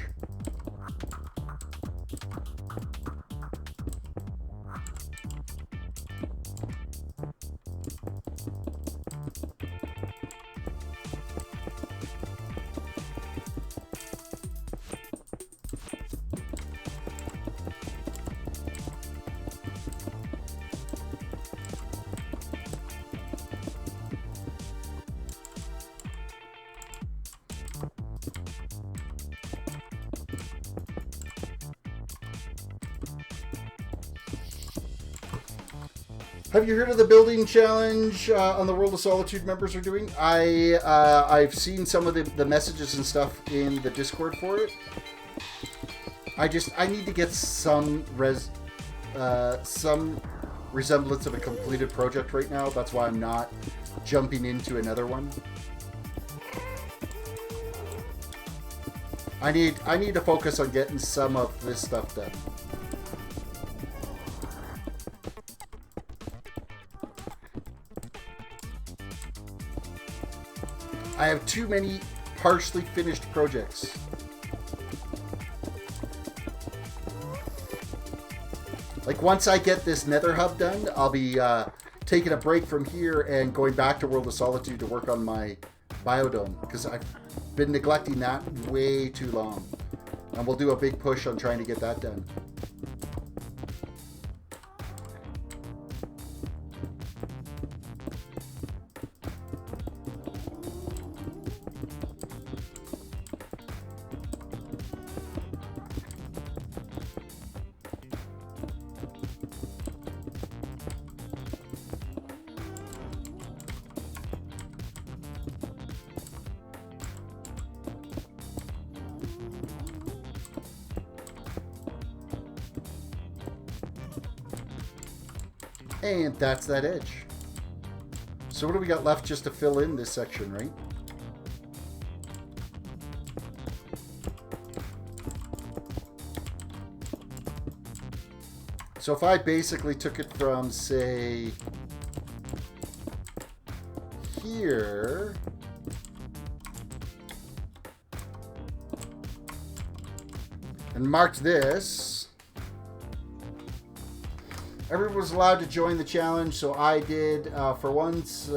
Have you heard of the building challenge on the World of Solitude members are doing? I've seen some of the messages and stuff in the Discord for it. I need to get some resemblance of a completed project right now. That's why I'm not jumping into another one. I need to focus on getting some of this stuff done. I have too many partially finished projects. Like once I get this Nether Hub done, I'll be taking a break from here and going back to World of Solitude to work on my biodome because I've been neglecting that way too long. And we'll do a big push on trying to get that done. And that's that edge. So what do we got left just to fill in this section, right? So if I basically took it from, say, here, and marked this, everyone was allowed to join the challenge, so I did. For once,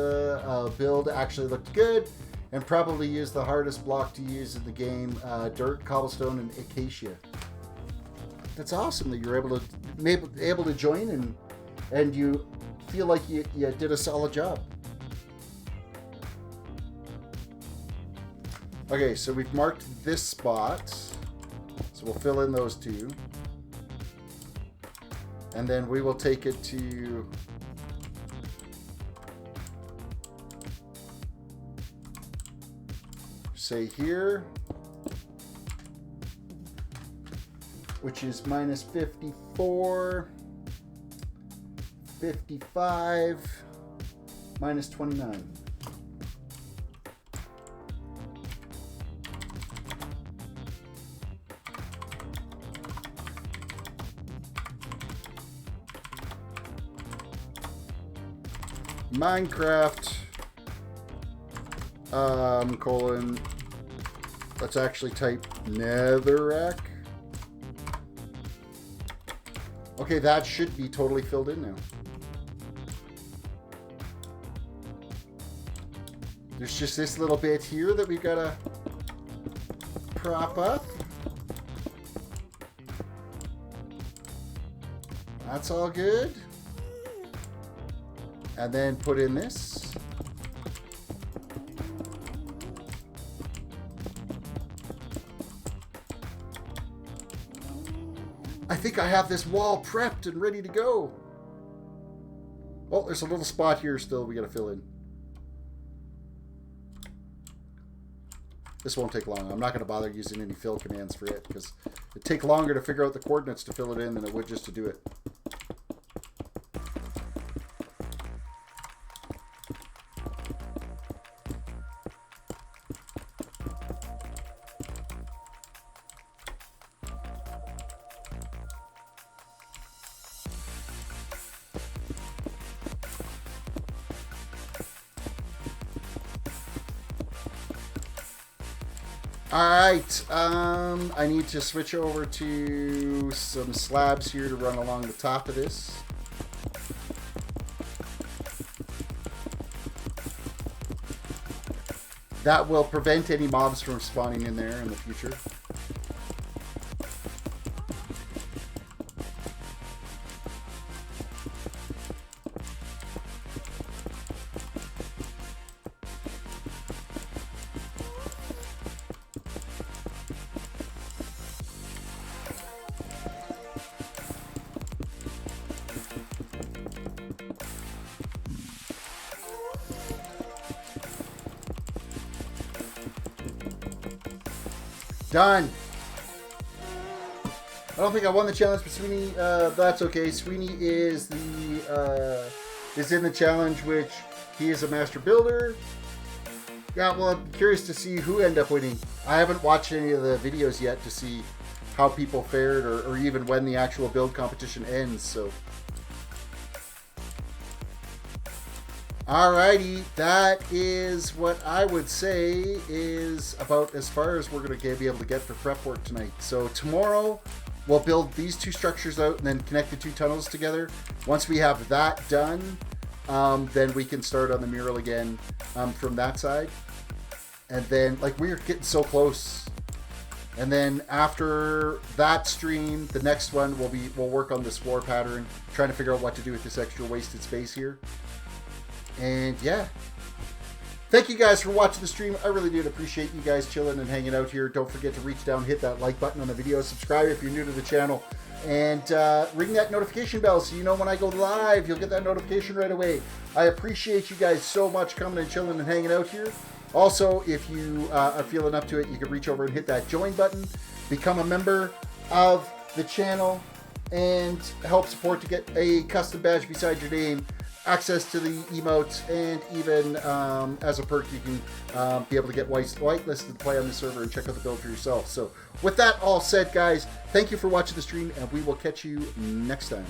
build actually looked good, and probably used the hardest block to use in the game: dirt, cobblestone, and acacia. That's awesome that you're able to join and you feel like you did a solid job. Okay, so we've marked this spot, so we'll fill in those two. And then we will take it to say here, which is minus 54, 55 minus 29. Minecraft, colon, let's actually type Netherrack. Okay, that should be totally filled in now. There's just this little bit here that we gotta prop up. That's all good. And then put in this. I think I have this wall prepped and ready to go. Oh, there's a little spot here still we gotta fill in. This won't take long. I'm not gonna bother using any fill commands for it because it'd take longer to figure out the coordinates to fill it in than it would just to do it. Alright, I need to switch over to some slabs here to run along the top of this. That will prevent any mobs from spawning in there in the future. Done. I don't think I won the challenge, but Sweeney, that's okay. Sweeney is the is in the challenge, which he is a master builder. Yeah, well, I'm curious to see who ended up winning. I haven't watched any of the videos yet to see how people fared, or even when the actual build competition ends. So, alrighty, that is what I would say is about as far as we're going to be able to get for prep work tonight. So tomorrow we'll build these two structures out and then connect the two tunnels together. Once we have that done, then we can start on the mural again from that side. And then, like, we're getting so close. And then after that stream, the next one we'll work on this floor pattern, trying to figure out what to do with this extra wasted space here. And yeah, thank you guys for watching the stream. I really did appreciate you guys chilling and hanging out here. Don't forget to reach down, hit that like button on the video, subscribe if you're new to the channel, and ring that notification bell so you know when I go live, you'll get that notification right away. I appreciate you guys so much coming and chilling and hanging out here. Also, if you are feeling up to it, you can reach over and hit that join button, become a member of the channel, and help support to get a custom badge beside your name, access to the emotes, and even as a perk, you can be able to get whitelisted to play on the server and check out the build for yourself. So with that all said, guys, thank you for watching the stream, and we will catch you next time.